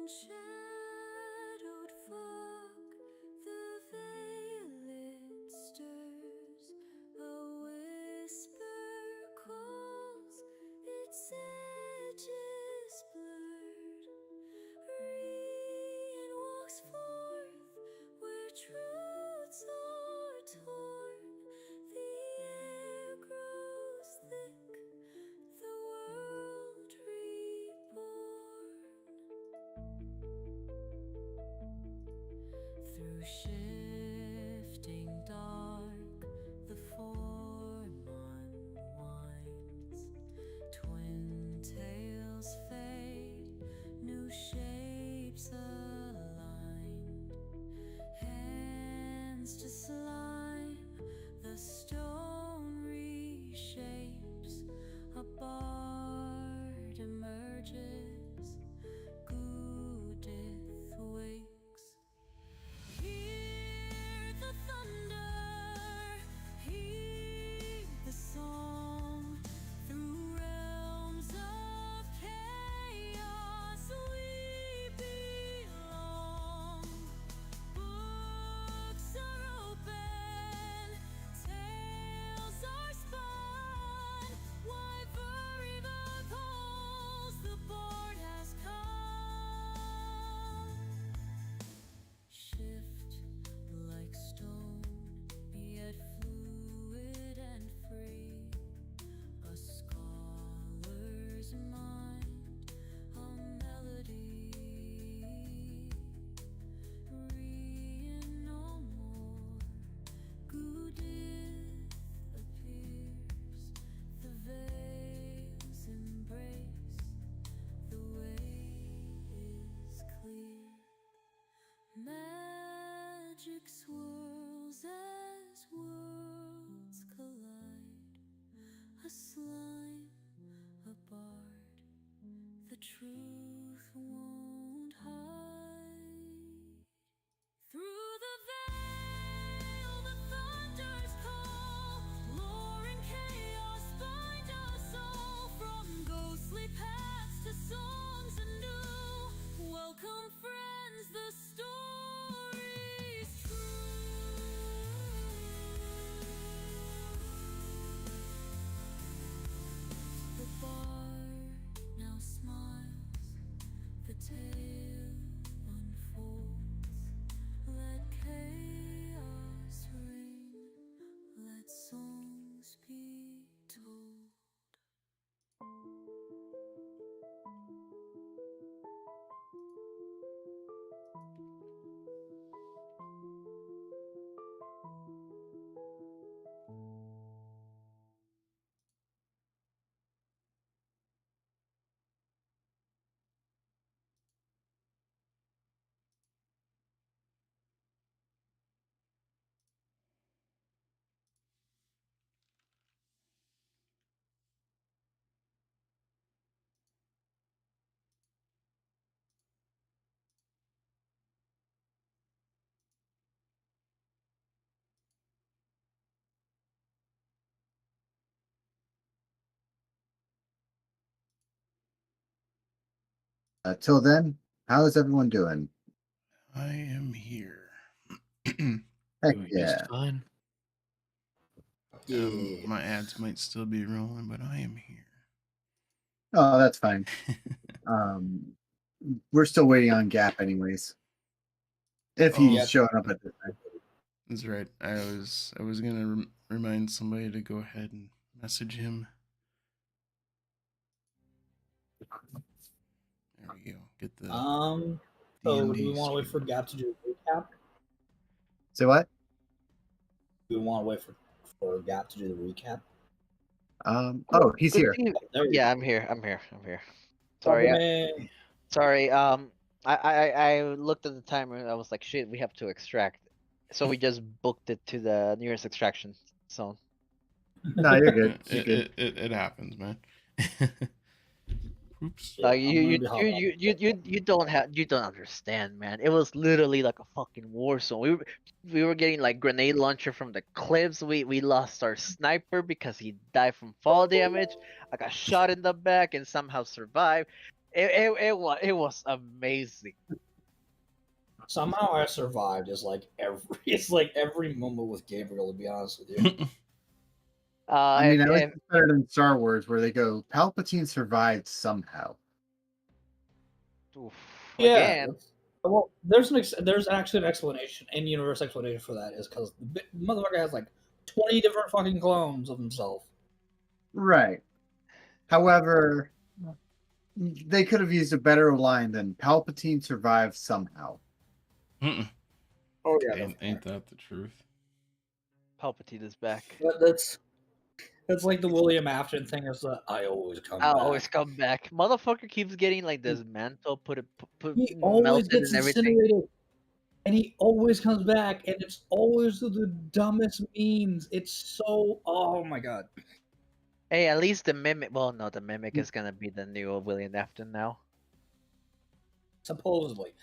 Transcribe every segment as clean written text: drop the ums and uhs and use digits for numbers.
shadowed fog, the veil it stirs, a whisper calls, its edges blurred. Rein walks forth where truths are torn, the air grows thick, the world reborn. Through shifting dark, the form unwinds. Twin tails fade, new shapes aligned. Hands to slime, the stone reshapes. A bard emerges, Goo-dith wakes. Hear the thunder, heed the song. Through realms of chaos we belong. Books are open, tales are spun. Wherever the calls, the bard has come. Shift like stone, yet fluid and free. A scholar's mind, a melody. Rein no more, Goo-dith appears. The veils embrace, the way is clear. Magic swirls as worlds collide. A slime, a bard, the truth won't hide. Through the veil, the thunders call. Lore and chaos bind us all. From ghostly paths to songs anew. Welcome, friends, the story's true. The bard now smiles, the tale unfolds. Let chaos ring, let songs be told. Till then, how is everyone doing? I am here. Heck Doing yeah. just fine. My ads might still be rolling, but I am here. Oh, that's fine. We're still waiting on Gap anyways. If he's Yep. showing up at this time. That's right. I was gonna remind somebody to go ahead and message him. There we go. Get the So do we want to wait for Gap to do a recap? Say what? Do we want to wait for Gap to do the recap? Oh, he's Good here. thing- There we Yeah, go. I'm here. I'm here. Sorry. Dommy. Sorry. I looked at the timer and I was like, shit, we have to extract. So we just booked it to the nearest extraction zone. No, you're good. You're good. It happens, man. Oops. Yeah, Like I'm gonna be hot. you don't understand, man. It was literally like a fucking war zone. We were getting like grenade launcher from the cliffs. We lost our sniper because he died from fall damage. I got shot in the back and somehow survived. it was amazing. Somehow I survived. It's like every moment with Gabriel. To be honest with you, I mean, I like If, it better than Star Wars, where they go, Palpatine survived somehow. oof, yeah. again, Well, there's actually an explanation, in-universe explanation for that. Is because the motherfucker has like 20 different fucking clones of himself. Right. However, they could have used a better line than Palpatine survived somehow. Mm-mm. Oh yeah, Ain't that the truth? Palpatine is back. That's like the William Afton thing. Is that I always come I'll back. always come back. Motherfucker keeps getting like this mantle, put He always melted gets and everything. incinerated, and he always comes back, and it's always the dumbest memes. It's so oh my god. Hey, at least the mimic. Well, no, the mimic is gonna be the new William Afton now. Supposedly,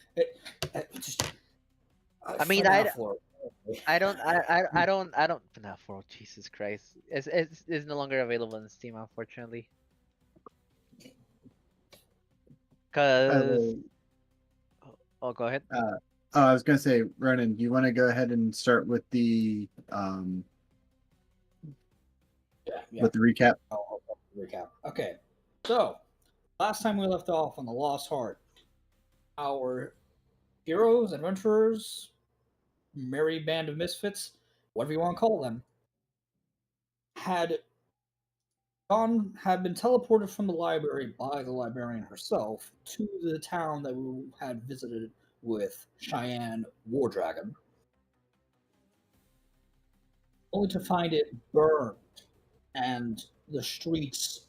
I mean, FNAF lore. I don't. Nah, for Jesus Christ, it's no longer available in Steam, unfortunately. Cause oh, go ahead. I was going to say, Ronan, do you want to go ahead and start with the Yeah. with the recap? I'll recap. Okay, so last time we left off on the Lost Heart, our heroes, adventurers, merry band of misfits, whatever you want to call them, had been teleported from the library by the librarian herself to the town that we had visited with Cheyenne War Dragon, only to find it burned and the streets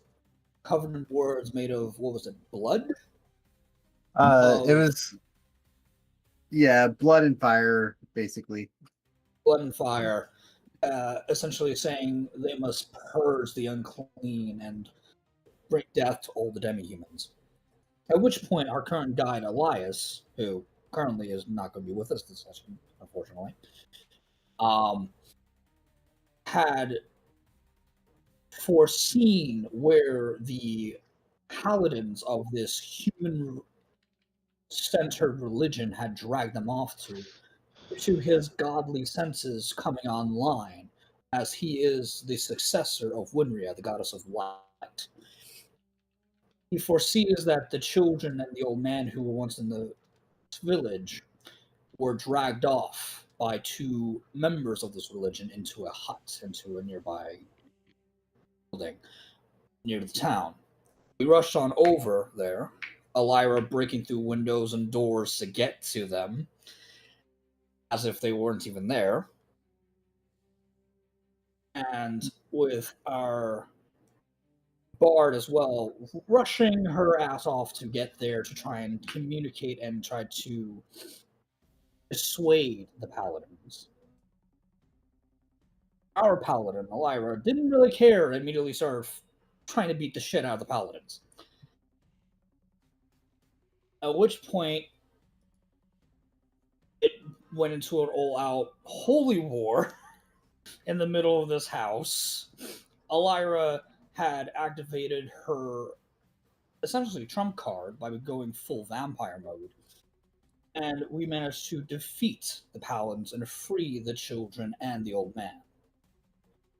covered in words made of what was it, blood? It was, yeah, blood and fire, basically. Blood and fire, essentially saying they must purge the unclean and bring death to all the demi-humans. At which point, our current guide, Elias, who currently is not going to be with us this session, unfortunately, had foreseen where the paladins of this human-centered religion had dragged them off to his godly senses coming online, as he is the successor of Winria, the goddess of light. He foresees that the children and the old man who were once in the village were dragged off by two members of this religion into a hut, into a nearby building near the town. We rushed on over there, Ellyra breaking through windows and doors to get to them, as if they weren't even there. And with our bard as well, rushing her ass off to get there to try and communicate and try to dissuade the paladins. Our paladin, Ellyra, didn't really care and immediately started trying to beat the shit out of the paladins. At which point, it went into an all-out holy war in the middle of this house. Ellyra had activated her essentially trump card by going full vampire mode, and we managed to defeat the paladins and free the children and the old man.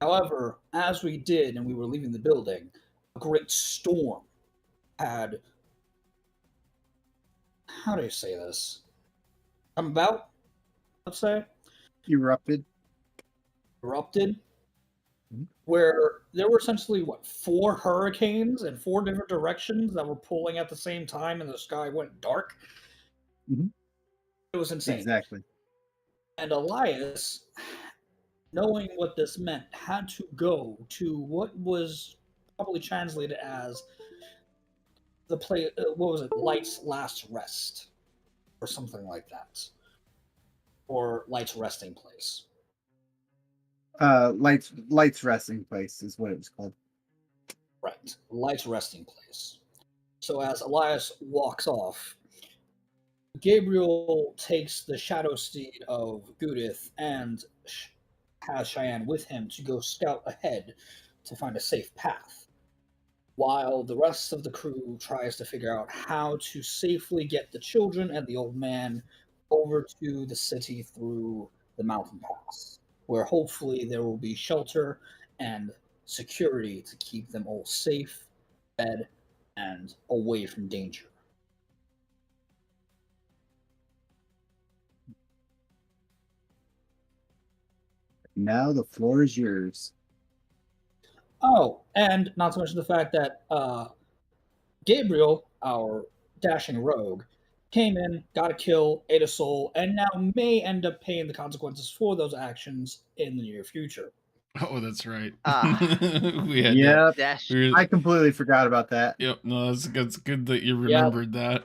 However, as we did and we were leaving the building, a great storm had, how do you say this, come about, let's say, Erupted. where there were essentially, 4 hurricanes in 4 different directions that were pulling at the same time, and the sky went dark. Mhm. It was insane. Exactly. And Elias, knowing what this meant, had to go to what was probably translated as the play. What was it? Light's last rest, or something like that, or Light's resting place. Light's resting place is what it was called. Right, Light's resting place. So as Elias walks off, Gabriel takes the shadow steed of Goo-dith and has Cheyenne with him to go scout ahead to find a safe path. while the rest of the crew tries to figure out how to safely get the children and the old man over to the city through the mountain pass, where hopefully there will be shelter and security to keep them all safe, fed, and away from danger. Now the floor is yours. Oh, and not to mention the fact that Gabriel, our dashing rogue, came in, got a kill, ate a soul, and now may end up paying the consequences for those actions in the near future. Oh, that's right. Ah. We had Yeah, Dash. I completely forgot about that. Yep. No, that's good that you Yep. remembered that.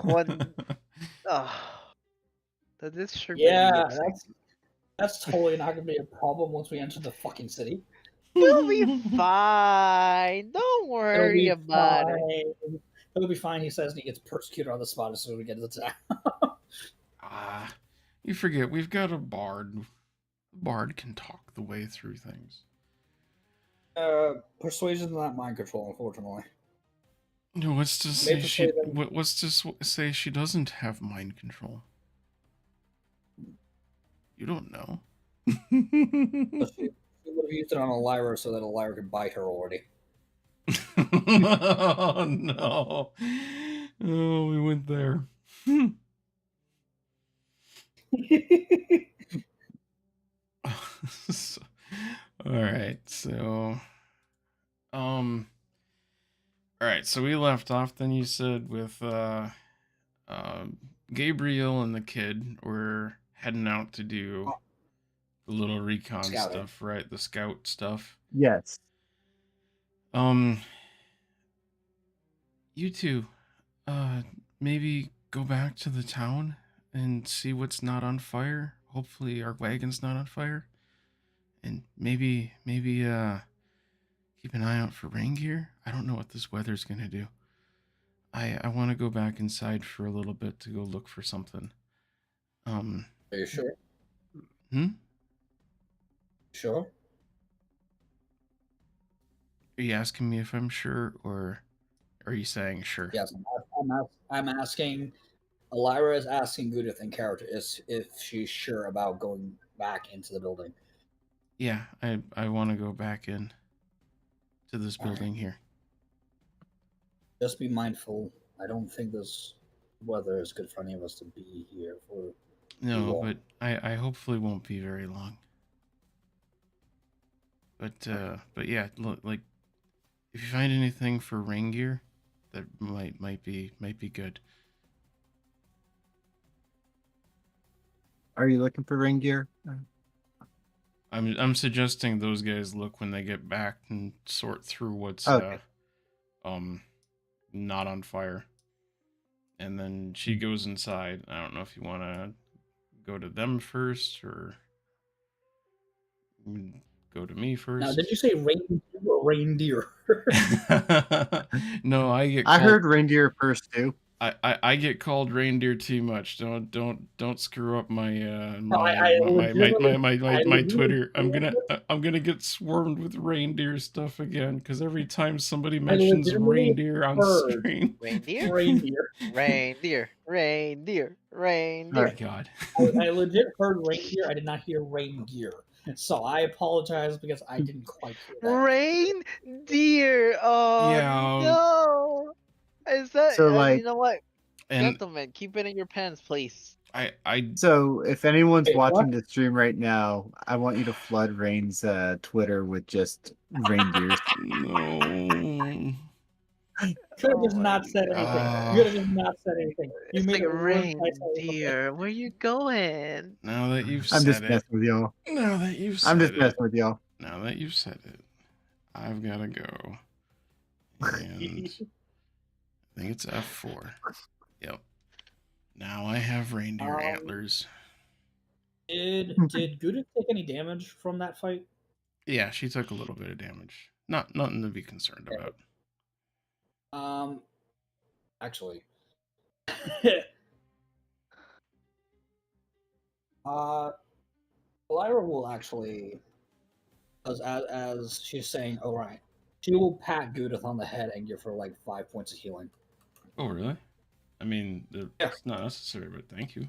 When- This should Yeah, really upset. that's totally not going to be a problem once we enter the fucking city. You'll be fine. Don't worry about it. It'll be fine, he says, and he gets persecuted on the spot as soon as we get to the town. You forget we've got a bard. A bard can talk the way through things. Persuasion's not mind control, unfortunately. No, what's to say what's to say she doesn't have mind control? You don't know. But she would have used it on Ellyra so that Ellyra could bite her already. Oh no. Oh, we went there. All right, so all right, so we left off then you said with Gabriel and the kid were heading out to do the little recon Scouting. stuff, right? The scout stuff. Yes. You two maybe go back to the town and see what's not on fire. Hopefully our wagon's not on fire. And maybe keep an eye out for rain gear. I don't know what this weather's gonna do. I want to go back inside for a little bit to go look for something. Are you sure? Sure? Are you asking me if I'm sure, or are you saying sure? Yes, I'm asking. Ellyra is asking Goo-dith in character if she's sure about going back into the building. Yeah, I want to go back in to this building here. Just be mindful. I don't think this weather is good for any of us to be here for. No, but I hopefully won't be very long. But yeah, look, like if you find anything for rain gear, that might be good. Are you looking for ring gear? I'm suggesting those guys look when they get back and sort through what's Okay. not on fire. And then she goes inside. I don't know if you want to go to them first or go to me first. Now, did you say reindeer or reindeer? No, I heard reindeer first too. I get called reindeer too much. Don't screw up my my Twitter. I'm gonna get swarmed with reindeer stuff again because every time somebody mentions reindeer on stream, Reindeer? Reindeer. Reindeer. oh my God. I legit heard reindeer. I did not hear reindeer. So I apologize because I didn't quite hear that. Reindeer. Oh Yeah. no. Is that So, like- you know what? And Gentlemen, keep it in your pants, please. I So if anyone's Wait, what? watching the stream right now, I want you to flood Rain's Twitter with just reindeers. no. You could have just Oh not my said anything. God. You could have just not said anything. You It's made like it worse by saying reindeer. Where you going? Now that you've I'm said just it. messing with y'all. Now that you've said I'm just it. messing with y'all. Now that you've said it, I've got to go. And I think it's F4. Yep. Now I have reindeer antlers. Did Goo-dith take any damage from that fight? Yeah, she took a little bit of damage. Nothing to be concerned about. Actually. Ellyra will actually, as she's saying, all right, She will pat Goo-dith on the head and give her like 5 points of healing. Oh, really? I mean, Yeah. it's not necessary, but thank you.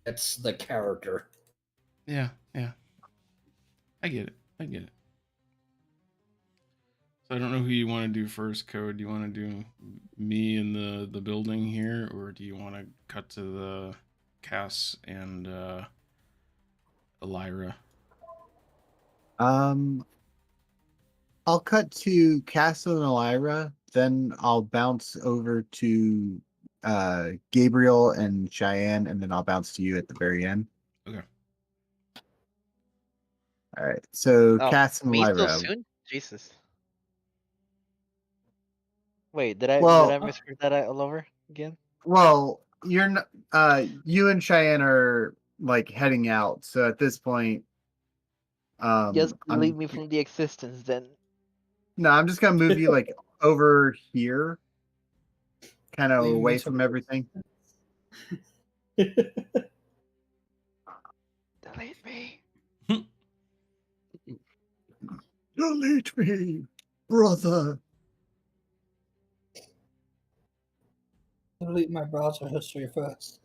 It's the character. Yeah. I get it. So I don't know who you want to do first, Code. Do you want to do me in the building here, or do you want to cut to the Cass and Ellyra? I'll cut to Castle and Ellyra, then I'll bounce over to Gabriel and Cheyenne, and then I'll bounce to you at the very end. Okay. All right. So Oh, Cass and me so Ellyra. soon? Jesus. Wait, did I Well, misread that all over again? well, you're not, you and Cheyenne are like heading out. So at this point, Just I'm leave me from the existence then. no, I'm just gonna move you like over here, kind of Leave me away to- from everything. Delete me. Delete me, brother. Delete my browser history first.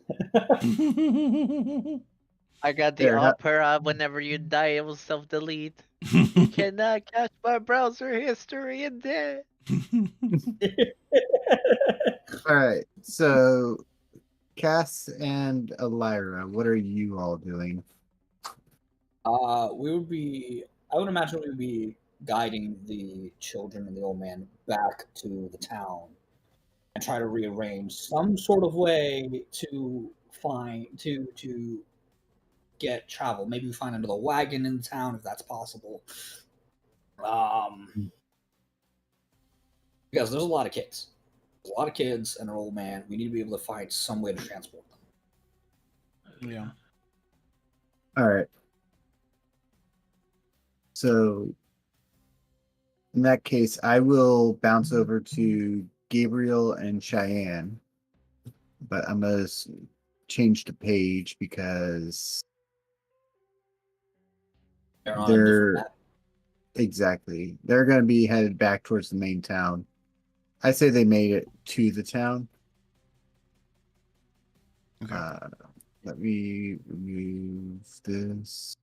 I got the There, that- opera. Whenever you die, it will self-delete. You cannot catch my browser history in there. All right. So Cass and Ellyra, what are you all doing? I would imagine we would be guiding the children and the old man back to the town and try to rearrange some sort of way to get travel. Maybe we find another wagon in town if that's possible. Because there's a lot of kids. There's a lot of kids and an old man. We need to be able to find some way to transport them. Yeah. All right. So in that case, I will bounce over to Gabriel and Cheyenne, but I'm gonna change the page because They're on a different they're map. exactly they're gonna be headed back towards the main town. I say they made it to the town. Okay. Let me remove this.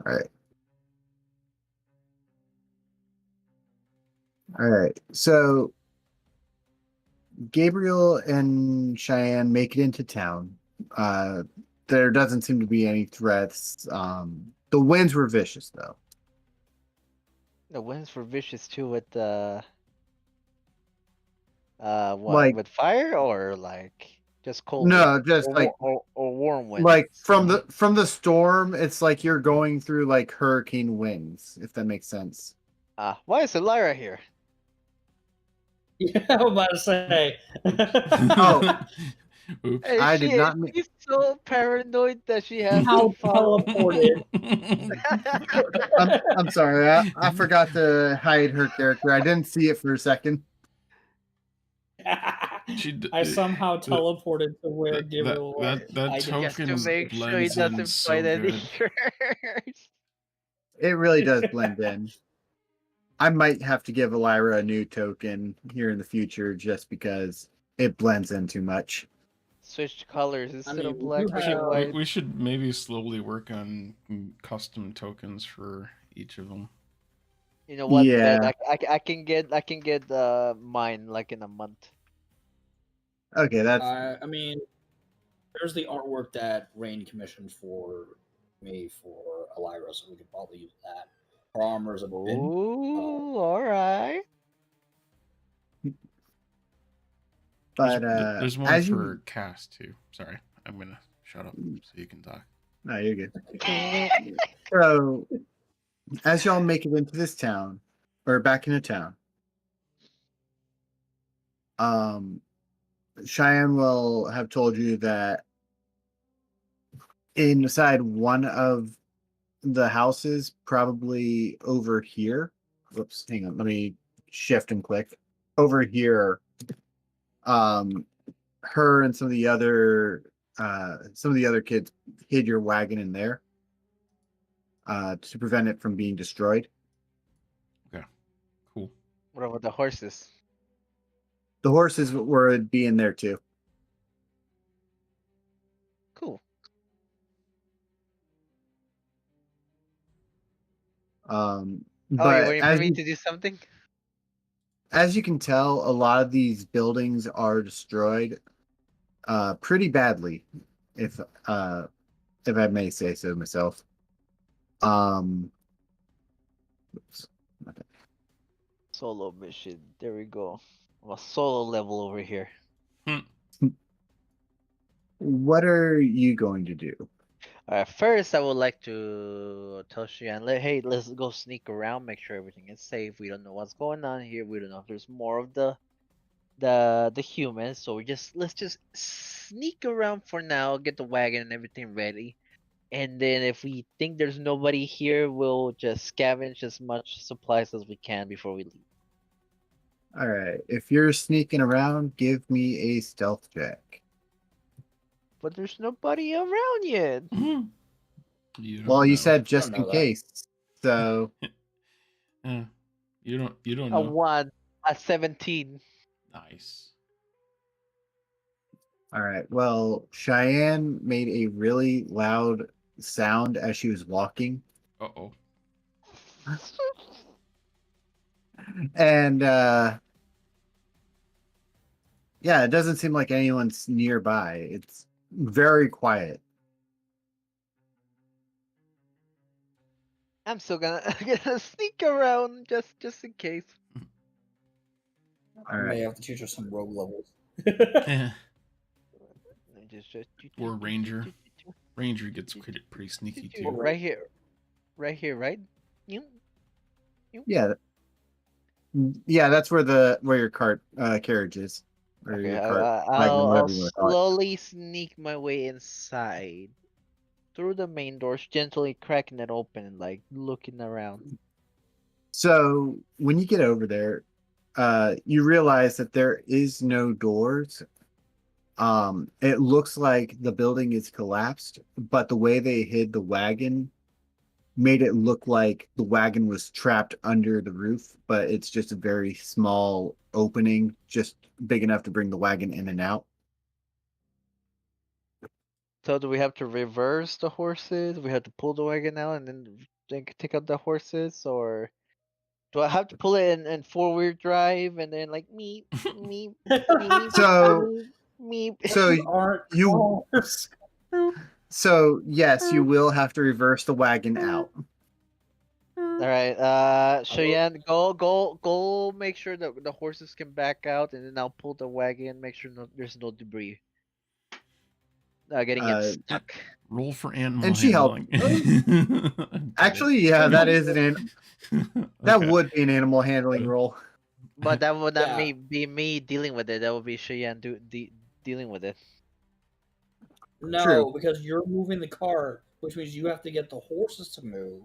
All right. All right. So Gabriel and Cheyenne make it into town. There doesn't seem to be any threats. The winds were vicious though. The winds were vicious too with the what Like- with fire or like just cold No, winds? just or, like- or warm winds. Like from the storm, it's like you're going through like hurricane winds, if that makes sense. Why is Ellyra here? Yeah, I was about to say. Oh. Oops. Hey, I did not mean- She's so paranoid that she has How to follow. teleported. I'm sorry. I forgot to hide her character. I didn't see it for a second. I somehow teleported to where Gabriel was. that I token Just to make sure he blends in doesn't so find any good. triggers. It really does blend in. I might have to give Ellyra a new token here in the future just because it blends in too much. Switch colors instead mean, of we black do and have- white. We should maybe slowly work on custom tokens for each of them. You know what? Yeah. Bet I can get mine like in a month. Okay, that's I mean, there's the artwork that Rein commissioned for me for Ellyra, so we could probably use that. Her armor is a bit. Ooh, all right. but There's one as for you Cass too. Sorry, I'm gonna shut up so you can talk. no, you're good. So as y'all make it into this town or back into town, Cheyenne will have told you that inside one of the houses, probably over here. Whoops, hang on. Let me shift and click. Over here, her and some of the other some of the other kids hid your wagon in there to prevent it from being destroyed. Okay. Cool. What about the horses? The horses would be in there too. Cool. But Oh, you waiting for me to do something? as you can tell, a lot of these buildings are destroyed pretty badly, if I may say so myself. Oops. Okay. Solo mission. There we go. I'm a solo level over here. What are you going to do? First, I would like to tell Shian, hey, let's go sneak around, make sure everything is safe. We don't know what's going on here. We don't know if there's more of the humans. So let's just sneak around for now, get the wagon and everything ready. And then if we think there's nobody here, we'll just scavenge as much supplies as we can before we leave. All right. If you're sneaking around, give me a stealth check. But there's nobody around yet. You don't Well, you know. said just know in that. case. So, You don't A know. 1, a 17. Nice. all right. Well, Cheyenne made a really loud sound as she was walking. Uh-oh. And yeah, it doesn't seem like anyone's nearby. It's very quiet. I'm still gonna sneak around just in case. All I may right. have to teach her some rogue levels. Eh, Just Or Ranger. Ranger gets pretty sneaky too. Right here, right? You. Yeah. Yeah, that's where your cart carriage is. Or Okay, your cart, wagon, I'll whatever you wanna call it. slowly sneak my way inside through the main doors, gently cracking it open and like looking around. So when you get over there, you realize that there is no doors. It looks like the building is collapsed, but the way they hid the wagon made it look like the wagon was trapped under the roof, but it's just a very small opening, just big enough to bring the wagon in and out. So do we have to reverse the horses? We have to pull the wagon out and then take out the horses, or do I have to pull it in 4-wheel drive and then like me? So, me? so Aren't you, cars. so yes, you will have to reverse the wagon out. All right, Cheyenne, go! Make sure that the horses can back out, and then I'll pull the wagon. Make sure there's no debris. Getting it stuck. Roll for animal And she helped. handling. Actually, yeah, that is that Okay. would be an animal handling roll. But that would not Yeah. be me dealing with it. That would be Cheyenne dealing with it. No, True. because you're moving the cart, which means you have to get the horses to move.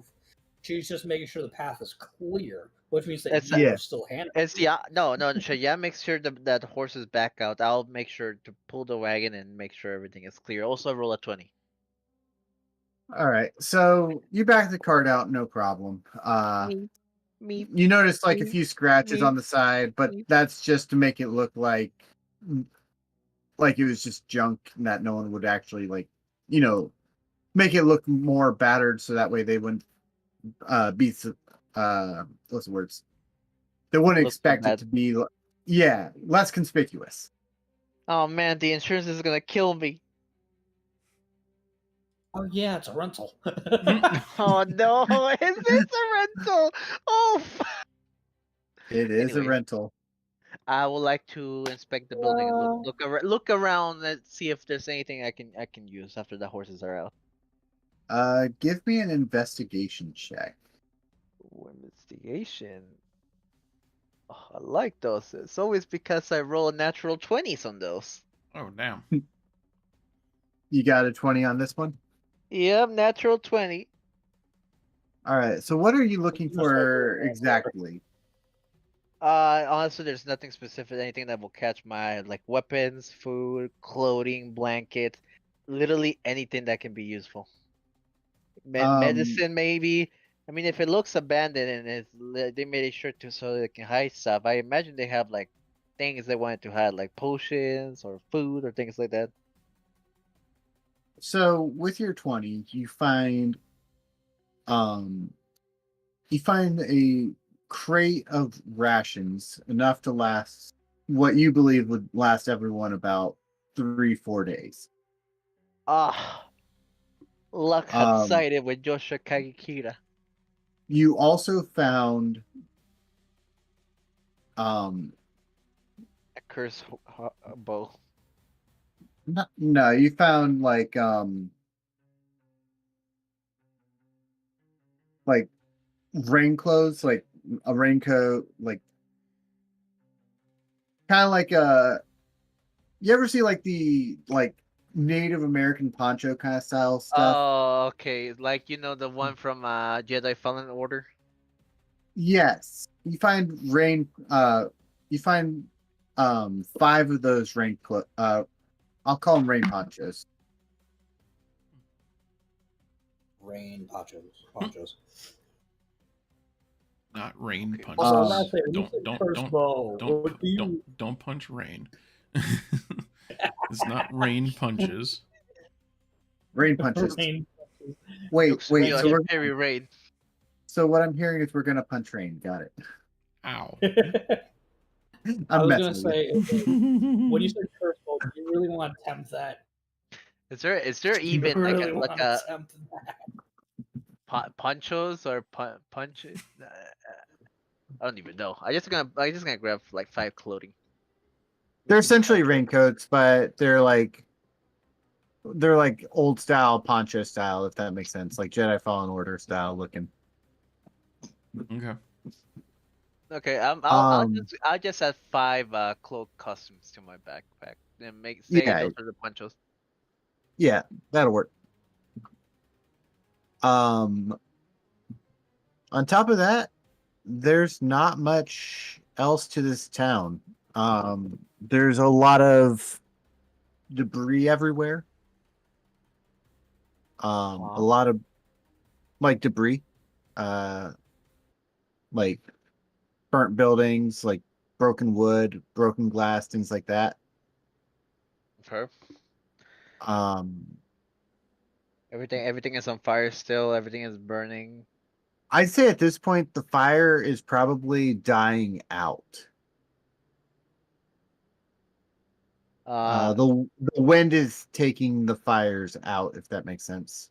She's just making sure the path is clear, which means that It's- you Yeah. are still handling. It's no. Cheyenne makes sure that the horses back out. I'll make sure to pull the wagon and make sure everything is clear. Also, roll a 20. All right, so you back the cart out, no problem. Me. You notice like a me, few scratches me, on the side, but me. that's just to make it look like it was just junk that no one would actually make it look more battered, so that way they wouldn't be what's the words? They wouldn't Look so expect it bad. to be less conspicuous. Oh man, the insurance is gonna kill me. Oh yeah, it's a rental. Oh no, is this a rental? Oh. It is Anyway. a rental. I would like to inspect the building and look around and see if there's anything I can use after the horses are out. Give me an investigation check. Ooh, investigation. Oh, I like those. It's always because I roll natural 20s on those. Oh damn. You got a 20 on this one? Yep, natural 20. All right. So what are you looking Just for like- exactly? Honestly, there's nothing specific. Anything that will catch my like weapons, food, clothing, blanket. Literally anything that can be useful. Um, Medicine, maybe. I mean, if it looks abandoned and they made it sure to so they can hide stuff, I imagine they have like things they wanted to hide, like potions or food or things like that. So with your 20, you find a crate of rations enough to last what you believe would last everyone about 3-4 days. Ah, luck had Um, sided with Joshua Kagekira. you also found um A curse bow. no, you found like rain clothes, like a raincoat, like kind of like you ever see like the Native American poncho kind of style stuff? Oh, okay. Like the one from Jedi Fallen Order. Yes. You find 5 of those I'll call them rain ponchos. Rain ponchos. Not rain Okay. punches. Also, I'm gonna say, when you don't say don't curse don't bow, don't what do you? don't punch rain. It's not rain punches. Rain punches. Rain Wait, Looks wait. real So very rain. what I'm hearing is we're gonna punch rain. Got it. Ow. I I'm was gonna messing with you. say, when you say curse bow, do you really want to attempt that? Is there Do you even really like want to a attempt that? ponchos or punch? I don't even know. I just gonna grab like 5 clothing. They're Maybe essentially poncho. raincoats, but they're like old style poncho style, if that makes sense, like Jedi Fallen Order style looking. Okay. Okay, Um, I'll just add 5 cloak costumes to my backpack and say yeah, those are the ponchos. yeah, that'll work. On top of that, there's not much else to this town. There's a lot of debris everywhere. A Huh? lot of like debris, uh, like burnt buildings, like broken wood, broken glass, things like that. Okay. Um, Everything is on fire still. Everything is burning. I'd say at this point the fire is probably dying out. Uh, The wind is taking the fires out, if that makes sense.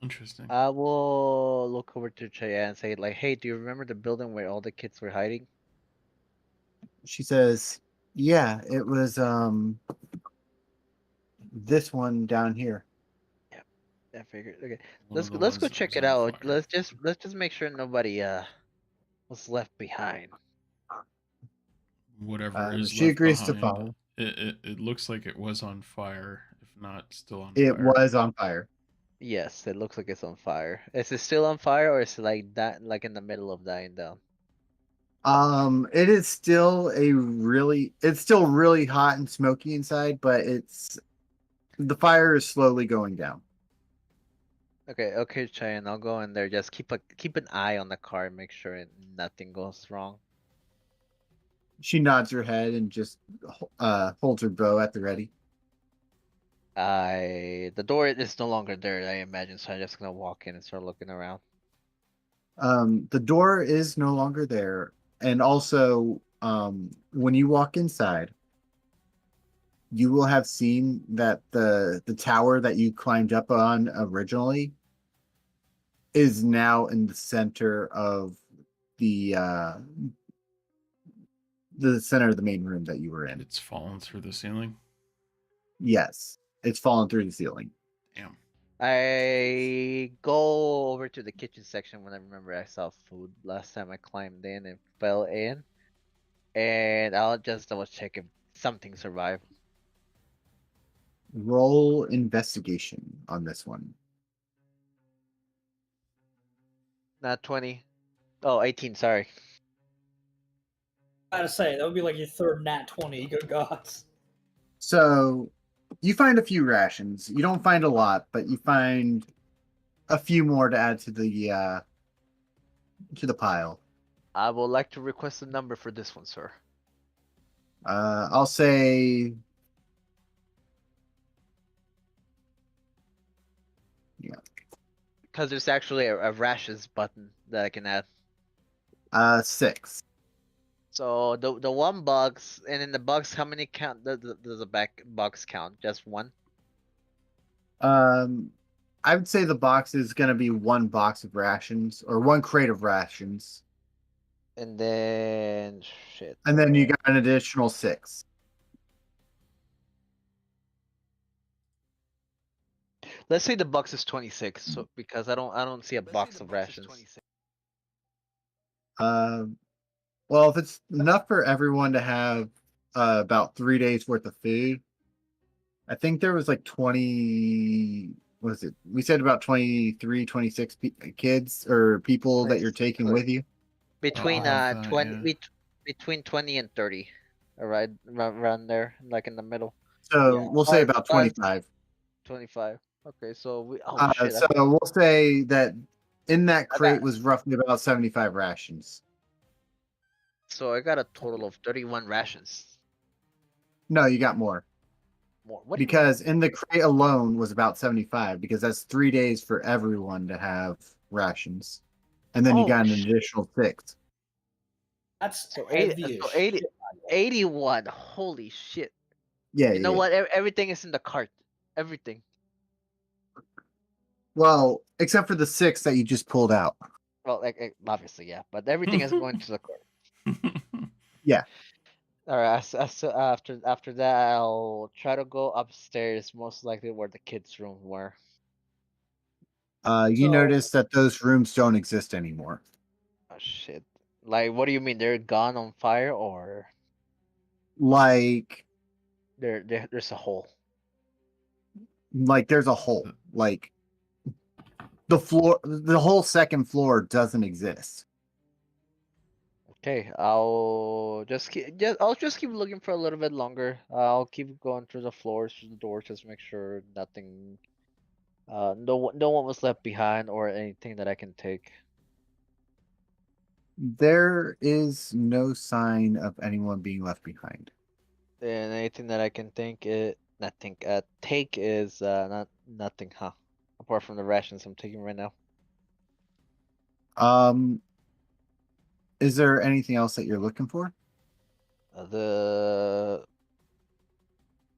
Interesting. I will look over to Chaya and say like, "Hey, do you remember the building where all the kids were hiding?" She says, "Yeah, it was this one down here." Yeah, I figured. Okay, One of the let's ones go that check was it on out. fire. Let's just make sure nobody was left behind. Whatever is She left agrees to behind. follow. It looks like it was on fire, if not still on It fire. was on fire. Yes, it looks like it's on fire. Is it still on fire or is it like that, like in the middle of dying down? It is still it's still really hot and smoky inside, but the fire is slowly going down. Okay, Cheyenne, I'll go in there. Just keep an eye on the car and make sure nothing goes wrong. She nods her head and just holds her bow at the ready. The door is no longer there, I imagine, so I'm just gonna walk in and start looking around. The door is no longer there, and also when you walk inside, you will have seen that the tower that you climbed up on originally is now in the center of the center of the main room that you were in. It's fallen through the ceiling. Yes, it's fallen through the ceiling. Damn. I go over to the kitchen section when I remember I saw food last time I climbed in and fell in. And I'll just double check if something survived. Roll investigation on this one. Not 20. Oh, 18, sorry. I gotta say, that would be like your third nat 20. Good gods. So you find a few rations. You don't find a lot, but you find a few more to add to the pile. I would like to request a number for this one, sir. I'll say Because there's actually a rations button that I can add. 6. So the one box, and in the box, how many count does the back box count? Just one? I would say the box is going to be 1 box of rations or 1 crate of rations, And then shit. and then you got an additional 6. Let's say the box is 26, so because I don't see a box of rations. Well, if it's enough for everyone to have about 3 days worth of food, I think there was like 20. What was it? We said about 23, 26 kids or people that you're taking with you. Between have that, 20 yeah. between 20 and 30. Alright, around there, like in the middle. So Yeah. we'll say Us- about 25. 25. Okay, so we shit. So we'll say that in that I crate got- was roughly about 75 rations. So I got a total of 31 rations. No, you got more. More. What? Because in the crate alone was about 75, because that's 3 days for everyone to have rations. And then you Oh, got an shit. additional 6. That's So heavy as 80 shit. 81. Holy shit. Yeah, You know yeah. what? Everything is in the cart. Everything. Well, except for the 6 that you just pulled out. Well, like obviously, yeah, but everything is going to the cart. Yeah. All right. So after that, I'll try to go upstairs, most likely where the kids' room were. You So- notice that those rooms don't exist anymore. Oh shit! Like, what do you mean? They're gone on fire, or Like there's a hole? there's a hole. Like the floor, the whole second floor doesn't exist. Okay, I'll just keep looking for a little bit longer. I'll keep going through the floors, through the doors, just make sure nothing, no one was left behind or anything that I can take. There is no sign of anyone being left behind. And anything that I can take is nothing, huh? Apart from the rations I'm taking right now. Is there anything else that you're looking for?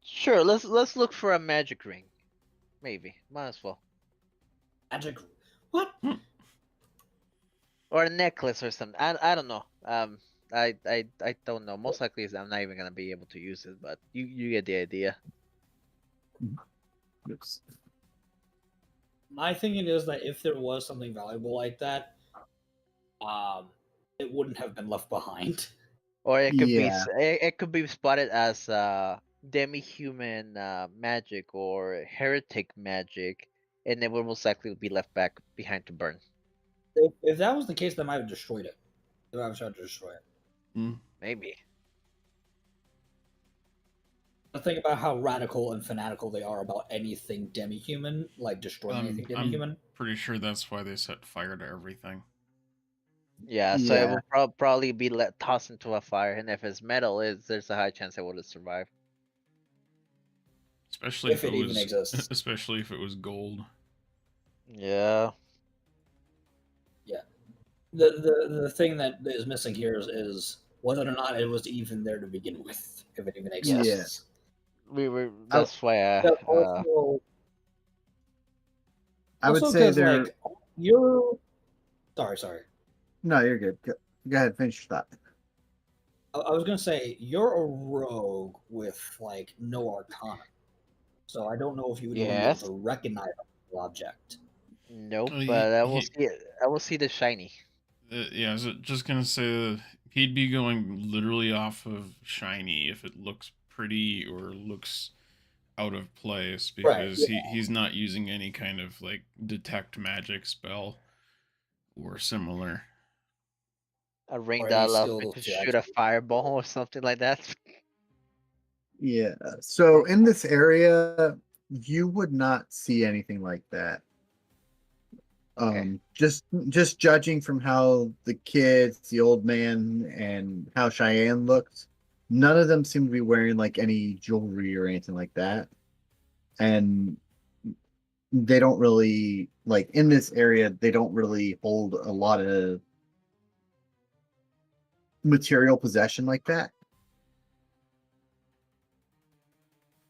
Sure, let's look for a magic ring. Maybe. Might as well. Magic. What? Or a necklace or something. I don't know. I don't know. Most likely I'm not even gonna be able to use it, but you get the idea. Oops. My thinking is that if there was something valuable like that, it wouldn't have been left behind. Or it could Yeah. it could be spotted as demi-human magic or heretic magic, and it would most likely be left back behind to burn. If that was the case, then I might have destroyed it. If I was trying to destroy it. Maybe. But think about how radical and fanatical they are about anything demi-human, like destroying anything demi-human. I'm pretty sure that's why they set fire to everything. Yeah, so it Yeah. will probably be tossed into a fire, and if it's metal, there's a high chance it would survive. Especially If if it it even was exists. especially if it was gold. Yeah. The thing that is missing here is whether or not it was even there to begin with, if it even exists. We were that's why Yeah, also, I would also say 'cause, there. like, you're. Sorry. No, you're good. Go ahead, finish your thought. I was gonna say you're a rogue with like no arcana, so I don't know if you would even be Yes. able to recognize the object. Nope, Oh, but I will he- see it. I will see the shiny. Yeah, I was just gonna say he'd be going literally off of shiny if it looks pretty or looks out of place because he's not using any kind of like detect magic spell or similar. A ring Or that any allows skill me to to shoot a actually- fireball or something like that. Yeah. So Okay. in this area, you would not see anything like that. Okay. Just judging from how the kids, the old man, and how Cheyenne looked, none of them seem to be wearing like any jewelry or anything like that. And they don't really like in this area, they don't really hold a lot of material possession like that.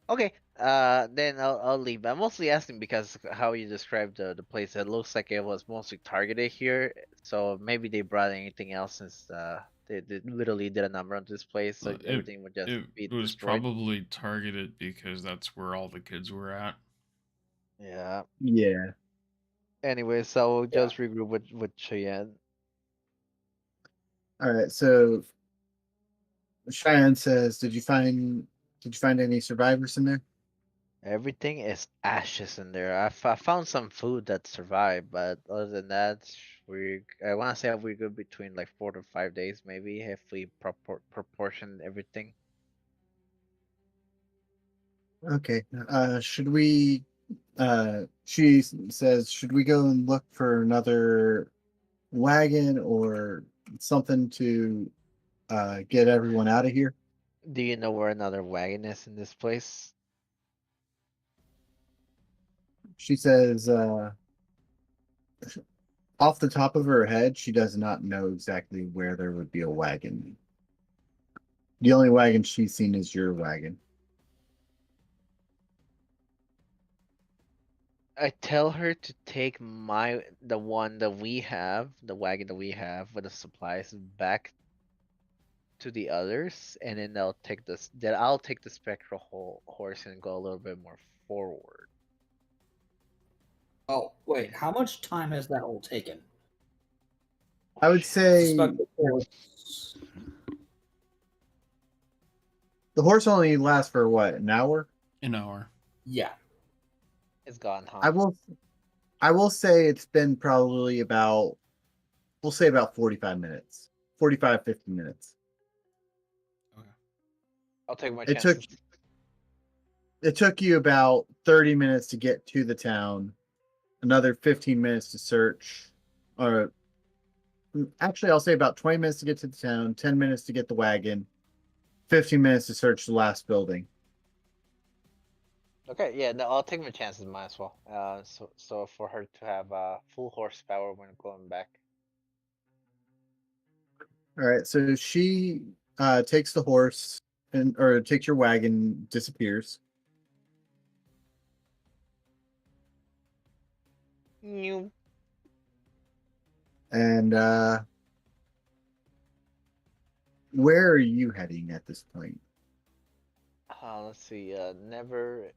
Okay. Then I'll leave. I'm mostly asking because how you described the place. It looks like it was mostly targeted here. So maybe they brought anything else since they literally did a number on this place, so It everything would just it be was destroyed. probably targeted because that's where all the kids were at. Yeah. Yeah. Anyway, so we'll Yeah. just regroup with Cheyenne. All right. So Cheyenne says, did you find any survivors in there?" Everything is ashes in there. I found some food that survived, but other than that, I want to say we're good between like 4 to 5 days, maybe if we proportion everything. Okay. Should we she says, should we go and look for another wagon or something to get everyone out of here? Do you know where another wagon is in this place? She says, off the top of her head, she does not know exactly where there would be a wagon. The only wagon she's seen is your wagon. I tell her to take the one that we have, the wagon that we have with the supplies back to the others, and then I'll take the spectral horse and go a little bit more forward. Oh, wait. How much time has that all taken? I would say Suspect the horse. the horse only lasts for what, an hour? An hour. Yeah. It's gone, huh? I will say it's been probably about, we'll say about 45 minutes. 45, 50 minutes. Okay. I'll take my It took chances. it took you about 30 minutes to get to the town, another 15 minutes to search, or actually I'll say about 20 minutes to get to the town, 10 minutes to get the wagon, 15 minutes to search the last building. Okay, yeah, no, I'll take my chances, might as well. So for her to have full horsepower when going back. All right, so she takes the horse and or takes your wagon, disappears. You. And where are you heading at this point? Let's see. Never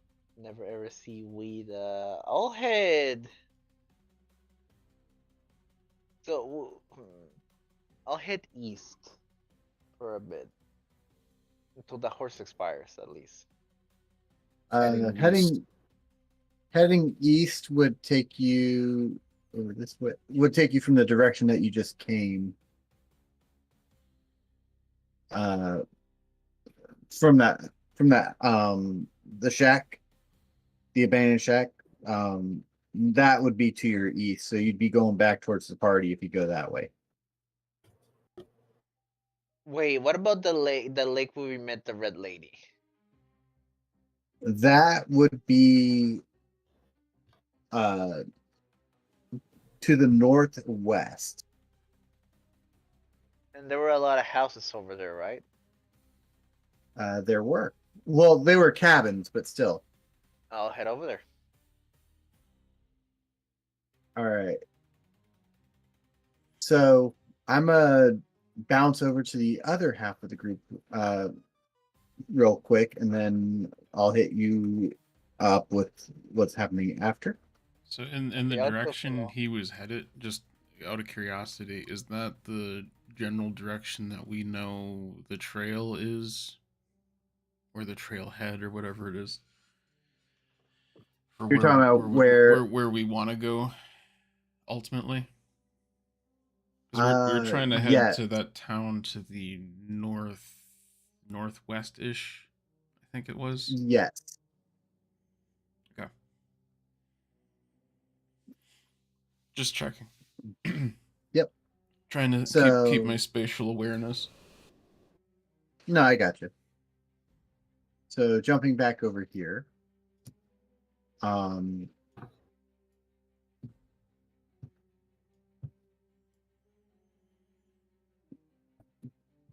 ever see weed. I'll head. So, I'll head east for a bit until the horse expires, at least. Heading Heading east. heading east would take you, or this would take you from the direction that you just came. Uh, from that the shack, the abandoned shack. That would be to your east, so you'd be going back towards the party if you go that way. Wait, what about the lake? The lake where we met the red lady. That would be uh to the northwest. And there were a lot of houses over there, right? There were, well, they were cabins, but still. I'll head over there. All right. So I'm gonna bounce over to the other half of the group real quick, and then I'll hit you up with what's happening after. So in the Yeah, I'll go direction follow. he was headed, just out of curiosity, is that the general direction that we know the trail is? Or the trailhead or whatever it is? For You're talking about where we want to go ultimately? Because we're uh trying to head yeah, to that town to the northwest ish, I think it was. Yes. Okay. Just checking. Yep. Trying to keep my spatial awareness. No, I got you. So jumping back over here.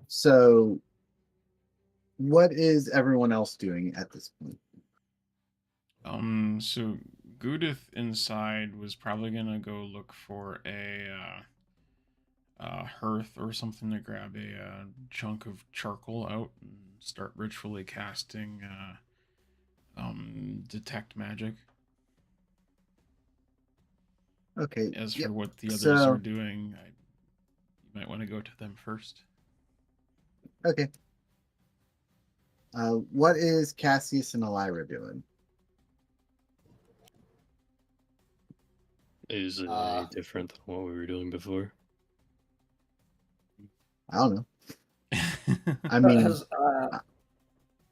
So what is everyone else doing at this point? So Goo-dith inside was probably gonna go look for a hearth or something to grab a chunk of charcoal out and start ritually casting detect magic. Okay. As for yep. what the others So- are doing, you might want to go to them first. Okay. What is Cassius and Ellyra doing? Is it any different than what we were doing before? I don't know. I mean,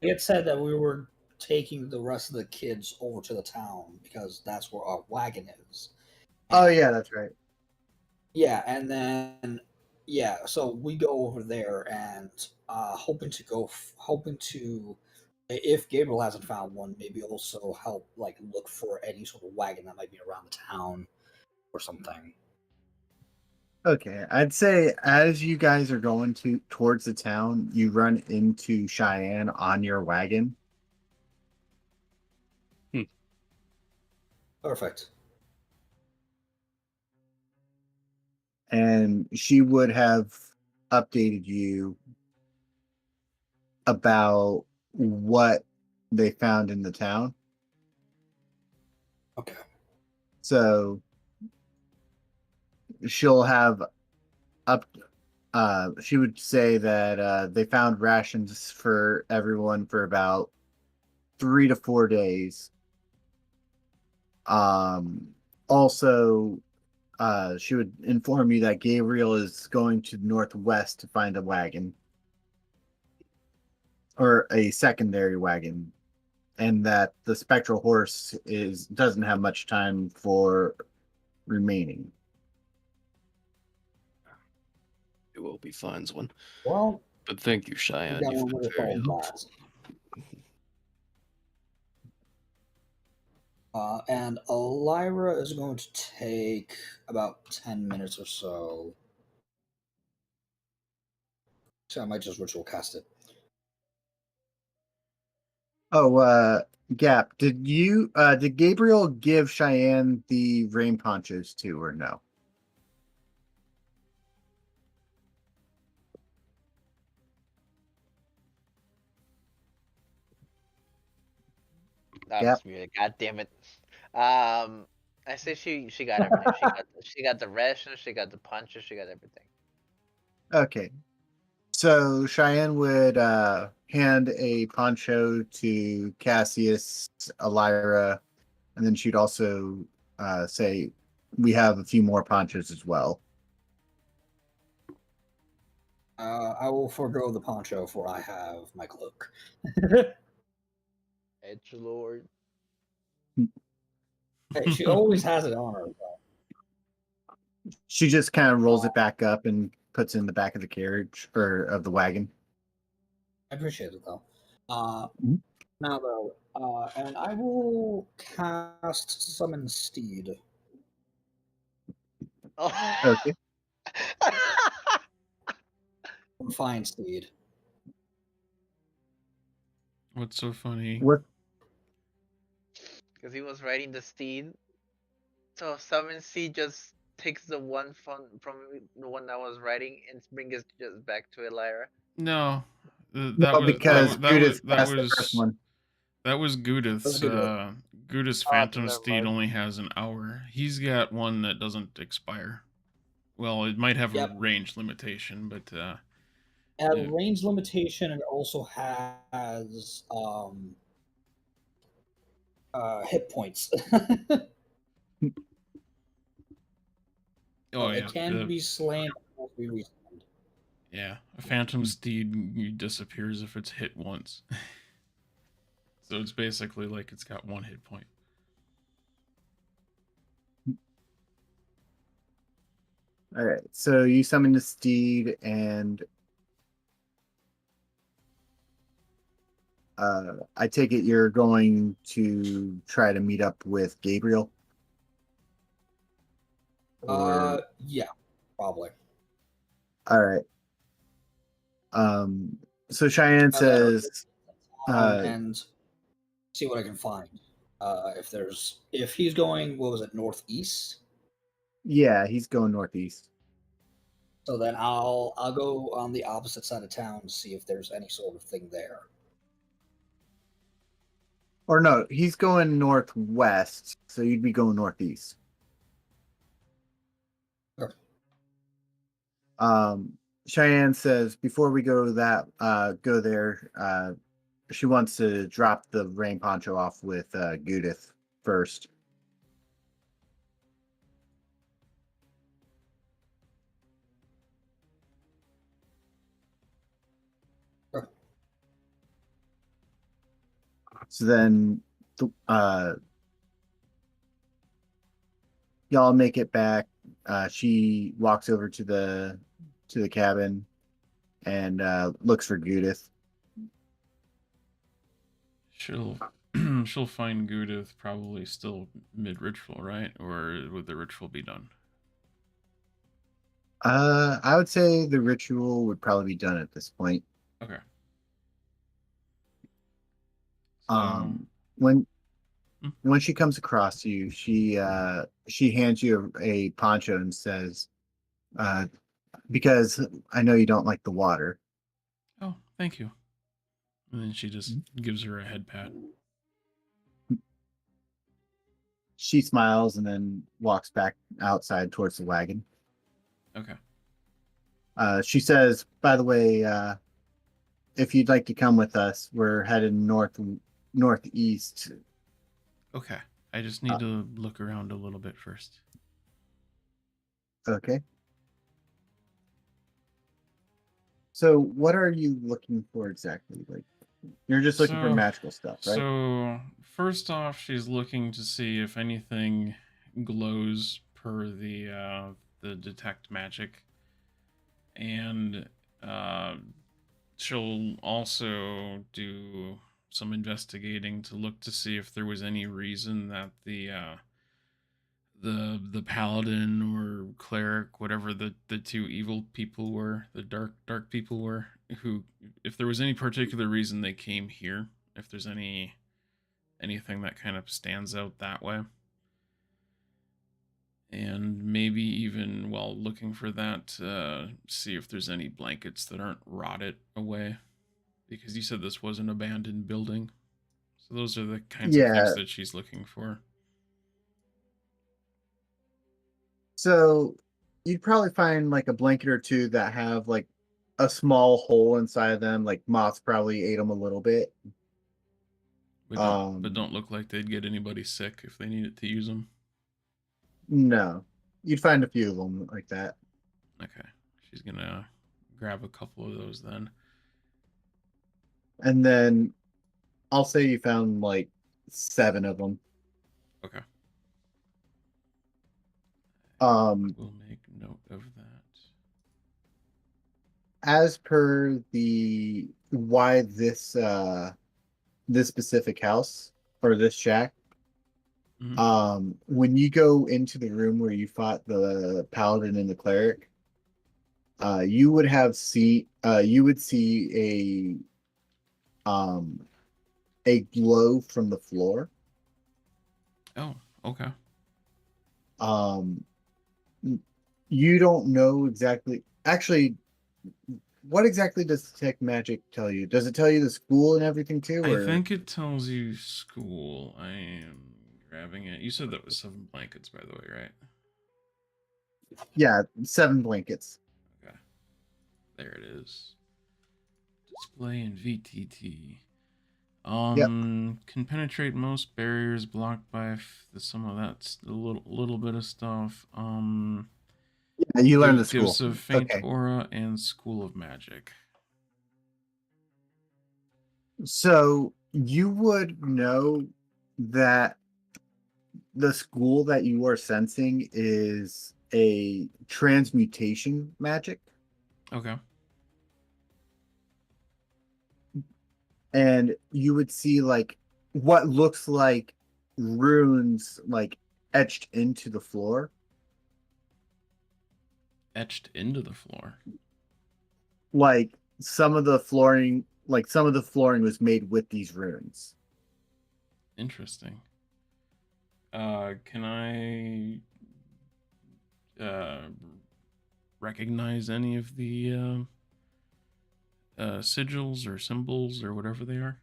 We had said that we were taking the rest of the kids over to the town because that's where our wagon is. oh yeah, that's right. Yeah, and then so we go over there and hoping to, if Gabriel hasn't found one, maybe also help like look for any sort of wagon that might be around the town or something. Okay, I'd say as you guys are going towards the town, you run into Cheyenne on your wagon. Perfect. And she would have updated you about what they found in the town. Okay. So she'll have she would say that they found rations for everyone for about 3 to 4 days. Also, she would inform you that Gabriel is going to the northwest to find a wagon or a secondary wagon, and that the spectral horse doesn't have much time for remaining. It will be finds one. Well, But thank you, we Cheyenne. got You've one been with very all helpful. that. And Ellyra is going to take about 10 minutes or so. So I might just ritual cast it. Oh, Gap, did Gabriel give Cheyenne the rain ponchos too, or no? I Yep. was muted. God damn it. I say she got everything. She got the ration. She got the punches. She got everything. Okay. So Cheyenne would hand a poncho to Cassius, Ellyra, and then she'd also say, "We have a few more ponchos as well." I will forego the poncho, for I have my cloak. Edge Lord. Hey, she always has it on her. She just kind of rolls it back up and puts it in the back of the carriage or of the wagon. I appreciate it though. Mhm. Now though, and I will cast Summon Steed. Oh. Okay. Fine Steed. What's so funny? What? Because he was riding the steed. So summon steed just takes the one from the one that was riding and brings it just back to Ellyra. No, No, because Goo-dith passed the first one. That was Goo-dith's. Goo-dith. Goo-dith's Oh, Phantom never Steed mind. only has an hour. He's got one that doesn't expire. Well, it might have Yep. a range limitation, but At Yeah. range limitation, it also has hit points. oh yeah, It can be slain or be resummoned. yeah. A Phantom Steed disappears if it's hit once. So it's basically like it's got 1 hit point. All right. So you summon the steed, and I take it you're going to try to meet up with Gabriel. Yeah, probably. All right. So Cheyenne says, And see what I can find. If he's going, what was it, northeast? yeah, he's going northeast. So then I'll go on the opposite side of town to see if there's any sort of thing there. Or no, he's going northwest, so you'd be going northeast. Sure. Cheyenne says before we go go there, she wants to drop the rain poncho off with Goo-dith first. Sure. So then, y'all make it back. She walks over to the cabin and looks for Goo-dith. She'll find Goo-dith probably still mid-ritual, right? Or would the ritual be done? I would say the ritual would probably be done at this point. Okay. When she comes across you, she hands you a poncho and says, because I know you don't like the water. Oh, thank you. And then she just gives her a head pat. She smiles and then walks back outside towards the wagon. Okay. She says, by the way, if you'd like to come with us, we're headed northeast. Okay. I just need to look around a little bit first. Okay. So what are you looking for exactly? Like, you're just looking for magical stuff, right? So first off, she's looking to see if anything glows per the detect magic, and she'll also do some investigating to look to see if there was any reason that the paladin or cleric, whatever the two evil people were, the dark people were, who, if there was any particular reason they came here, if there's anything that kind of stands out that way. And maybe even while looking for that, see if there's any blankets that aren't rotted away, because you said this was an abandoned building. So those are the kinds of things that she's looking for. So you'd probably find like a blanket or two that have like a small hole inside of them, like moths probably ate them a little bit. But don't look like they'd get anybody sick if they needed to use them. No, you'd find a few of them like that. Okay, she's gonna grab a couple of those then. And then I'll say you found like 7 of them. Okay. We'll make note of that. As per why this specific house or this shack, when you go into the room where you fought the paladin and the cleric, you would see a glow from the floor. Oh, okay. You don't know exactly. Actually, what exactly does detect magic tell you? Does it tell you the school and everything too? Or? I think it tells you school. I am grabbing it. You said that was 7 blankets, by the way, right? Yeah, 7 blankets. Okay. There it is. Display in VTT. Can penetrate most barriers blocked by some of that's a little bit of stuff. Yeah, you learned the school. Gives a faint aura and school of magic. So you would know that the school that you are sensing is a transmutation magic, Okay. and you would see like what looks like runes like etched into the floor. Etched into the floor. Like some of the flooring was made with these runes. Interesting. Can I recognize any of the sigils or symbols or whatever they are?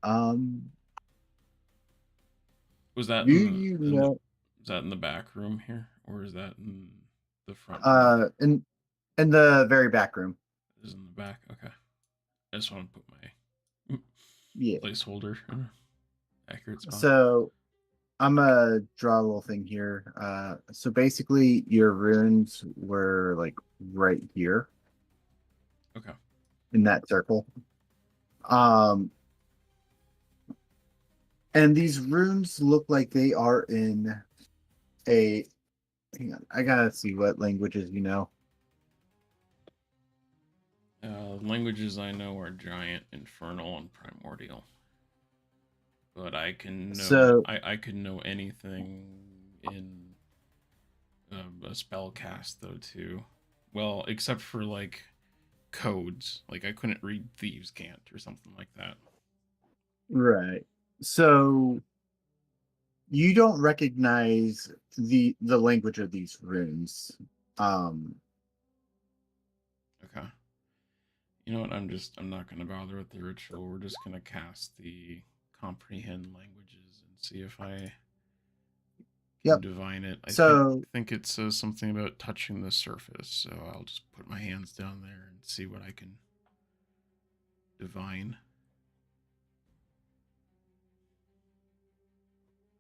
Um, Was that do in, you in know? is that in the back room here, or is that in the front room? In the very back room. Is in the back. Okay. I just want to put my Yeah. placeholder in an accurate spot. So I'm gonna draw a little thing here. So basically, your runes were like right here Okay. in that circle. And these runes look like they are in a. Hang on, I gotta see what languages you know. Languages I know are giant, infernal, and primordial. But I can know So I could know anything in a spell cast though too. Well, except for like codes. Like I couldn't read Thieves' Cant or something like that. right. So you don't recognize the language of these runes. Okay. You know what? I'm not gonna bother with the ritual. We're just gonna cast the comprehend languages and see if I can Yep. divine it. I So think it says something about touching the surface, so I'll just put my hands down there and see what I can divine.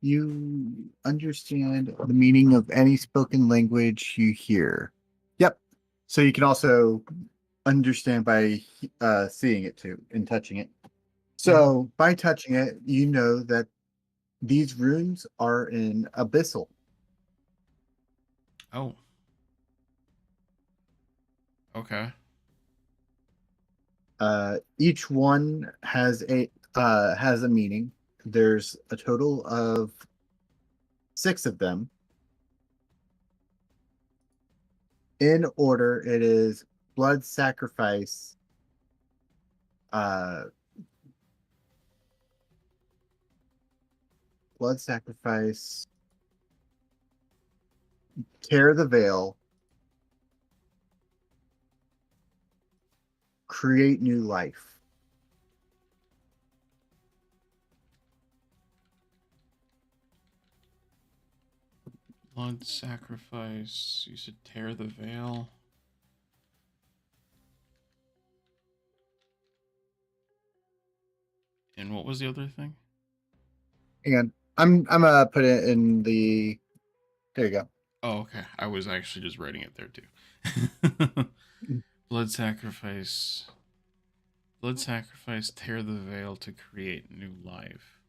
you understand the meaning of any spoken language you hear. Yep. So you can also understand by seeing it too and touching it. So by touching it, you know that these runes are in abyssal. Oh. Okay. Each one has a meaning. There's a total of 6 of them. In order, it is blood sacrifice, uh, tear the veil, create new life. Blood sacrifice. You should tear the veil. And what was the other thing? Hang on. I'm gonna put it in the. There you go. Oh, okay. I was actually just writing it there too. Blood sacrifice. Blood sacrifice, tear the veil to create new life.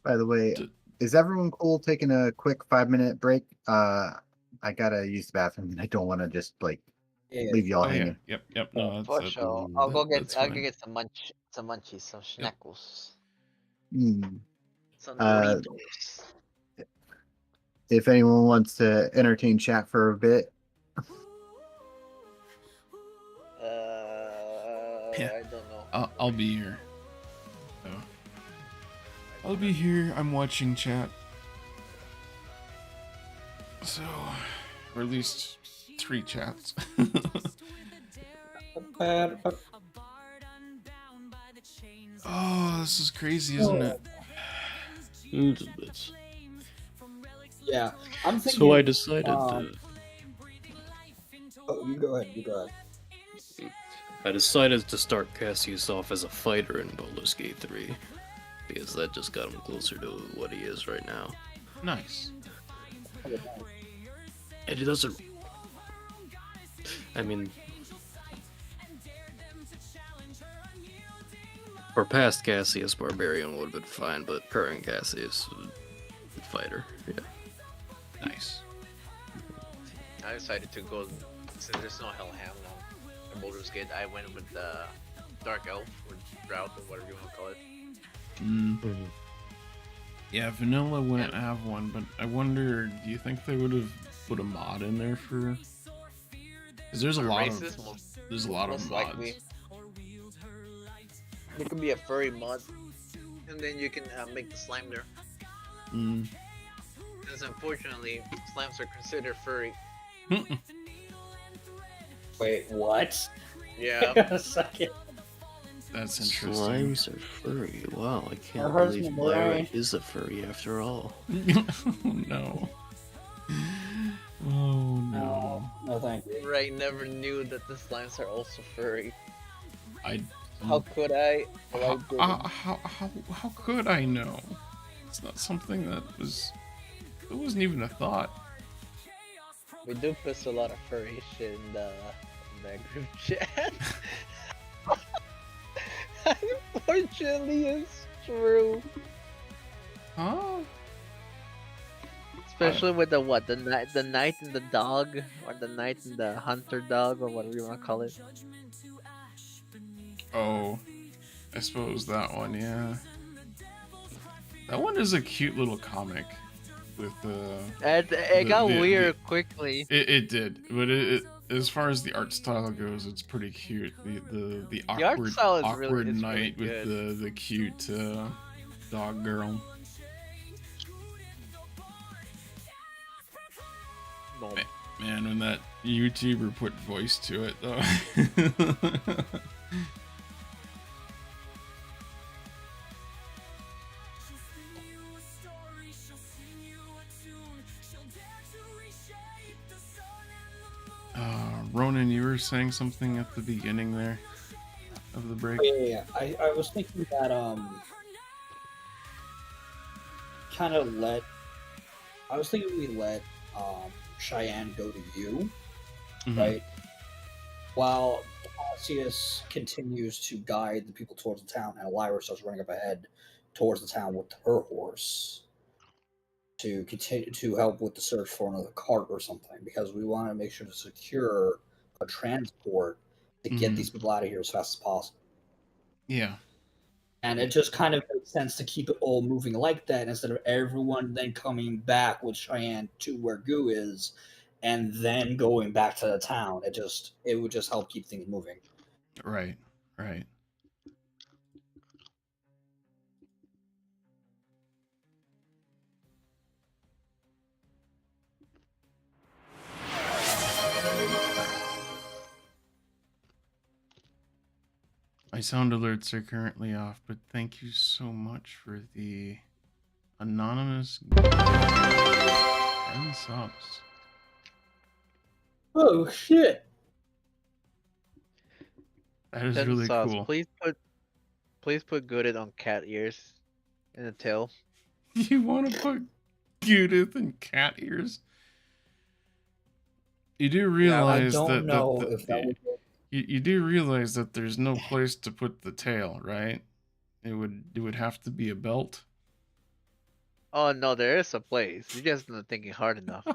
By the way, is everyone cool taking a quick 5-minute break? I gotta use the bathroom and I don't want to just like Yeah. leave y'all Oh yeah, hanging. yep. No, For that's sure. that's I'll go fine. get some munchies, some Yep. schnackles, Hmm. some Uh, Doritos. If anyone wants to entertain chat for a bit, Yeah. I don't know. I'll be here. So I'll be here. I'm watching chat. So, or at least 3 chats. Oh, this is crazy, isn't it? It's a bit. Yeah, I'm thinking. So I decided Oh, you go ahead. You go ahead. I decided to start Cassius off as a fighter in Baldur's Gate 3 because that just got him closer to what he is right now. Nice. And he doesn't. I mean, Or past Cassius, barbarian would have been fine, but current Cassius, fighter. Yeah. Nice. I decided to go since there's no Hellhound now. In Baldur's Gate, I went with the Dark Elf or Drought or whatever you want to call it. Mm. Yeah, vanilla wouldn't have one, but I wonder, do you think they would have put a mod in there for? Because there's a lot of Most mods. likely. There could be a furry mod, and then you can make the slime there. Mm. Because unfortunately, slimes are considered furry. Wait, what? Yeah. A second. That's interesting. Slimes are furry. Wow, I can't hurts believe my Ellyra brain. is a furry after all. Oh no. Oh no. No, thank you. Ray never knew that the slimes are also furry. I. How could I? Well, I didn't. How could I know? It's not something that wasn't even a thought. We do post a lot of furry shit in the group chat. Unfortunately, it's true. Huh? Especially with the what? The knight and the dog, or the knight and the hunter dog, or whatever you want to call it. Oh, I suppose that one, yeah. That one is a cute little comic with It got weird quickly. It did, but it as far as the art style goes, it's pretty cute. The art awkward style is awkward really knight good. with the cute dog girl. No. Man, when that YouTuber put voice to it though. Ronan, you were saying something at the beginning there of the break. Yeah. I was thinking that I was thinking we let Cheyenne go to you, Mhm. right? While Cassius continues to guide the people towards the town, and Ellyra starts running up ahead towards the town with her horse to continue to help with the search for another cart or something, because we want to make sure to secure a transport to get Mhm. these people out of here as fast as possible. Yeah. And it just kind of makes sense to keep it all moving like that instead of everyone then coming back with Cheyenne to where Goo is and then going back to the town. It would just help keep things moving. Right. My sound alerts are currently off, but thank you so much for the anonymous 10 subs. Oh shit! That is 10 really sauce. cool. Please put Goo-dith on cat ears and a tail. You want to put Goo-dith in cat ears? You do realize I that don't know if that would. you do realize that there's no place to put the tail, right? It would have to be a belt. Oh no, there is a place. You're just not thinking hard enough.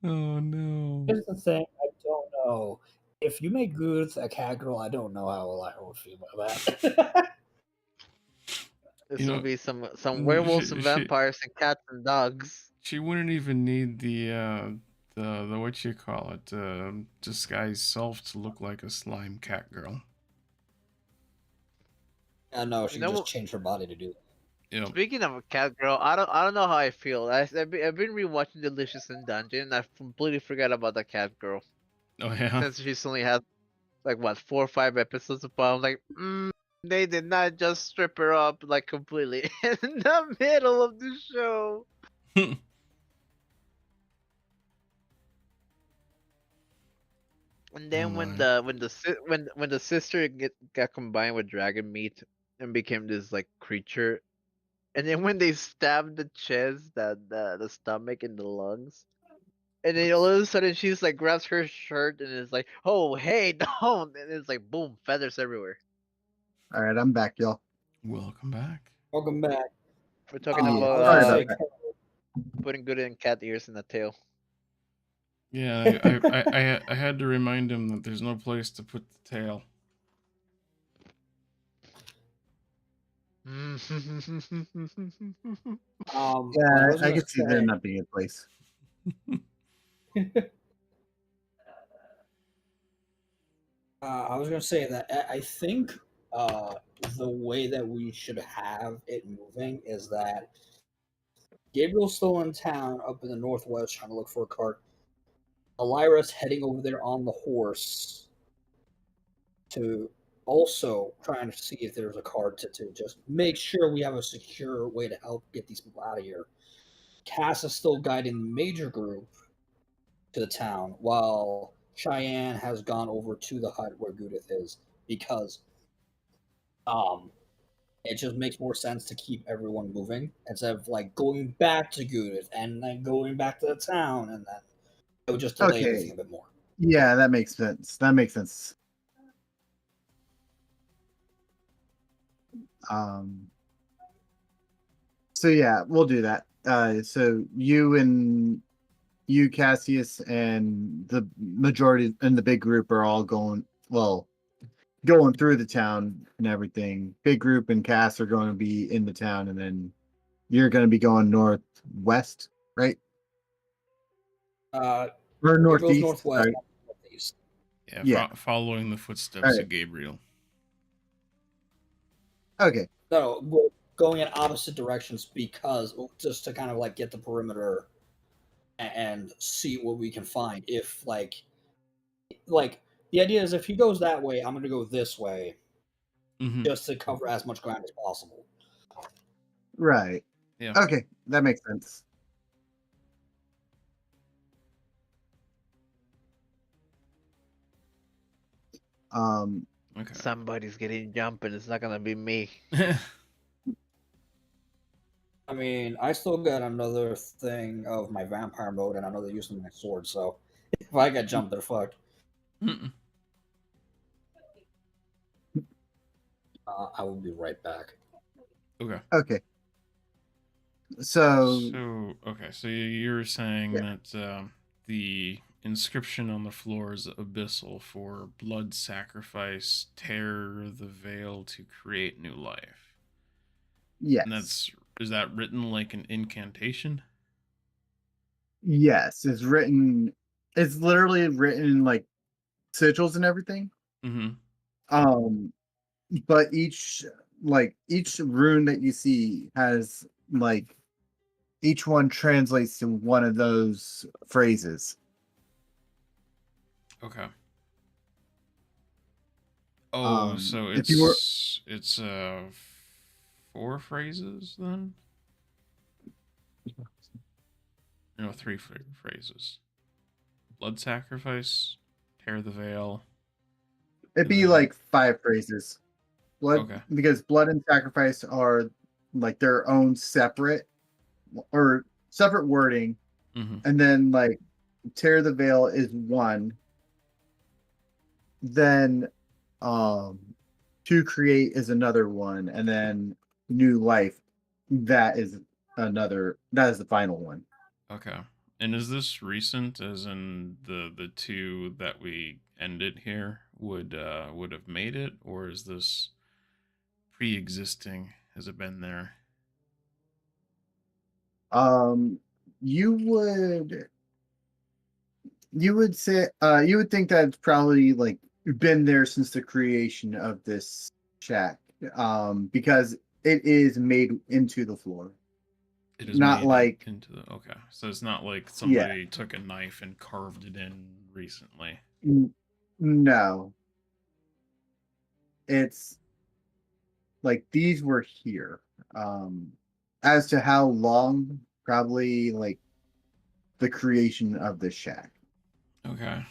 Oh no. Here's the thing, I don't know. If you make Goo-dith a cat girl, I don't know how Ellyra would feel about that. This will be some she- werewolves and she- vampires and cats and dogs. She wouldn't even need the what you call it, disguised self to look like a slime cat girl. I know she You know just what- changed her body to do that. Yep. Speaking of a cat girl, I don't know how I feel. I've been rewatching Delicious in Dungeon, and I completely forgot about the cat girl. Oh yeah. Since she's only had like what 4 or 5 episodes of I'm like, they did not just strip her up like completely in the middle of the show. And then Oh when my. the sister got combined with dragon meat and became this like creature, and then when they stabbed the chest, the stomach and the lungs, and then all of a sudden she's like grabs her shirt and is like, "Oh hey, don't!" And it's like boom, feathers everywhere. All right, I'm back, y'all. Welcome back. Welcome back. We're talking Yeah, I about was sorry gonna about say, that. putting good in cat ears in the tail. Yeah, I had to remind him that there's no place to put the tail. But I Yeah, was I gonna could see there say, not being a place. I was gonna say that I think the way that we should have it moving is that Gabriel's still in town up in the northwest trying to look for a cart. Ellyra's heading over there on the horse to also trying to see if there's a cart to just make sure we have a secure way to help get these people out of here. Cass is still guiding the major group to the town, while Cheyenne has gone over to the hut where Goo-dith is because it just makes more sense to keep everyone moving instead of like going back to Goo-dith and then going back to the town, and then it would just delay everything Okay. a bit more. Yeah, that makes sense. That makes sense. Um. So yeah, we'll do that. So you, Cassius, and the majority and the big group are all going. Well, going through the town and everything. Big group and Cass are going to be in the town, and then you're going to be going northwest, right? Uh, Or Gabriel's northeast. northwest, Sorry. northeast. Yeah, Yeah. following the All footsteps right. of Gabriel. Okay. No, we're going in opposite directions because just to kind of like get the perimeter and see what we can find. If like the idea is if he goes that way, I'm going to go this way Mm-hmm. just to cover as much ground as possible. Right. Yeah. Okay, that makes sense. Um. Okay. Somebody's getting jumping. It's not gonna be me. I mean, I still got another thing of my vampire mode and another use of my sword, so if I get jumped, they're fucked. Mm-mm. I will be right back. Okay. Okay. So So you're saying Yeah. that the inscription on the floor is abyssal for blood sacrifice, tear the veil to create new life. yes, And is that written like an incantation? yes, it's written. It's literally written in like sigils and everything. Mm-hmm. But each rune that you see has like each one translates to one of those phrases. Okay. Oh, so If you were it's 4 phrases then? No, 3 phrases. Blood sacrifice, tear the veil. it'd be then- like 5 phrases. Blood Okay. because blood and sacrifice are like their own separate wording, Mm-hmm. and then like tear the veil is one. Then to create is another one, and then new life that is the final one. Okay. And is this recent, as in the 2 that we ended here would have made it, or is this pre-existing? Has it been there? Um you would say you would think that it's probably like been there since the creation of this shack, because it is made into the floor. It is Not made like into the okay. So it's not like yeah, somebody took a knife and carved it in recently. no, it's like these were here. As to how long, probably like the creation of this shack. Okay.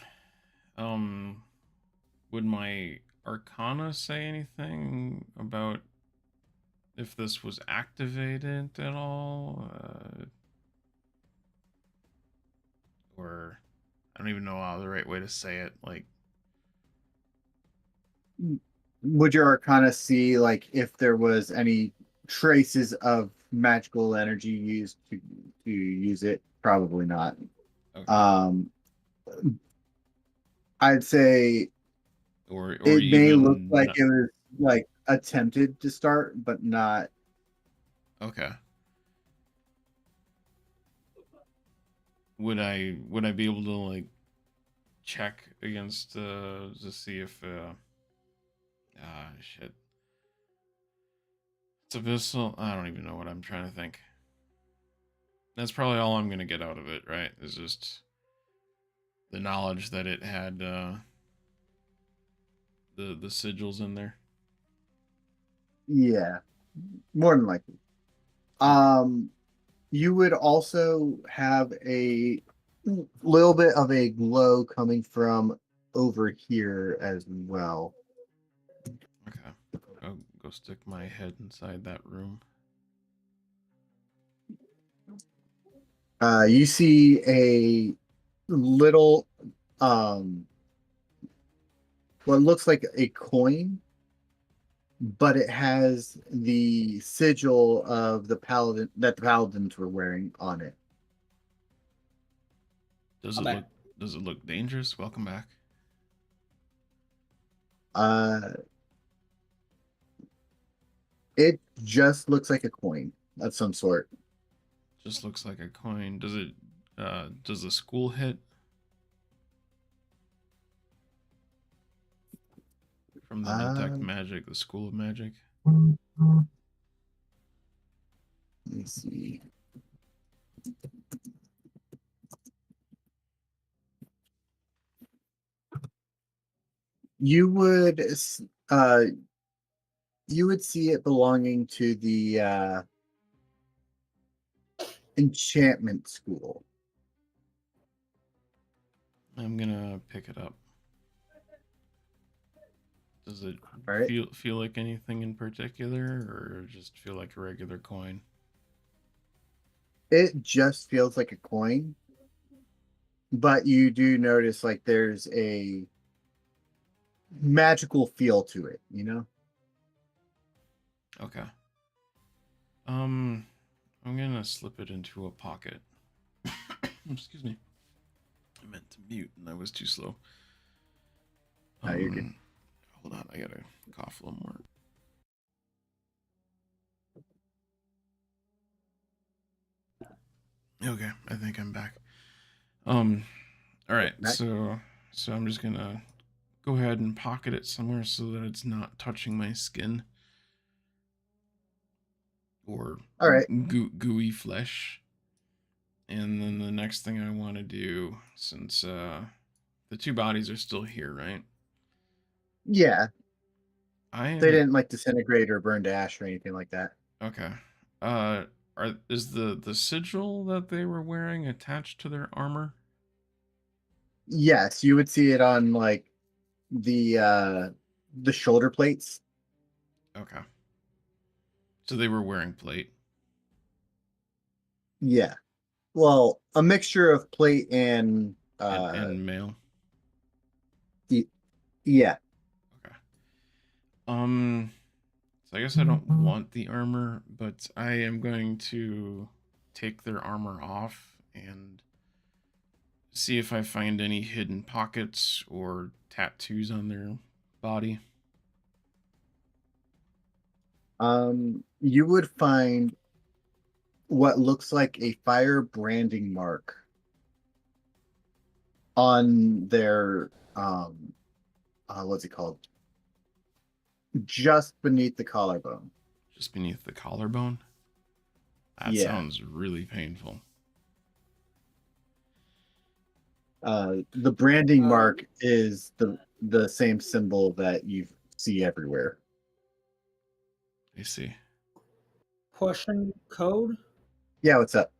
Would my Arcana say anything about if this was activated at all? Or I don't even know how the right way to say it. Like, would your Arcana see like if there was any traces of magical energy used to use it? Probably not. Okay. I'd say or it may look even like it was like attempted to start, but not. okay. Would I be able to like check against to see if shit. It's abyssal. I don't even know what I'm trying to think. That's probably all I'm gonna get out of it, right? Is just the knowledge that it had the sigils in there. Yeah, more than likely. You would also have a little bit of a glow coming from over here as well. Okay. I'll go stick my head inside that room. You see a little, what looks like a coin, but it has the sigil of the paladin that the paladins were wearing on it. Does I'm it back. look dangerous? Welcome back. Uh, it just looks like a coin of some sort. Just looks like a coin. Does it does the school hit? From the detect Um, magic, the school of magic? Let me see. You would uh you would see it belonging to the enchantment school. I'm gonna pick it up. Does it All right. feel like anything in particular, or just feel like a regular coin? It just feels like a coin, but you do notice like there's a magical feel to it, you know? Okay. I'm gonna slip it into a pocket. Excuse me. I meant to mute and I was too slow. You're good. Hold on, I gotta cough a little more. Okay, I think I'm back. All right, Back. so I'm just gonna go ahead and pocket it somewhere so that it's not touching my skin or All right. gooey flesh. And then the next thing I want to do, since the two bodies are still here, right? Yeah. I am They didn't like disintegrate or burn to ash or anything like that. okay. Is the sigil that they were wearing attached to their armor? Yes, you would see it on like the shoulder plates. Okay. So they were wearing plate. Yeah. Well, a mixture of plate and And mail. yeah. Okay. So I guess I don't want the armor, but I am going to take their armor off and see if I find any hidden pockets or tattoos on their body. You would find what looks like a fire branding mark on their what's it called? Just beneath the collarbone. Just beneath the collarbone. That Yeah. sounds really painful. The branding mark is the same symbol that you see everywhere. I see. Question code. Yeah, what's up?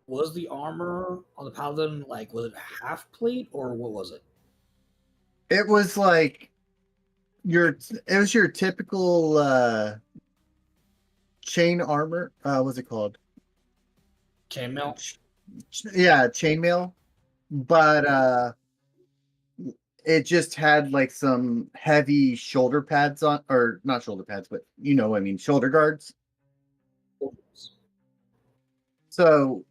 Was the armor on the paladin like, was it half plate or what was it? It was like it was your typical chain armor. What's it called? Chainmail. Yeah, chainmail. But it just had like some heavy shoulder pads on, or not shoulder pads, but you know what I mean, shoulder guards. So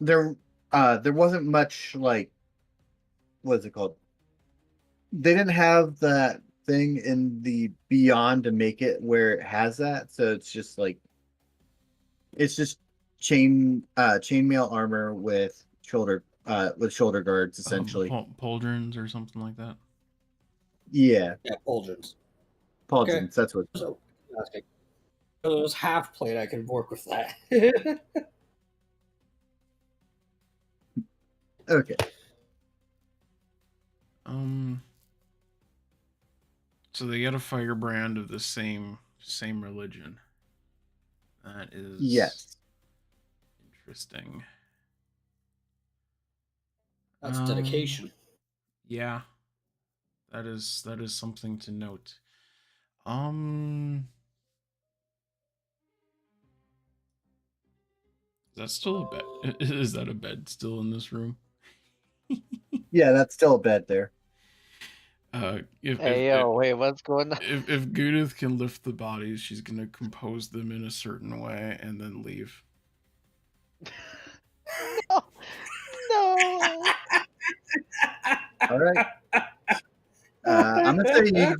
there wasn't much like, what is it called? They didn't have that thing in the Beyond to make it where it has that, so it's just like it's just chainmail armor with shoulder guards essentially. Pauldrons or something like that. Yeah, Yeah, pauldrons. pauldrons. That's what. So, okay. If it was half plate, I could work with that. Okay. So they get a firebrand of the same religion. That is Yes. interesting. That's dedication. Yeah. That is something to note. Is that still a bed? Is that a bed still in this room? Yeah, that's still a bed there. Wait, what's going on? If Goo-dith can lift the bodies, she's gonna compose them in a certain way and then leave. No, no. All right. I'm gonna say you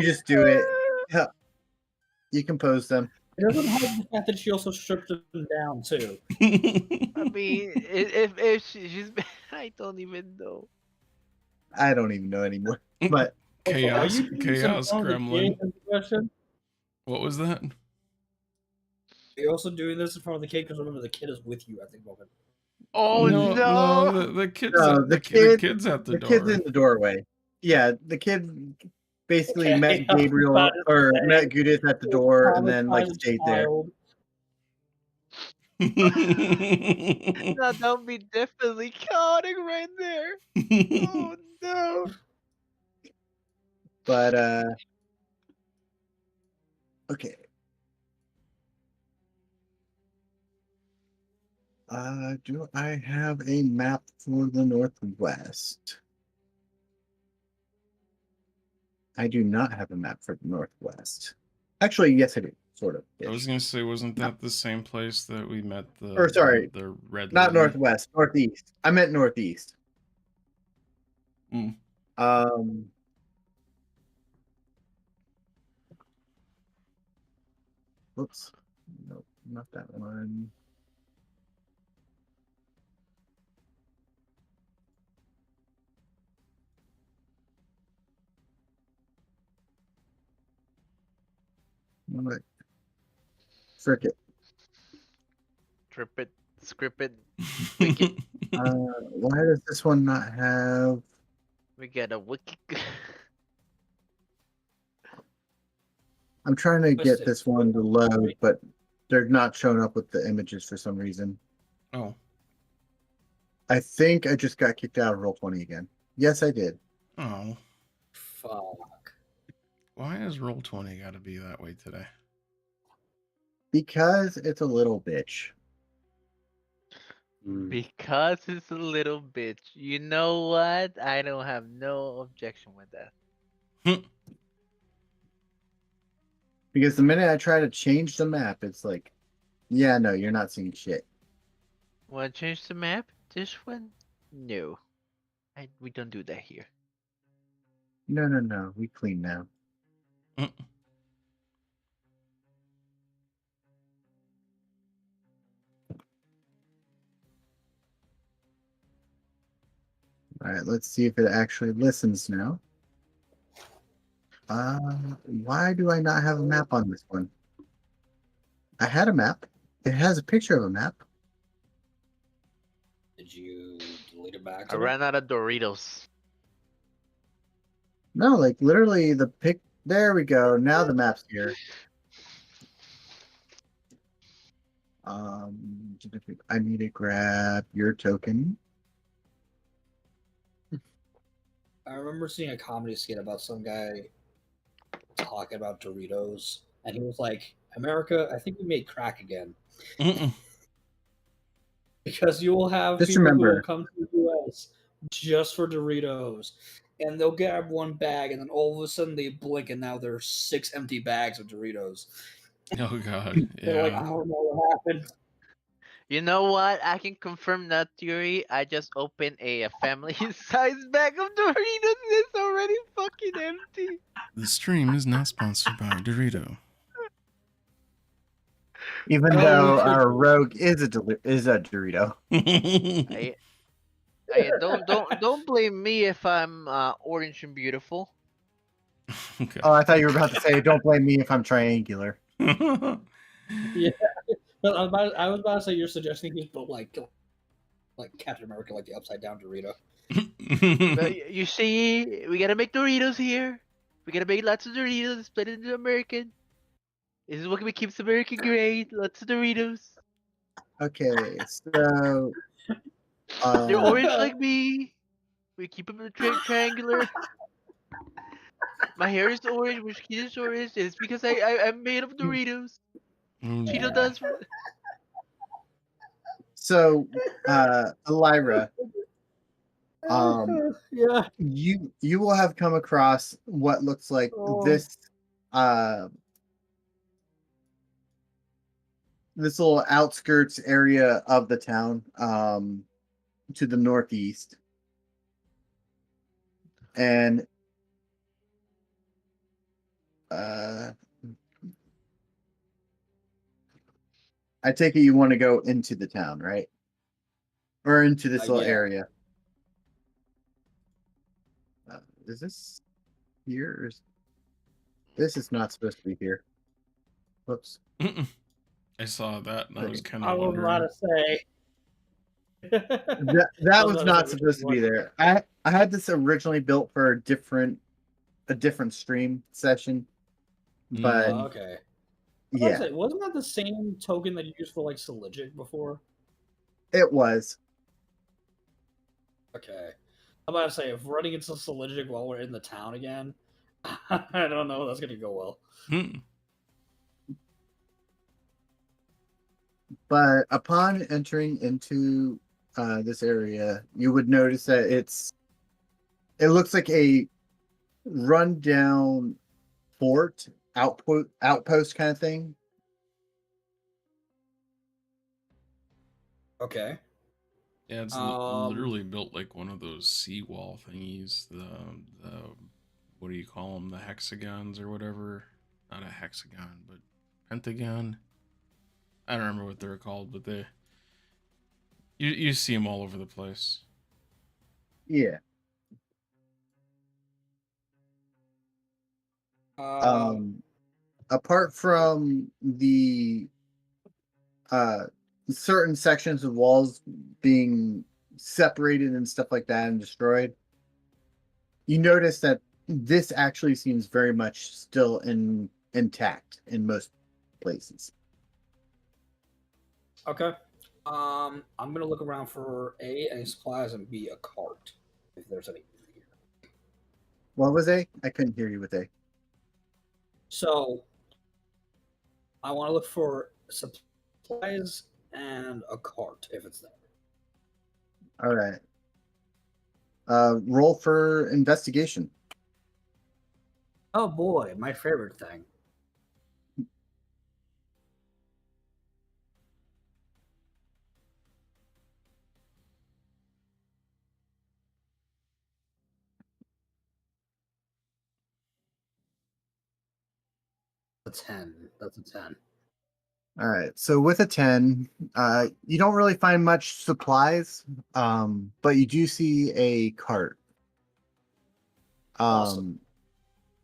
just do it. Yeah. You compose them. It doesn't help the fact that she also stripped them down too. I mean, if she's, I don't even know. I don't even know anymore. But Chaos Are you doing some form of gremlin. the question? What was that? Are you also doing this in front of the kid? Because remember, the kid is with you at the moment. Oh no! The kid's No, the kid's at the the door. kid's in the doorway. Yeah, the kid basically Okay, met I was Gabriel about to or say, met Goo-dith at the door and then like Traumatized stayed there. child. No, that would be definitely chaotic right there. Oh no! But okay. Do I have a map for the Northwest? I do not have a map for the Northwest. Actually, yes, I do. Sort of. I was gonna say, wasn't that the same place that we met the? Or sorry, the red. Not lady? Northwest, Northeast. I meant Northeast. Mm. Whoops. Nope, not that one. All right. Frick it. Trip it, script it. Why does this one not have? We get a wiki. I'm trying to Twist get it. this one to load, but they're not showing up with the images for some reason. Oh. I think I just got kicked out of Roll20 again. Yes, I did. Oh. Fuck. Why has Roll20 got to be that way today? Because it's a little bitch. Because it's a little bitch. You know what? I don't have no objection with that. Because the minute I try to change the map, it's like, yeah, no, you're not seeing shit. Wanna change the map? This one? No. We don't do that here. No. We clean now. All right, let's see if it actually listens now. Why do I not have a map on this one? I had a map. It has a picture of a map. Did you delete it back? I ran out of Doritos. No, like literally the pic. There we go. Now the map's here. I need to grab your token. I remember seeing a comedy skit about some guy talking about Doritos, and he was like, "America, I think we made crack again." Because you will have Just people who remember- will come to the U.S., just for Doritos. And they'll grab one bag, and then all of a sudden they blink, and now there's 6 empty bags of Doritos. Oh god, They're like, I yeah. don't know what happened. You know what? I can confirm that theory. I just opened a family-sized bag of Doritos. And it's already fucking empty. The stream is not sponsored by Dorito. Even Oh, though okay. our rogue is a Dorito. Don't blame me if I'm orange and beautiful. Okay. Oh, I thought you were about to say, "Don't blame me if I'm triangular." Yeah. But I was about to say you're suggesting he's built like Captain America, like the upside down Dorito. But you see, we gotta make Doritos here. We gotta make lots of Doritos and split it into American. This is what keeps America great. Lots of Doritos. Okay, so They're orange like me. We keep them triangular. My hair is orange. My skin is orange. It's because I'm made of Doritos. Oh, Cheeto dear. does. so Ellyra, Yeah. you will have come across what looks like Oh. this this little outskirts area of the town to the northeast, and I take it you want to go into the town, right? Or into this little Yeah. area. Is this here? Or this is not supposed to be here. Whoops. I saw that and I was kind I of was wondering. about to say. That was not supposed to be there. I had this originally built for a different stream session, but Oh, okay. yeah, Wasn't that the same token that you used for like Soligic before? it was. Okay. I'm about to say, if running into Soligic while we're in the town again, I don't know if that's gonna go well. Hmm. But upon entering into this area, you would notice that it looks like a rundown fort outpost kind of thing. Okay. Yeah, it's literally built like one of those seawall thingies. The what do you call them? The hexagons or whatever. Not a hexagon, but pentagon. I don't remember what they're called, but you see them all over the place. Yeah. Apart from the certain sections of walls being separated and stuff like that and destroyed, you notice that this actually seems very much still intact in most places. Okay. I'm gonna look around for A, any supplies, and B, a cart, if there's any here. What was A? I couldn't hear you with A. So I want to look for supplies and a cart if it's there. All right. Roll for investigation. Oh boy, my favorite thing. A 10. That's a 10. All right. So with a 10, you don't really find much supplies, but you do see a cart. Awesome.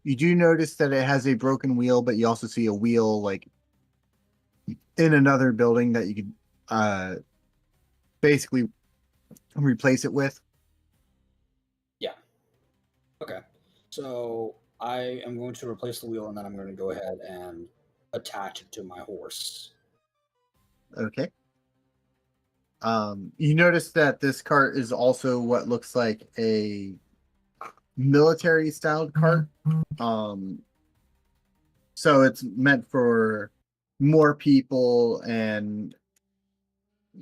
You do notice that it has a broken wheel, but you also see a wheel like in another building that you could basically replace it with. Yeah. Okay. So I am going to replace the wheel, and then I'm going to go ahead and attach it to my horse. Okay. You notice that this cart is also what looks like a military styled cart. So it's meant for more people and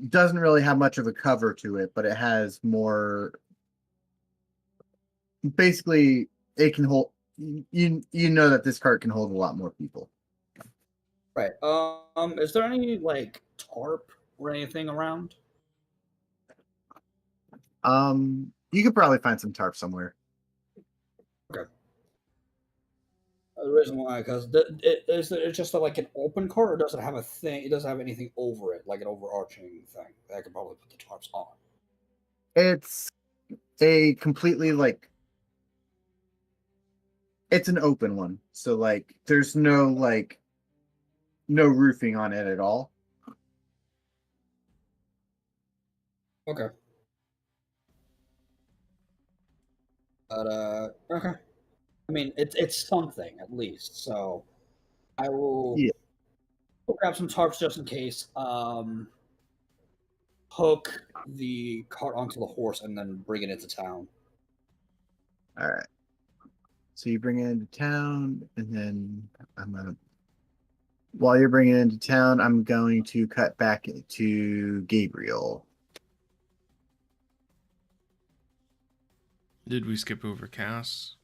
doesn't really have much of a cover to it, but it has more basically it can hold. You know that this cart can hold a lot more people. Right. Is there any like tarp or anything around? You could probably find some tarp somewhere. Okay. The reason why, because is it just like an open cart, or does it have a thing? It doesn't have anything over it, like an overarching thing that I could probably put the tarps on. It's a completely like it's an open one, so like there's no roofing on it at all. Okay. But okay. I mean, it's something at least. So I will Yeah. we'll grab some tarps just in case. Hook the cart onto the horse and then bring it into town. All right. So you bring it into town, and then while you're bringing it into town, I'm going to cut back to Gabriel. Did we skip over Cass?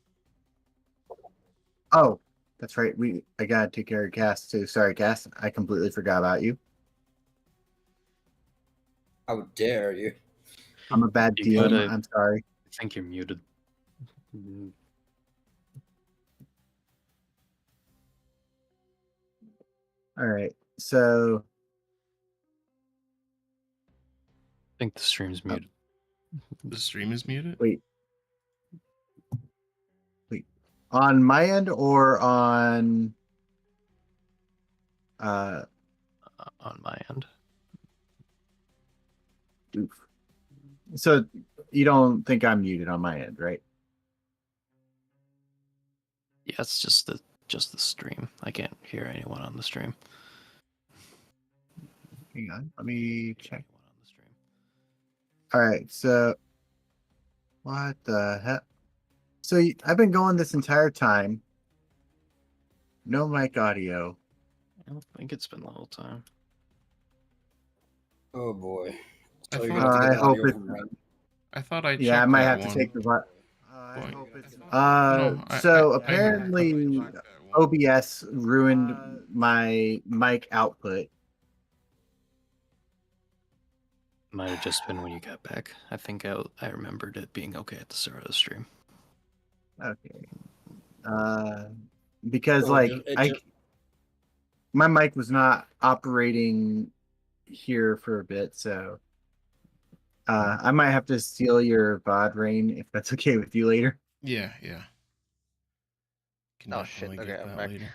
Oh, that's right. I gotta take care of Cass too. Sorry, Cass. I completely forgot about you. How dare you? I'm a bad You DM. gotta- I'm sorry. I think you're muted. Mm, All right. So I think the stream's muted. The stream is muted? wait. On my end or on On my end. oof. So you don't think I'm muted on my end, right? Yeah, it's just the stream. I can't hear anyone on the stream. Hang on. Let me check. Anyone on the stream. All right. So what the heck? So I've been going this entire time. No mic audio. I don't think it's been the whole time. Oh boy. I So you're thought- gonna have to I get hope audio it- from Rein. I thought I checked Yeah, I might that have to one. take the point. So I apparently checked that one. OBS ruined my mic output. Might have just been when you got back. I think I remembered it being okay at the start of the stream. Okay. Because So like it just- my mic was not operating here for a bit, so I might have to steal your VOD, Rein, if that's okay with you later. Yeah. Can Oh shit, definitely okay, get I'm that back. later.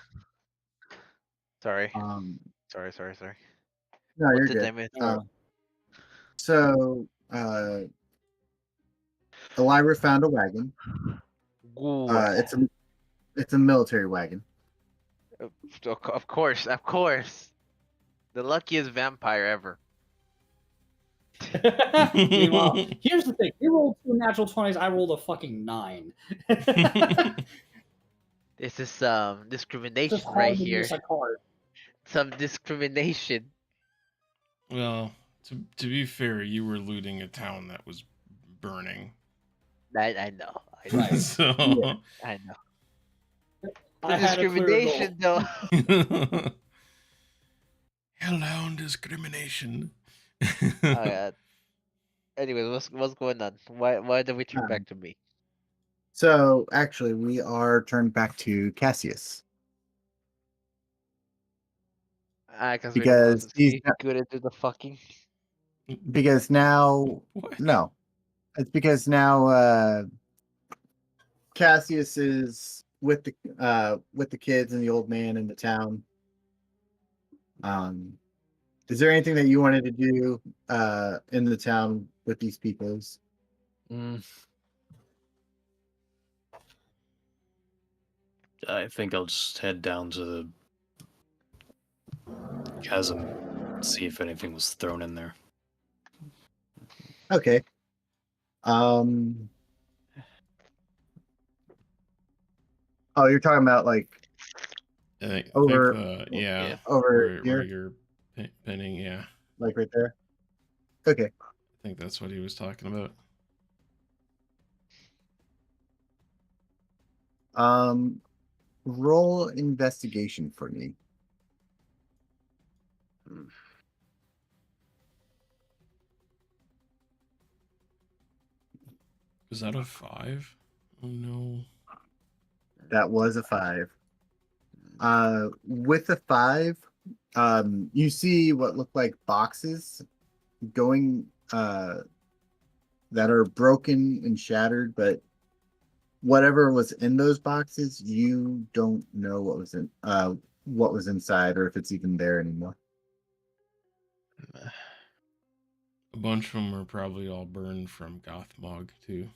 Sorry. Um, Sorry. no, What you're did good. they miss? So Ellyra found a wagon. Good. It's a military wagon. Of course. The luckiest vampire ever. Meanwhile, here's the thing: you rolled 2 natural 20s. I rolled a fucking 9. This is It's discrimination just hard right to here. miss a card. Some discrimination. Well, to be fair, you were looting a town that was burning. I know. Right. So I know. The I had a clear goal. discrimination though. hellhound discrimination. Oh, yeah. Anyways, what's going on? Why did we turn back to me? So actually, we are turned back to Cassius because he's good into the fucking. because now What? no, it's because now Cassius is with the kids and the old man in the town. Is there anything that you wanted to do in the town with these peoples? I think I'll just head down to the chasm, see if anything was thrown in there. Okay. Oh, you're talking about like I over- think yeah, over where here, you're pinning. Yeah, like right there. Okay. I think that's what he was talking about. Roll investigation for me. Is that a 5? Oh no. That was a 5. With a 5, you see what look like boxes going that are broken and shattered, but whatever was in those boxes, you don't know what was inside or if it's even there anymore. A bunch of them are probably all burned from Gothmog too.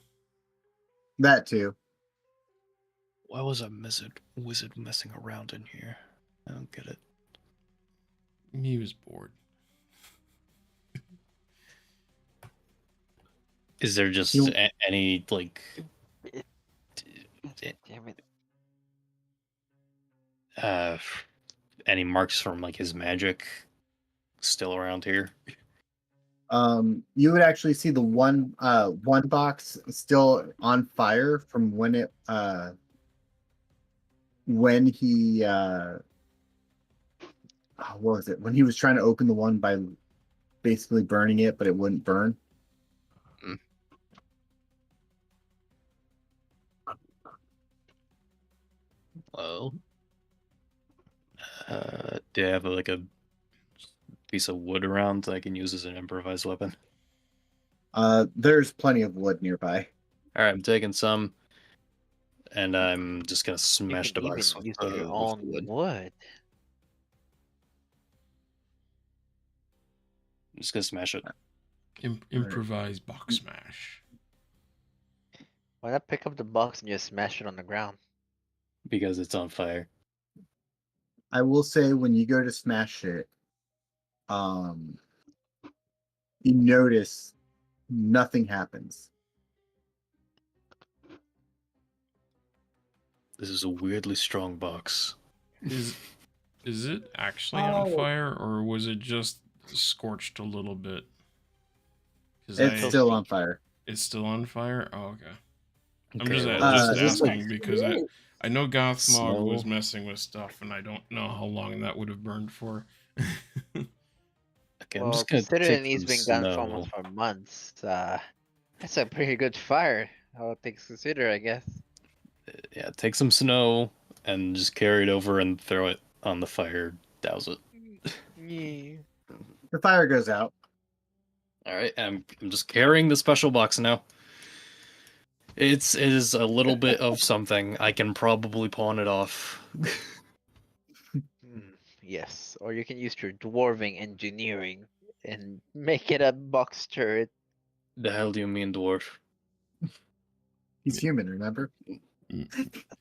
That too. Why was a wizard messing around in here? I don't get it. He was bored. Is there just You- any like Damn it. any marks from like his magic still around here? You would actually see the one box still on fire from when he what was it? When he was trying to open the one by basically burning it, but it wouldn't burn. Well, do I have like a piece of wood around that I can use as an improvised weapon? There's plenty of wood nearby. All right, I'm taking some, and I'm just gonna You smash the can box even with use the your own wood. wood. I'm just gonna smash it. Improvise box smash. Why not pick up the box and just smash it on the ground? Because it's on fire. I will say when you go to smash it, you notice nothing happens. This is a weirdly strong box. Is it actually on Oh. fire, or was it just scorched a little bit? 'Cause It's still on fire. It's still on fire? Oh, okay. I'm Okay, just, well, just just like- asking because I know Gothmog was Snow. messing with stuff, and I don't know how long that would have burned for. Okay, I'm Well, just gonna considering take he's some been gone for snow. almost for months, that's a pretty good fire. All things considered, I guess. Yeah, take some snow and just carry it over and throw it on the fire. Douse it. Yeah. The fire goes out. All right, I'm just carrying the special box now. It is a little bit of something. I can probably pawn it off. Yes, or you can use your dwarving engineering and make it a box turret. The hell do you mean, dwarf? He's human, remember?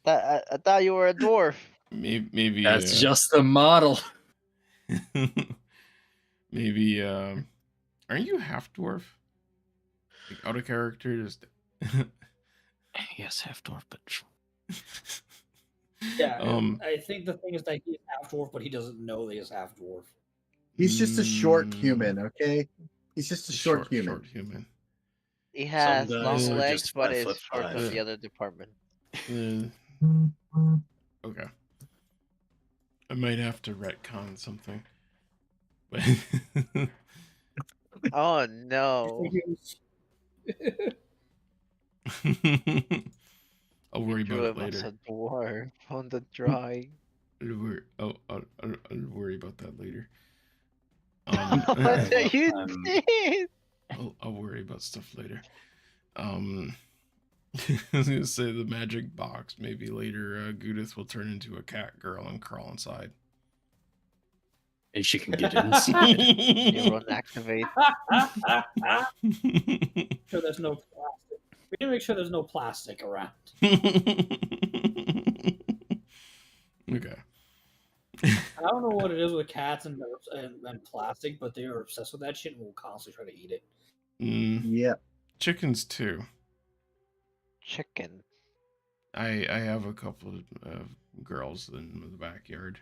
I thought you were a dwarf. Maybe That's just the model. maybe aren't you half dwarf? Like out of character, just Yes, half dwarf, but Yeah, Um, I think the thing is that he's half dwarf, but he doesn't know that he's half dwarf. He's just a short mm, human, okay? He's just a short human. Short human. He has Some long guys are legs, just but 5 is foot short on 5. the other department. Okay. I might have to retcon something. But Oh I no! think he was- I'll worry Drew about it him as later. a dwarf on the drawing. I'll worry about that later. What are you Um, doing? I'll worry about stuff later. I was gonna say the magic box. Maybe later, Goo-dith will turn into a cat girl and crawl inside. and she can get inside. Neuron activate. sure there's no plastic. We need to make sure there's no plastic around. Okay. I don't know what it is with cats and plastic, but they are obsessed with that shit and will constantly try to eat it. Yep. Chickens too. Chicken. I have a couple of girls in the backyard.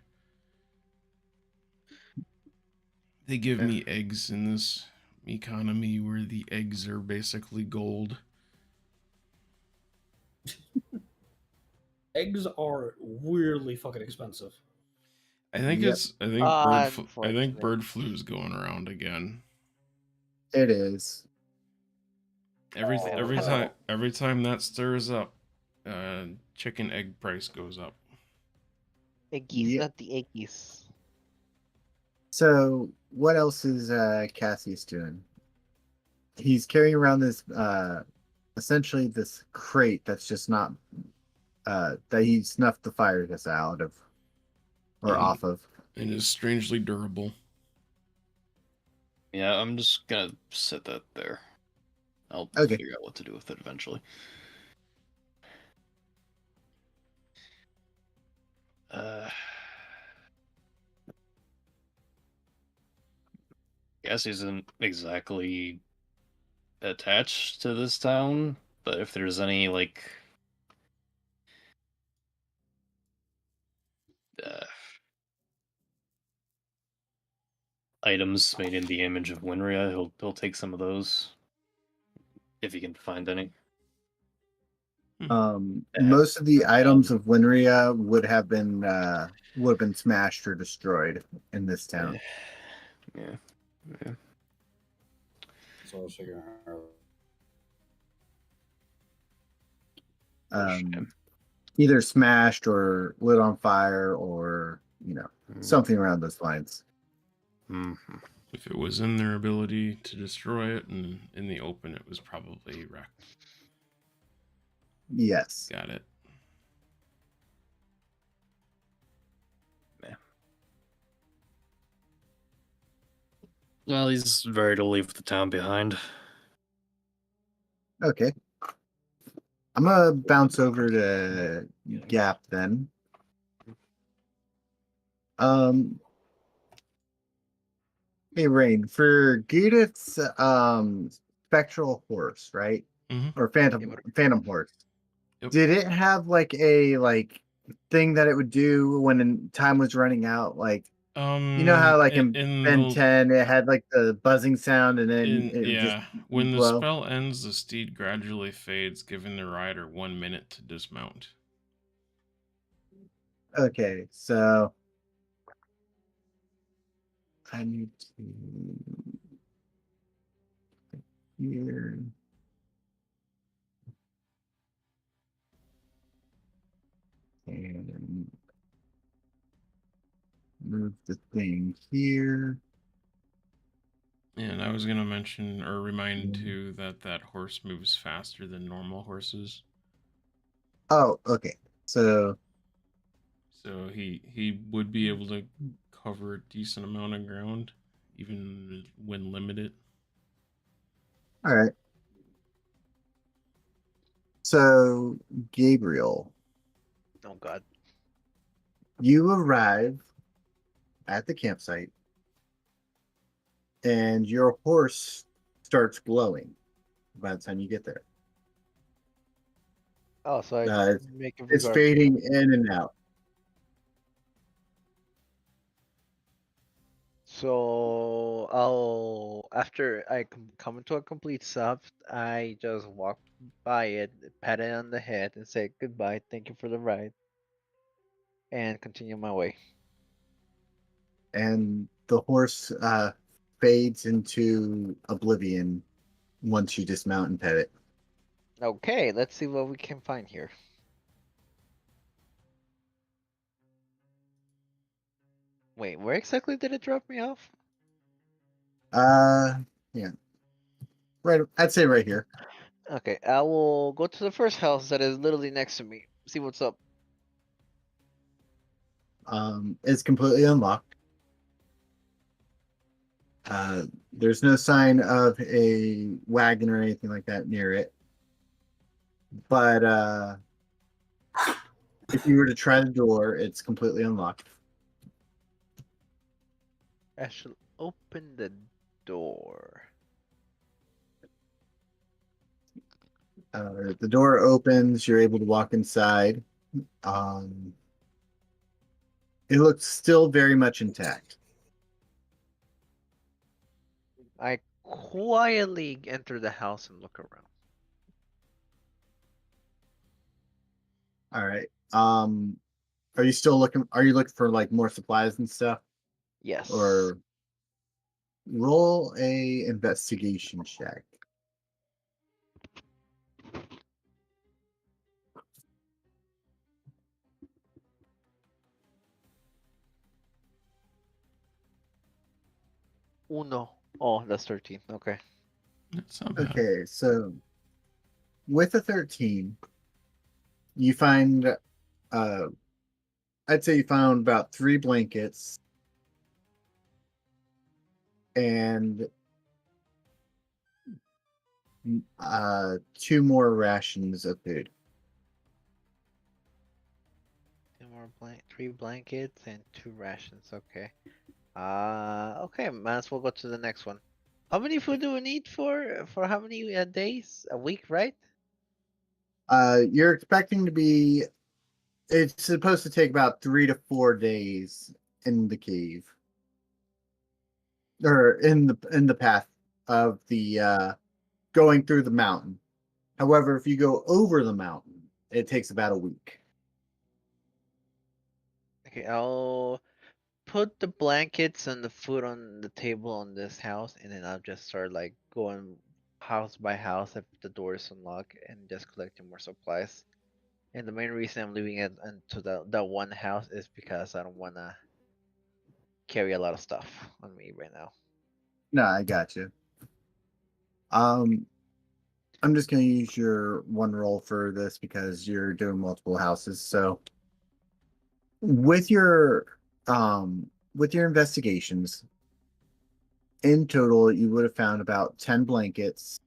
They give me eggs in this economy where the eggs are basically gold. Eggs are weirdly fucking expensive. I think Yep. it's. I think Unfortunate. bird flu is going around again. It is. Every Man, every what time kind every time that stirs up, chicken egg price goes up. Eggies, Yeah. not the eggies. So what else is Cassius doing? He's carrying around this essentially this crate that's just not that he snuffed the fire gas out of or And- off of. And is strangely durable. Yeah, I'm just gonna set that there. I'll Okay. figure out what to do with it eventually. Guess he isn't exactly attached to this town, but if there's any like items made in the image of Winria, he'll take some of those if he can find any. Most of the items of Winria would have been smashed or destroyed in this town. Yeah. So I was figuring out. Either smashed or lit on fire or something around those lines. Mm-hmm. If it was in their ability to destroy it, and in the open, it was probably wrecked. Yes. Got it. Well, he's ready to leave the town behind. Okay. I'm gonna bounce over to Gap then. Hey Rein, for Goo-dith's spectral horse, right? Mhm. Or phantom horse. Yep. Did it have like a thing that it would do when time was running out? Like you know how like in Ben 10 it had like the buzzing sound and then it would just when the blow? spell ends, the steed gradually fades, giving the rider 1 minute to dismount. Okay, so I need to here. And move the thing here. And I was gonna mention or remind too that horse moves faster than normal horses. Oh, okay. So So he would be able to cover a decent amount of ground, even when limited. all right. So Gabriel, Oh god. you arrive at the campsite and your horse starts glowing by the time you get there. Oh, so I It's, make a it's regard. fading in and out. So I'll after I come to a complete stop, I just walk by it, pat it on the head, and say goodbye, thank you for the ride, and continue my way. And the horse fades into oblivion once you dismount and pet it. Okay, let's see what we can find here. Wait, where exactly did it drop me off? Yeah. Right, I'd say right here. Okay, I will go to the first house that is literally next to me. See what's up. It's completely unlocked. There's no sign of a wagon or anything like that near it. But if you were to try the door, it's completely unlocked. I shall open the door. The door opens, you're able to walk inside. It looks still very much intact. I quietly enter the house and look around. All right. Are you still looking? Are you looking for like more supplies and stuff, Yes. or roll a investigation check? Uno. Oh, that's 13. Okay. That's not bad. Okay, so with a 13, you find I'd say you found about 3 blankets and 2 more rations of food. 3 blankets and 2 rations. Okay. Okay. Might as well go to the next one. How many food do we need for how many days? A week, right? You're expecting to be. It's supposed to take about 3 to 4 days in the cave, or in the path of the going through the mountain. However, if you go over the mountain, it takes about a week. Okay, I'll put the blankets and the food on the table on this house, and then I'll just start like going house by house if the door is unlocked and just collecting more supplies. And the main reason I'm leaving it into the one house is because I don't wanna carry a lot of stuff on me right now. No, I got you. I'm just going to use your one roll for this because you're doing multiple houses. So with your investigations, in total, you would have found about 10 blankets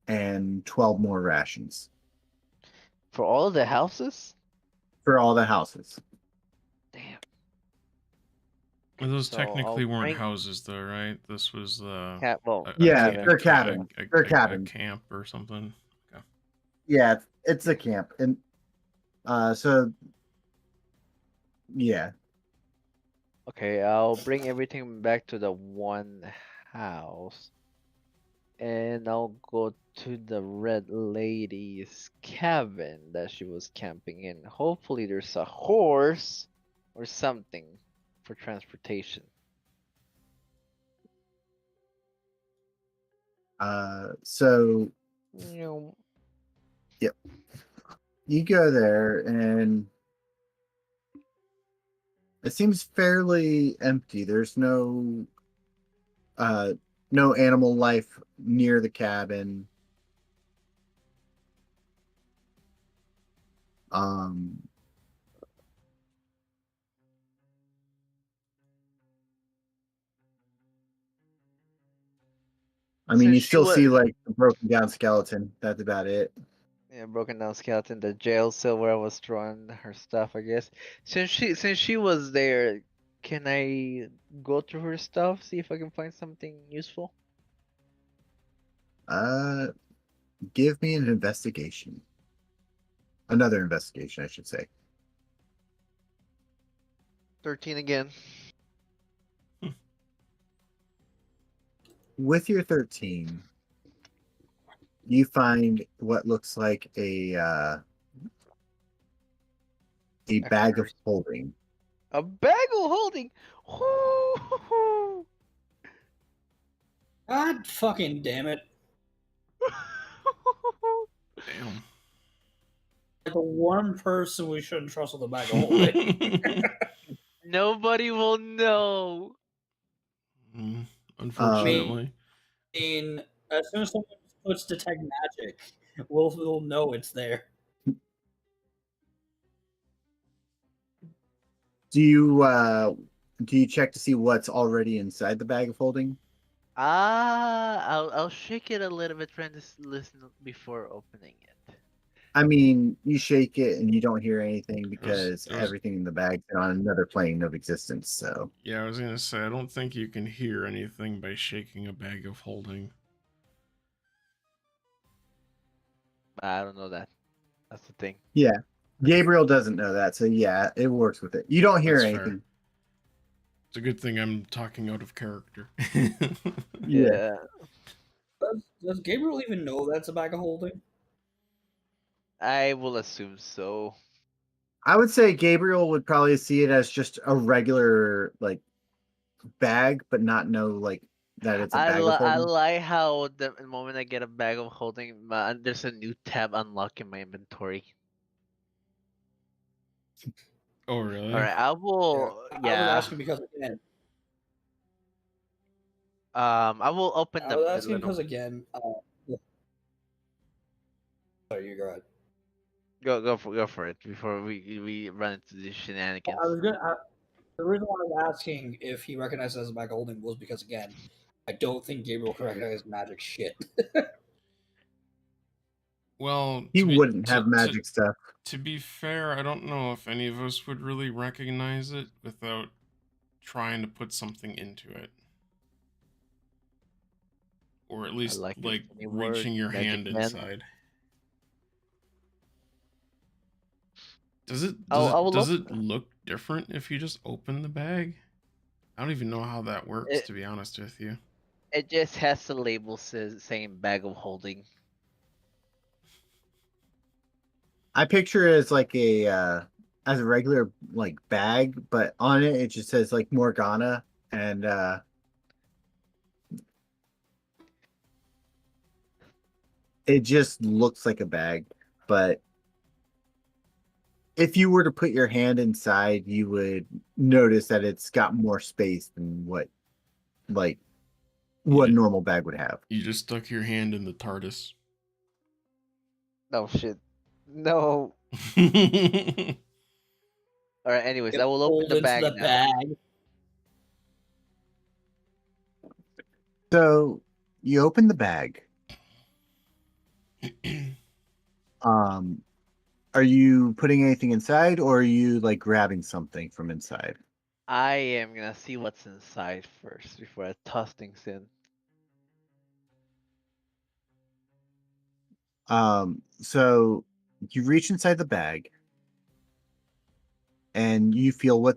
and 12 more rations For all the houses? for all the houses. Damn. Well, those So technically I'll weren't bring houses, though, right? This was the well, Yeah, cabin. they're cabin. They're cabin. camp or something. Okay. Yeah, it's a camp. And so yeah. Okay, I'll bring everything back to the one house. And I'll go to the red lady's cabin that she was camping in. Hopefully there's a horse or something for transportation. So You yep. You go there and it seems fairly empty. There's no animal life near the cabin. I mean, Since you she still see was like a broken down skeleton. That's about it. yeah, broken down skeleton, the jail cell where I was throwing her stuff, I guess. Since she was there, can I go through her stuff, see if I can find something useful? Give me an investigation. Another investigation, I should say. 13 again. With your 13, you find what looks like a bag of holding. A bag of holding. Woo! God fucking damn it. Damn. The one person we shouldn't trust with a bag of holding. Nobody will know. Unfortunately. I mean, as soon as someone puts detect magic, we'll know it's there. Do you check to see what's already inside the bag of holding? I'll shake it a little bit, trying to listen before opening it. I mean, you shake it and you don't hear anything because it was- everything in the bag's on another plane of existence. So Yeah, I was gonna say I don't think you can hear anything by shaking a bag of holding. I don't know that. That's the thing. yeah, Gabriel doesn't know that. So yeah, it works with it. You don't hear That's fair. anything. It's a good thing I'm talking out of character. Yeah. Does Gabriel even know that's a bag of holding? I will assume so. I would say Gabriel would probably see it as just a regular like bag, but not know like that it's a bag of I holding. like how the moment I get a bag of holding, there's a new tab unlocked in my inventory. Oh, really? All right, I Yeah. will. I was Yeah. asking because again, I will open I the was the asking little. because again. Sorry, you go ahead. Go for it before we run into the shenanigans. I was gonna. The reason why I was asking if he recognized it as a bag of holding was because again, I don't think Gabriel can recognize magic shit. Well, He wouldn't have magic stuff. to be fair, I don't know if any of us would really recognize it without trying to put something into it. Or at I least like this like new word, reaching your magic hand man. inside. Does it I will does it look different if you just open the bag? I don't even know how that works, it. to be honest with you. It just has the label saying bag of holding. I picture it as like as a regular like bag, but on it it just says like Morgana and it just looks like a bag, but if you were to put your hand inside, you would notice that it's got more space than like what You, normal bag would have. you just stuck your hand in the TARDIS. No shit. No. All right. Anyways, I will open Hold the into bag the now. bag. So you open the bag. Um, are you putting anything inside, or are you like grabbing something from inside? I am gonna see what's inside first before I toss things in. So you reach inside the bag, and you feel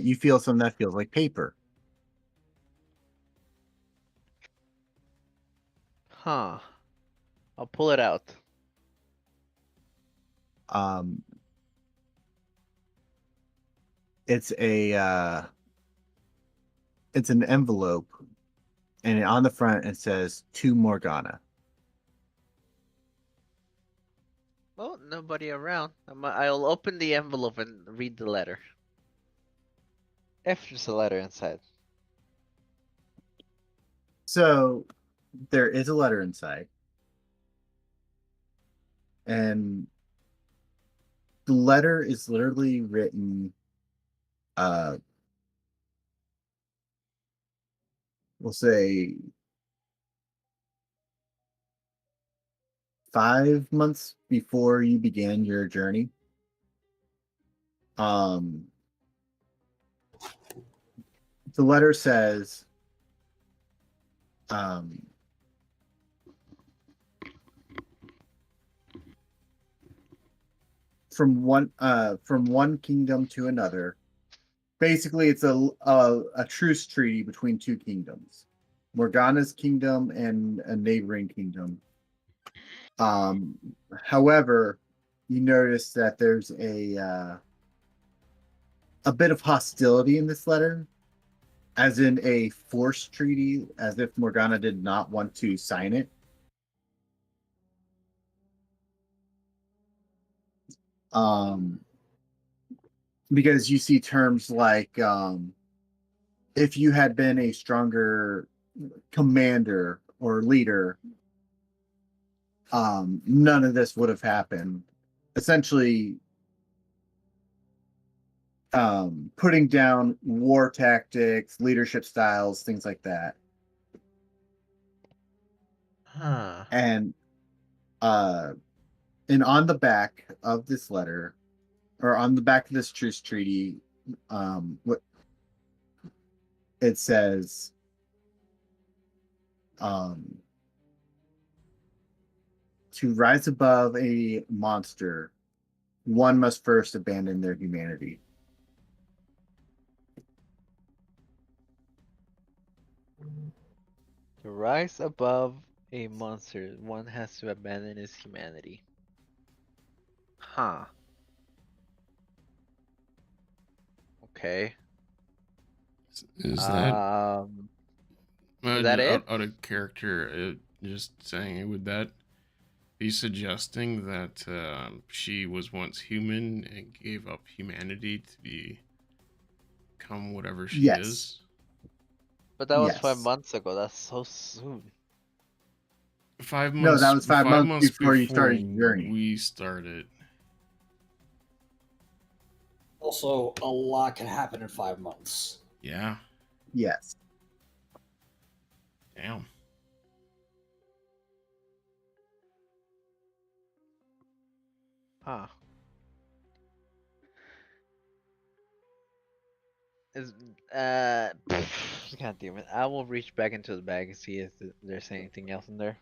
you feel something that feels like paper. Huh. I'll pull it out. Um, it's it's an envelope, and on the front it says to Morgana. Oh, nobody around. I'll open the envelope and read the letter. If there's a letter inside. So there is a letter inside, and the letter is literally written uh we'll say 5 months before you began your journey. Um, the letter says, um, from one kingdom to another. Basically, it's a truce treaty between two kingdoms, Morgana's kingdom and a neighboring kingdom. Um, however, you notice that there's a bit of hostility in this letter, as in a forced treaty, as if Morgana did not want to sign it. Um, because you see terms like if you had been a stronger commander or leader, none of this would have happened. Essentially, putting down war tactics, leadership styles, things like that. Huh. And on the back of this letter, or on the back of this truce treaty, what it says, to rise above a monster, one must first abandon their humanity. To rise above a monster, one has to abandon his humanity. Huh. Okay. Is that Is that it? out of character? Just saying, would that be suggesting that she was once human and gave up humanity to become whatever she Yes. is? But that was 5 Yes. months ago. That's so soon. 5 months. No, that was 5 months before you started your journey. We started. Also, a lot can happen in 5 months. Yeah. Yes. Damn. Huh. Is God damn it! I will reach back into the bag and see if there's anything else in there.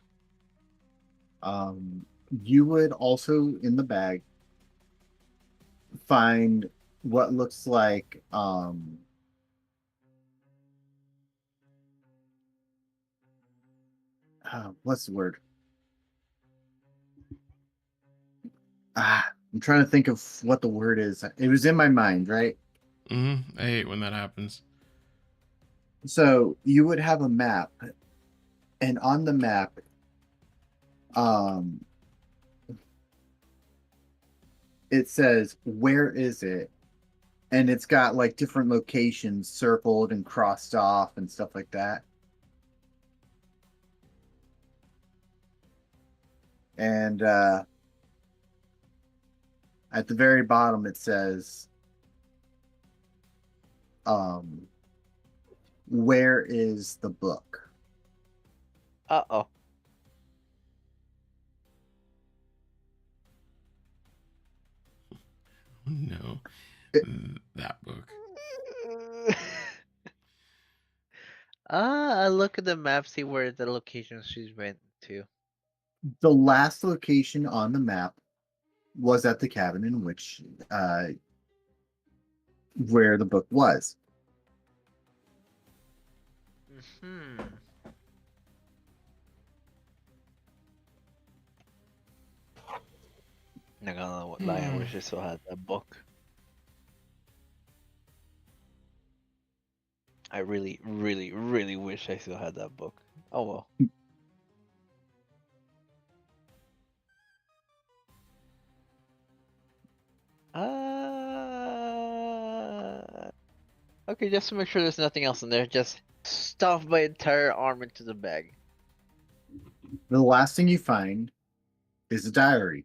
You would also in the bag find what looks like what's the word? I'm trying to think of what the word is. It was in my mind, right? I hate when that happens. So you would have a map, and on the map, it says, where is it? And it's got like different locations circled and crossed off and stuff like that. And at the very bottom, it says, where is the book? Uh-oh. No. That book. I look at the map, see where the location she's went to. The last location on the map was at the cabin in which where the book was. Not gonna lie, I wish I still had that book. I really, really, really wish I still had that book. Oh well. Okay, just to make sure there's nothing else in there, just stuff my entire arm into the bag. The last thing you find is a diary.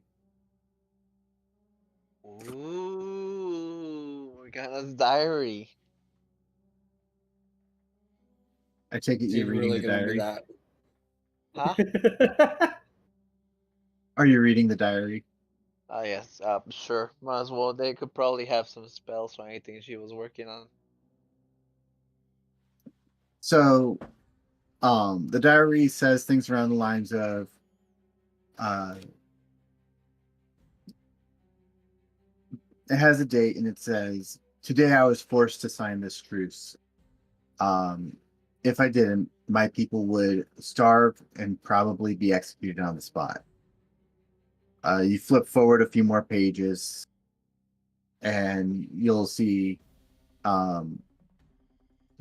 Ooh, we got a diary. I take it Is you're he reading really the gonna do diary. that? Huh? Are you reading the diary? Yes, sure. Might as well. They could probably have some spells or anything she was working on. So, the diary says things around the lines of, it has a date and it says, "Today I was forced to sign this truce. If I didn't, my people would starve and probably be executed on the spot." You flip forward a few more pages, and you'll see,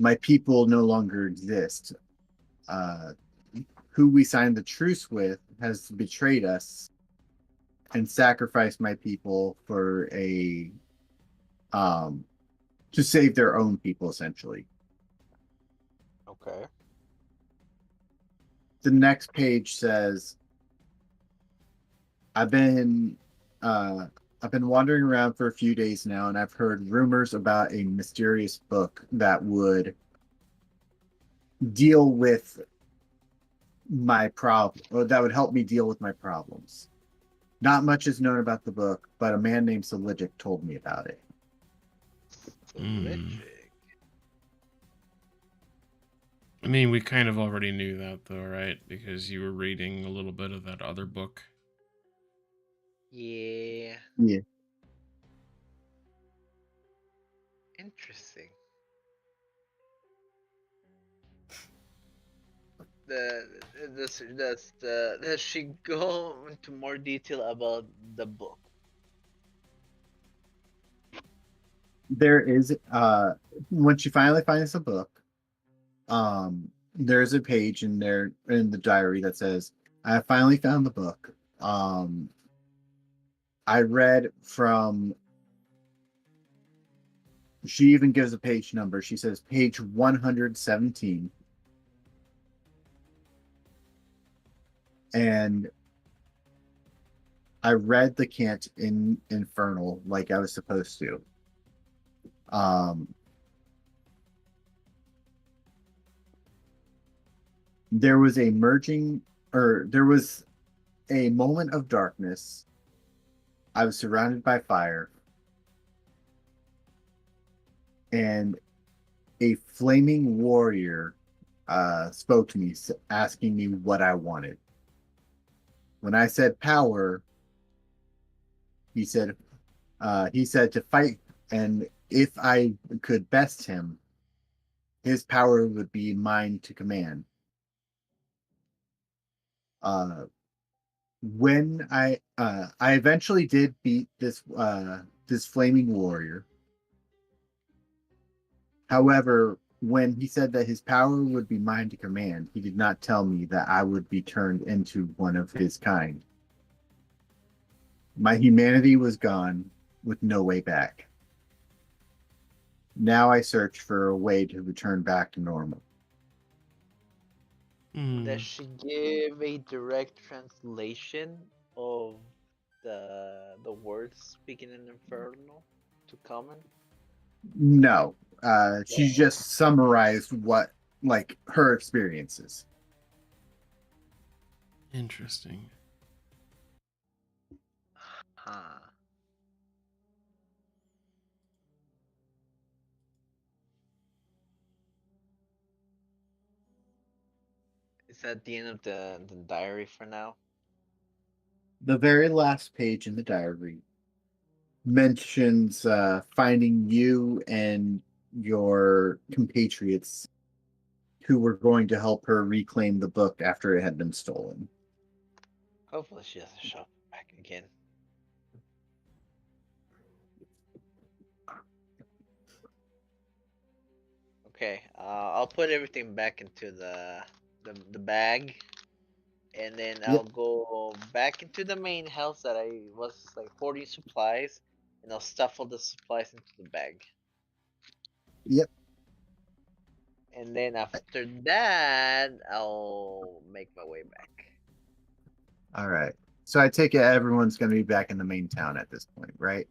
my people no longer exist. Who we signed the truce with has betrayed us and sacrificed my people for to save their own people, essentially. Okay. The next page says, I've been wandering around for a few days now, and I've heard rumors about a mysterious book that would deal with my problem, or that would help me deal with my problems. Not much is known about the book, but a man named Seligic told me about it. I mean, we kind of already knew that, though, right? Because you were reading a little bit of that other book. Yeah. Yeah. Interesting. Does she go into more detail about the book? there is when she finally finds the book, there's a page in there in the diary that says, I finally found the book. I read from, she even gives a page number. She says page 117. And I read the cant in Infernal like I was supposed to. There was a merging, or there was a moment of darkness. I was surrounded by fire, and a flaming warrior spoke to me, asking me what I wanted. When I said power, he said to fight, and if I could best him, his power would be mine to command. When I eventually did beat this flaming warrior. However, when he said that his power would be mine to command, he did not tell me that I would be turned into one of his kind. My humanity was gone with no way back. Now I search for a way to return back to normal. Does she give a direct translation of the words speaking in Infernal to common? No, she just summarized what, like, her experiences. Interesting. Huh. Is that the end of the diary for now? The very last page in the diary mentions finding you and your compatriots who were going to help her reclaim the book after it had been stolen. Hopefully she doesn't show up back again. Okay, I'll put everything back into the bag, and then I'll go back into the main house that I was like hoarding supplies, and I'll stuff all the supplies into the bag. Yep. And then after that, I'll make my way back. All right. So I take it everyone's going to be back in the main town at this point, right?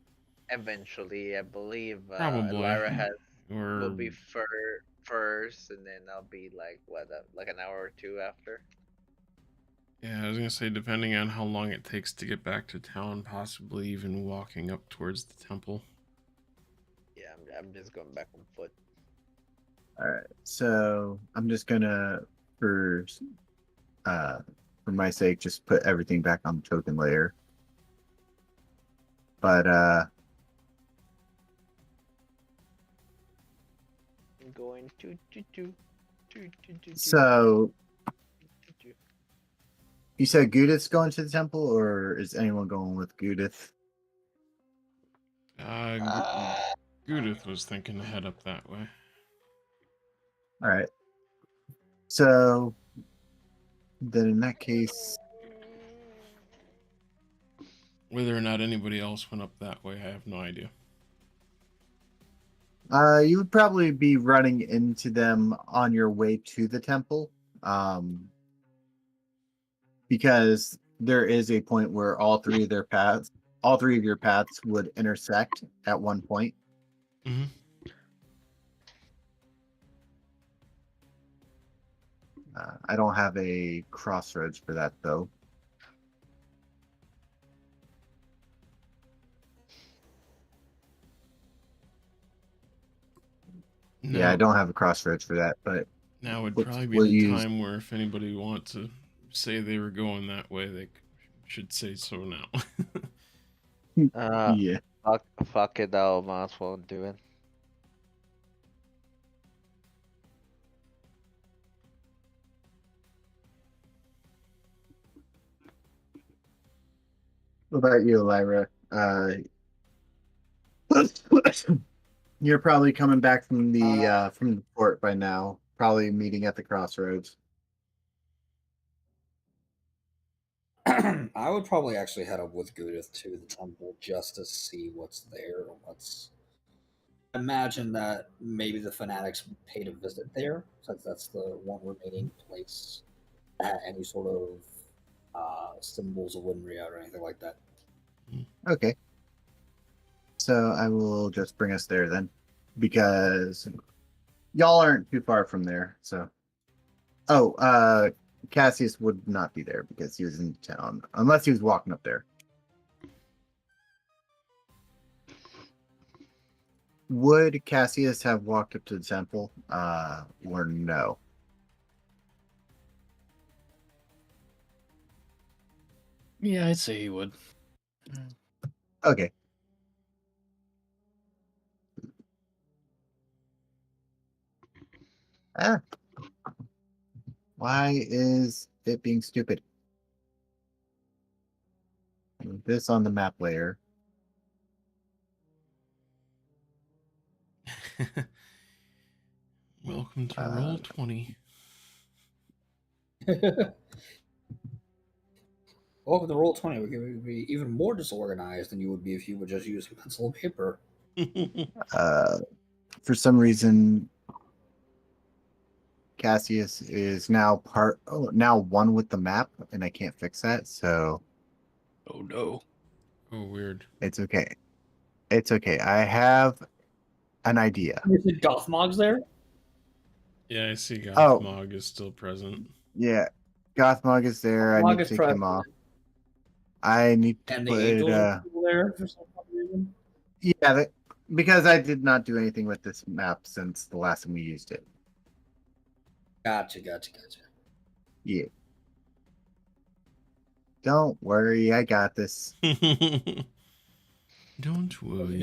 Eventually, I believe Probably. Ellyra will Or be first, and then I'll be like like an hour or two after. yeah, I was gonna say, depending on how long it takes to get back to town, possibly even walking up towards the temple. Yeah, I'm just going back on foot. All right. So I'm just gonna, for my sake, just put everything back on the token layer. But I'm going to. So you said Goo-dith's going to the temple, or is anyone going with Goo-dith? Goo-dith was thinking to head up that way. All right. So then in that case, Whether or not anybody else went up that way, I have no idea. you would probably be running into them on your way to the temple. Because there is a point where all three of your paths would intersect at one point. Mm-hmm. I don't have a crossroads for that though. No, Yeah, I don't have a crossroads for that, but now would Let's- probably be we'll the use- time where if anybody wants to say they were going that way, they should say so now. yeah. Fuck it, though. Might as well do it. What about you, Ellyra? You're probably coming back from the port by now. Probably meeting at the crossroads. I would probably actually head up with Goo-dith to the temple just to see what's there. Imagine that maybe the fanatics paid a visit there, since that's the one remaining place that had any sort of symbols of Winria or anything like that. Okay. So I will just bring us there then, because y'all aren't too far from there. So, Cassius would not be there because he was in town, unless he was walking up there. Would Cassius have walked up to the temple, or no? Yeah, I'd say he would. Okay. Ah. Why is it being stupid? Move this on the map layer. Welcome to roll 20. Well, with the roll 20, we could be even more disorganized than you would be if you would just use pencil and paper. For some reason, Cassius is now now one with the map, and I can't fix that, so Oh no. Oh, weird. it's okay. It's okay. I have an idea. You said Gothmog's there? Yeah, I see Oh. Gothmog is still present. Yeah, Gothmog is there. I Gothmog need is to take him present. off. I need to And the put. angels are still there for some reason? Yeah, because I did not do anything with this map since the last time we used it. Gotcha. Yeah. Don't worry, I got this. Don't worry.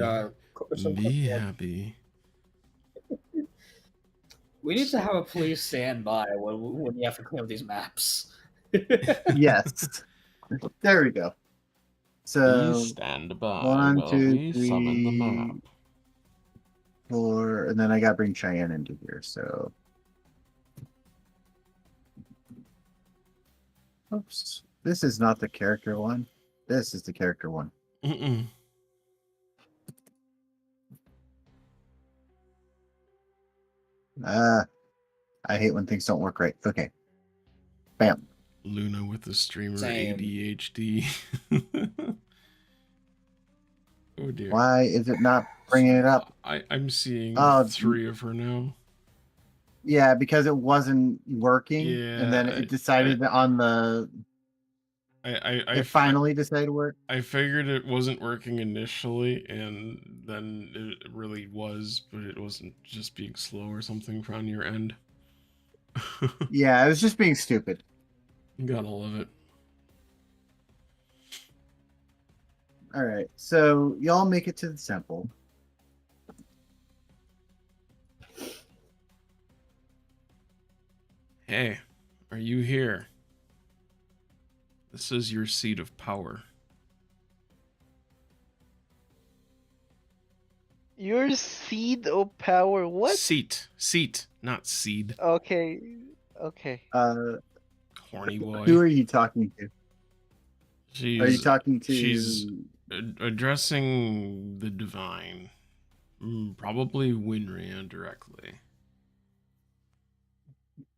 Some Be happy. We need to have a police standby when you have to clean up these maps. Yes. There we go. So Please stand by 1, while 2, we summon the 3, map. 4, and then I gotta bring Cheyenne into here, so. Oops. This is not the character one. This is the character one. Mm-mm. I hate when things don't work right. Okay. Bam. Luna with the streamer Same. ADHD. Oh dear. Why is it not bringing it up? I'm seeing Oh, 3 of her now. Yeah, because it wasn't working, Yeah, and then it decided on the. It finally decided to work. I figured it wasn't working initially, and then it really was, but it wasn't just being slow or something on your end. Yeah, it was just being stupid. Gotta love it. All right, so y'all make it to the temple. Hey, are you here? This is your seat of power. Your seed of power. What? Seat, not seed. Okay. Horny boy. Who are you talking to? Are you talking to? She's addressing the divine. Probably Winria directly.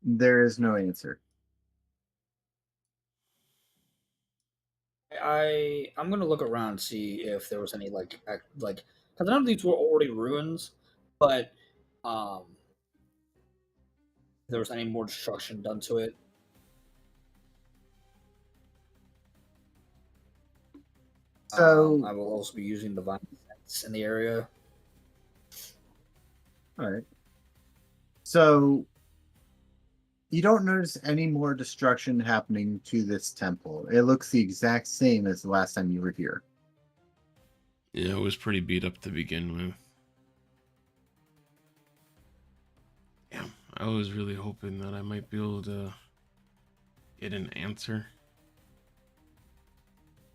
There is no answer. I'm gonna look around and see if there was any like because none of these were already ruins, but if there was any more destruction done to it. So I will also be using divine sense in the area. all right. So you don't notice any more destruction happening to this temple. It looks the exact same as the last time you were here. Yeah, it was pretty beat up to begin with. Yeah, I was really hoping that I might be able to get an answer.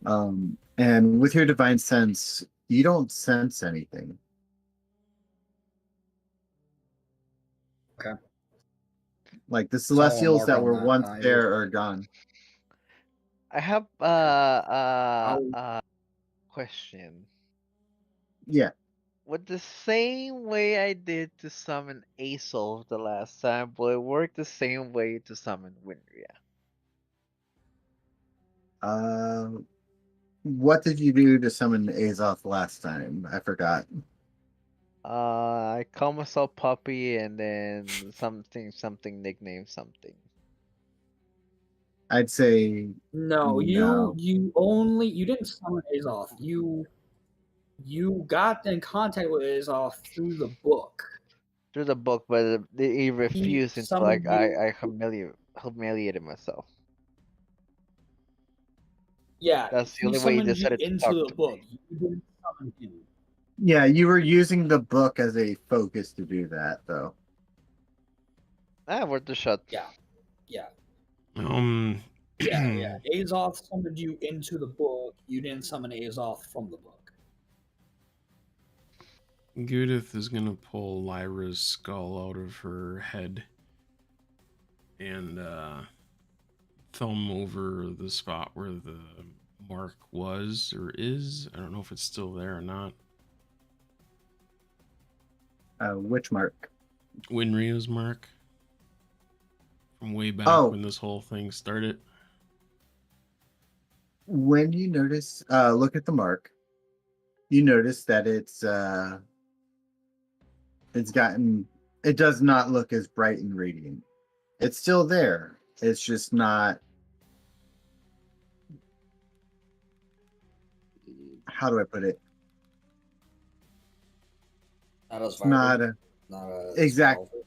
And with your divine sense, you don't sense anything. Okay. Like the Someone Celestials mark that on were that. once I will- there are gone. I have I'll- question. Yeah. Would the same way I did to summon Aesol the last time, will it work the same way to summon Winria? What did you do to summon Azoth last time? I forgot. I call myself Puppy and then something nickname something. I'd say No, No. you didn't summon Azoth. You got in contact with Azoth through the book. Through the book, but he refused until summoned you. I humiliated myself. Yeah, That's the he only way he summoned you decided to into talk the to book. me. You didn't summon him. Yeah, you were using the book as a focus to do that, though. Worth the shot. Yeah, yeah, Um, yeah. Azoth summoned you into the book. You didn't summon Azoth from the book. Goo-dith is gonna pull Lyra's skull out of her head and thumb over the spot where the mark was or is. I don't know if it's still there or not. Which mark? Winria's mark from way back Oh. when this whole thing started. When you notice, look at the mark. You notice that it does not look as bright and radiant. It's still there. It's just not. How do I put it? Not as It's not vibrant. a. Not as exact- powerful.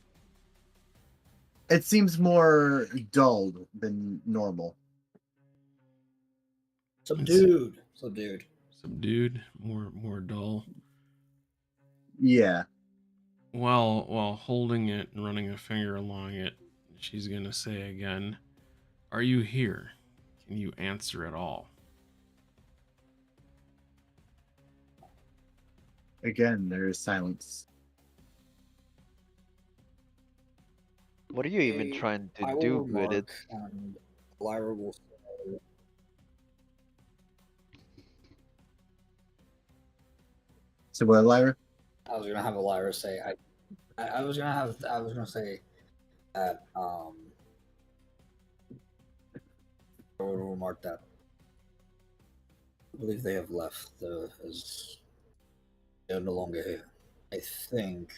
It seems more dulled than normal. Subdued. Subdued, more dull. Yeah. While holding it and running a finger along it, she's gonna say again, "Are you here? Can you answer at all?" Again, there is silence. What are you even Okay, trying to I will do with it? remark, and Lyra will say, So what, Lyra? I was gonna have Ellyra say I was gonna say that I would remark that I believe they have left as they're no longer here. I think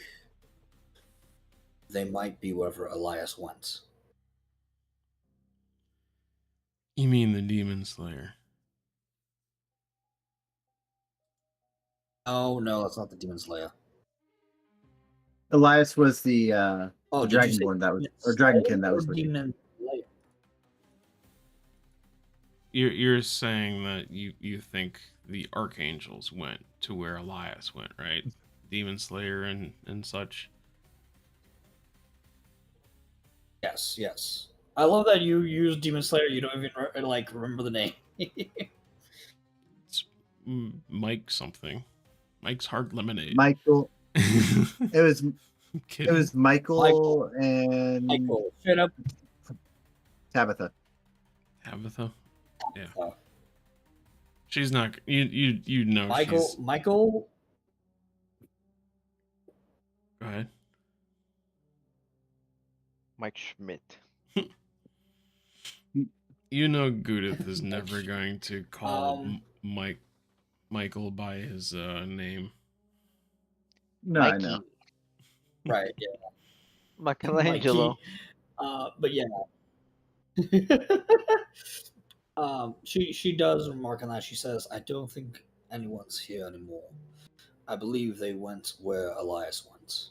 they might be wherever Elias went. You mean the Demon Slayer? No, that's not the Demon Slayer. Elias was the Oh, did you say Dragonborn that was, Demon or Slayer Dragonkin that or was with you. Demon Slayer? You're saying that you think the archangels went to where Elias went, right? Demon Slayer and such. Yes. I love that you use Demon Slayer. You don't even remember the name. It's Mike something. Mike's Hard Lemonade. Michael. It was Kidding. Michael and Michael, straight up. Tabitha. Tabitha. Yeah. Uh, She's not. You know. She's, Michael. go ahead. Mike Schmidt. You know, Goo-dith is never going to call Um, Michael by his name. No, I know. Right, yeah. Michelangelo. But yeah. She does remark on that. She says, "I don't think anyone's here anymore. I believe they went where Elias went."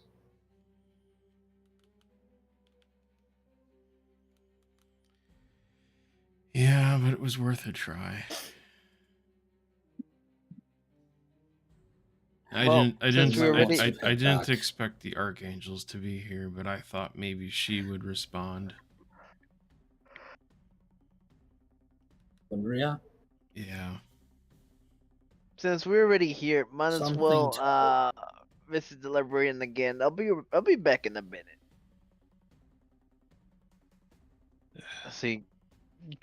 Yeah, but it was worth a try. Well, I since we already- didn't expect the archangels to be here, but I thought maybe she would respond. Maria? Yeah. Since we're already here, might as Something well visit the librarian again. I'll be back in a minute. he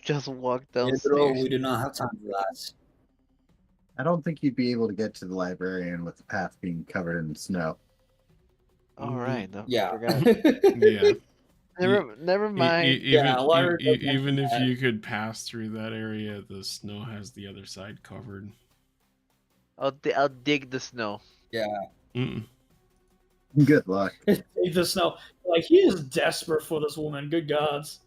just walked Gabriel, downstairs. we do not have time for that. I don't think you'd be able to get to the librarian with the path being covered in snow. All right, I Yeah. forgot. Yeah. Never mind. Yeah, Ellyra does even mention if that. you could pass through that area, the snow has the other side covered. I'll dig the snow. Yeah. Mm-mm. Good luck. Take the snow. Like, he is desperate for this woman. Good gods.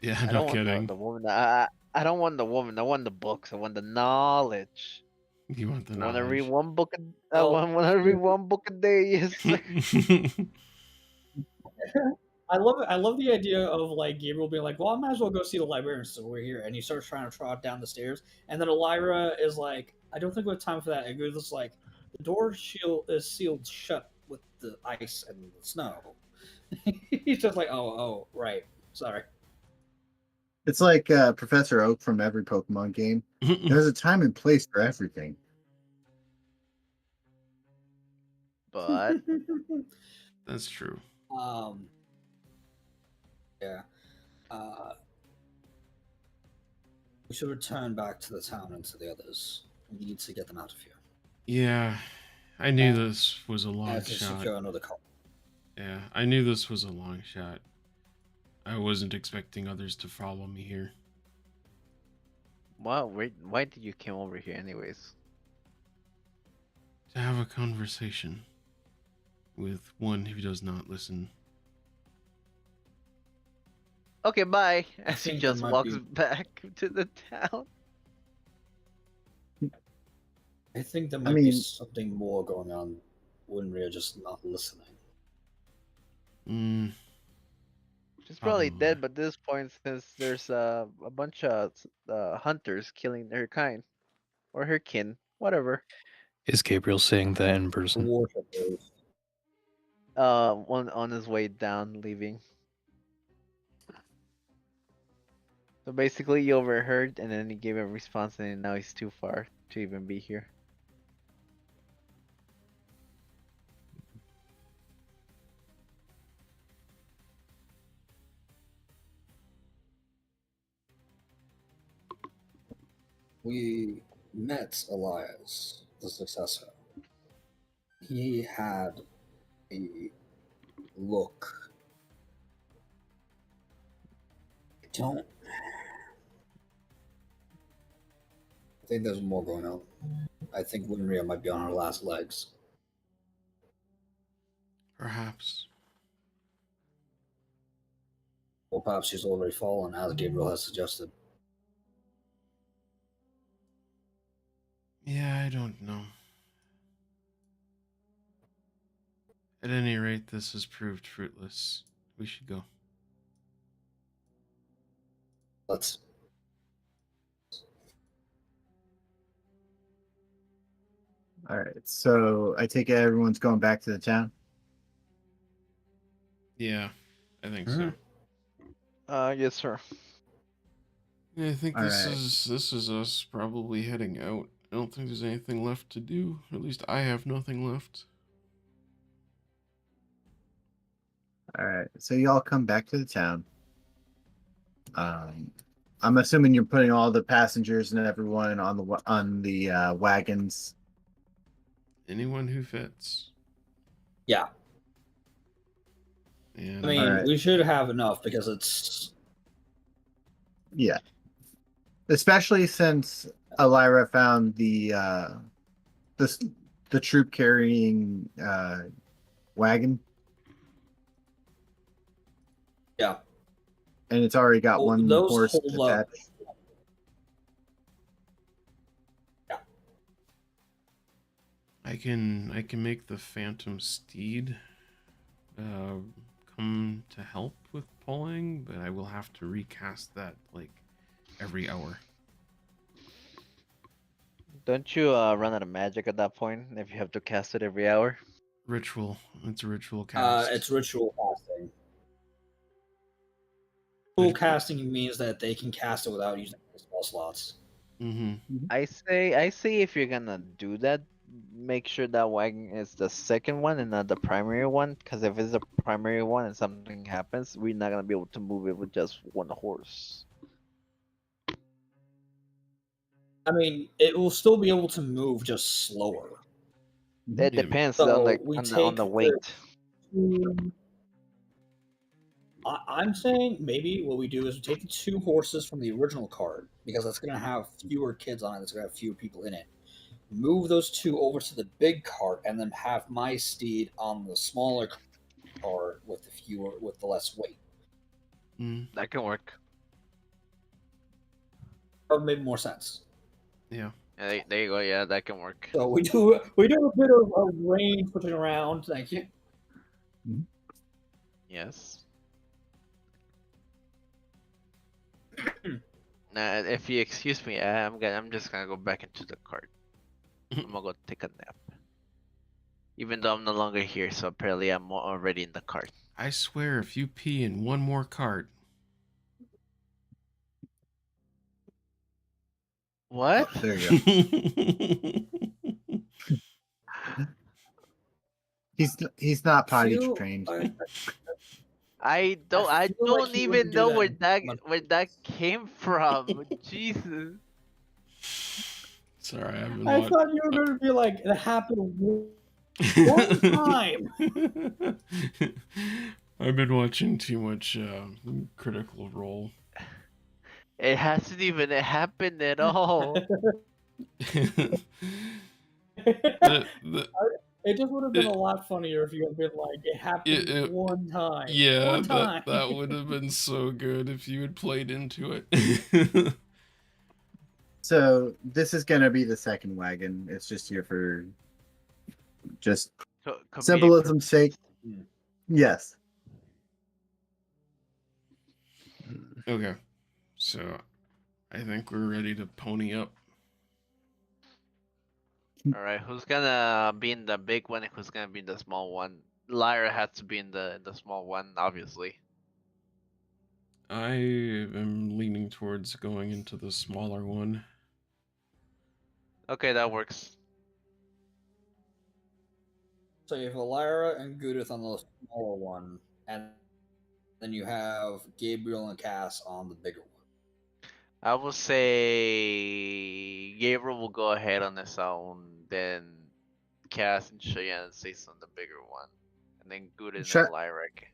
Yeah, I no don't want kidding. the woman. I don't want the woman. I want the books. I want the knowledge. You want the I want to read knowledge. one book. I Oh. want to read one book a day. Yes, sir. I love it. I love the idea of like Gabriel being like, "Well, I might as well go see the librarian since we're here." And he starts trying to trot down the stairs, and then Ellyra is like, "I don't think we have time for that." And Goo-dith's like, "The door shield is sealed shut with the ice and the snow." He's just like, "Oh, right, sorry." It's like Professor Oak from every Pokemon game. There's a time and place for everything. But That's true. Yeah. We should return back to the town and to the others. We need to get them out of here. Yeah, I knew this was a long And to shot. secure another call. Yeah, I knew this was a long shot. I wasn't expecting others to follow me here. wow, why did you come over here anyways? To have a conversation with one who does not listen. Okay, bye. As he think there just might walks be- back to the town. I think there might be mean- something more going on when we're just not listening. She's probably Probably. dead by this point since there's a bunch of hunters killing her kind or her kin, whatever. Is Gabriel saying that in The person? worshippers. On his way down, leaving. So basically, you overheard, and then he gave a response, and now he's too far to even be here. We met Elias, the successor. He had a look. I think there's more going on. I think Winria might be on her last legs. Perhaps. Or perhaps she's already fallen, as Gabriel has suggested. Yeah, I don't know. At any rate, this has proved fruitless. We should go. Let's. All right. So I take it everyone's going back to the town. Yeah, I think Mhm. Yes, sir. so. I think All this right. is us probably heading out. I don't think there's anything left to do. At least I have nothing left. All right. So y'all come back to the town. I'm assuming you're putting all the passengers and everyone on the wagons. Anyone who fits. Yeah. And I mean, Alright. we should have enough because it's. Yeah. Especially since Ellyra found the troop carrying wagon, Yeah. and it's already got Well, one those horse hold up. attached. I can make the phantom steed come to help with pulling, but I will have to recast that like every hour. Don't you run out of magic at that point if you have to cast it every hour? Ritual. It's a ritual cast. It's ritual casting. Ritual casting means that they can cast it without using spell slots. Mm-hmm. I say if you're gonna do that, make sure that wagon is the second one and not the primary one. Because if it's the primary one and something happens, we're not gonna be able to move it with just one horse. I mean, it will still be able to move, just slower. It Yeah. depends So on we on take the the weight. I'm saying maybe what we do is we take the 2 horses from the original card, because that's going to have fewer kids on it, it's going to have fewer people in it. Move those 2 over to the big cart, and then have my steed on the smaller cart with the less weight. Mm, That can work. Or maybe more sense. yeah. Yeah, there you go. Yeah, that can work. So we do a bit of range switching around. Thank you. Yes. Now, if you excuse me, I'm just gonna go back into the cart. I'm gonna go take a nap. Even though I'm no longer here, so apparently I'm already in the cart. I swear, if you pee in one more cart, What? There you go. He's not potty Feel- trained. I feel like don't he even wouldn't do know that. where that came from. Jesus. sorry, I've been I watching. thought you were going to be like, it happened one time. I've been watching too much Critical Role. It hasn't even happened at all. the, It just would have been a lot funnier if you had been like, it happened one time. yeah, One time. that would have been so good if you had played into it. So this is gonna be the second wagon. It's just here for just Comedic symbolism's sake. purposes. Yes. Okay, so I think we're ready to pony up. Alright, who's gonna be in the big one and who's gonna be in the small one? Lyra has to be in the small one, obviously. I am leaning towards going into the smaller one. Okay, that works. So you have Ellyra and Goo-dith on the smaller one, and then you have Gabriel and Cass on the bigger one. I will say Gabriel will go ahead on his own, then Cass and Cheyenne stays on the bigger one, and then Gudin Sure. and Lyric.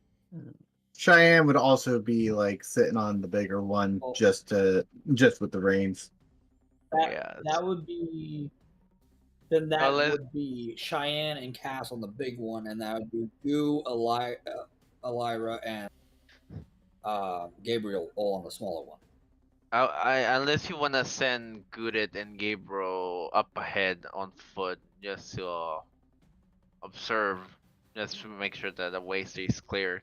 Cheyenne would also be like sitting on the bigger one, Oh. just with the reins. That would be. Then that Well, would be Cheyenne and Cass on the big one, and that would be Goo, Ellyra, and Gabriel all on the smaller one. Unless you wanna send Gudit and Gabriel up ahead on foot just to observe, just to make sure that the way stays clear.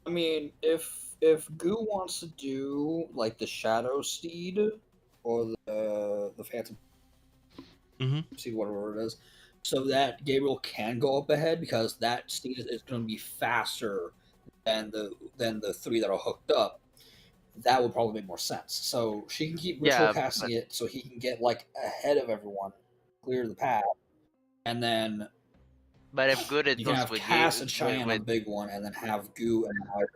I mean, if Goo wants to do like the Shadow Steed or the Phantom Steed, whatever it is, so that Gabriel can go up ahead, because that steed is going to be faster than the 3 that are hooked up, that would probably make more sense. So she can keep ritual casting it, so he can get like ahead of everyone, clear the path, and then. But if Gudit You can goes have with Cass and Cheyenne on the with big one, and then have Goo and Lyra.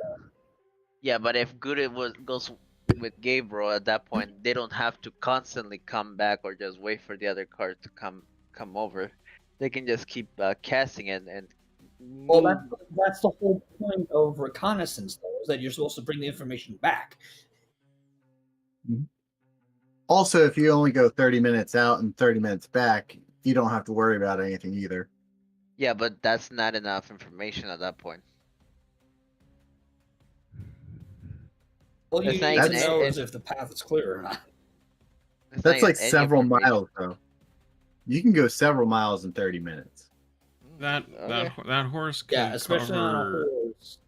yeah, but if Gudit goes with Gabriel at that point, they don't have to constantly come back or just wait for the other card to come over. They can just keep casting it and. Well, that's the whole point of reconnaissance, though, is that you're supposed to bring the information back. Also, if you only go 30 minutes out and 30 minutes back, you don't have to worry about anything either. Yeah, but that's not enough information at that point. All you It's need not to even- know it's- is if the path is clear or not. It's That's not like even any several information. miles, though. You can go several miles in 30 minutes. That horse can Yeah, especially on a cover horse.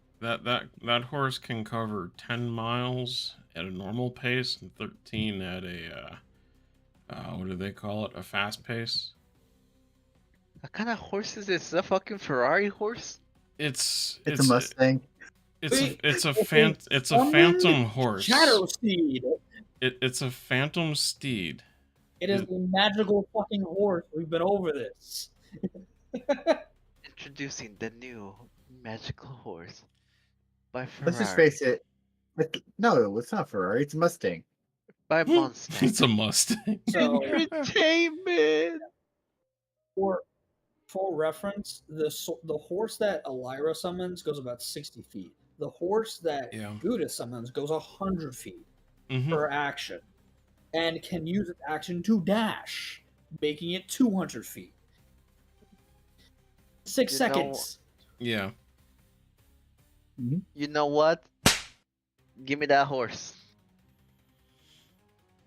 that horse can cover 10 miles at a normal pace and 13 at a what do they call it? A fast pace. What kind of horse is this? Is that a fucking Ferrari horse? It's a Mustang. it's a Summon phantom horse. Shadow Steed. It's a phantom steed. It is a magical fucking horse. We've been over this. Introducing the new magical horse by Ferrari. Let's just face it. No, it's not Ferrari. It's Mustang. By Mustang. It's a Mustang. So, Entertainment. for full reference, the horse that Ellyra summons goes about 60 feet. The horse that Yeah. Goo-dith summons goes 100 feet Mhm. per action, and can use its action to dash, making it 200 feet. 6 You know- seconds. Yeah. You know what? Give me that horse.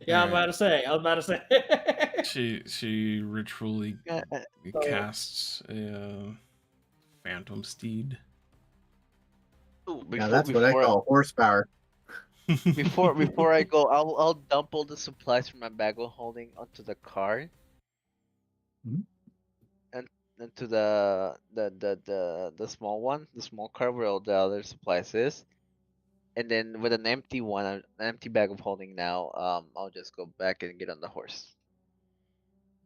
Yeah, I was about to say. She ritually Uh, casts a phantom steed. Ooh, Now that's what I call horsepower. Before I go, I'll dump all the supplies from my bag of holding onto the cart, Mhm. and into the small one, the small cart where all the other supplies is, and then with an empty one, an empty bag of holding now, I'll just go back and get on the horse.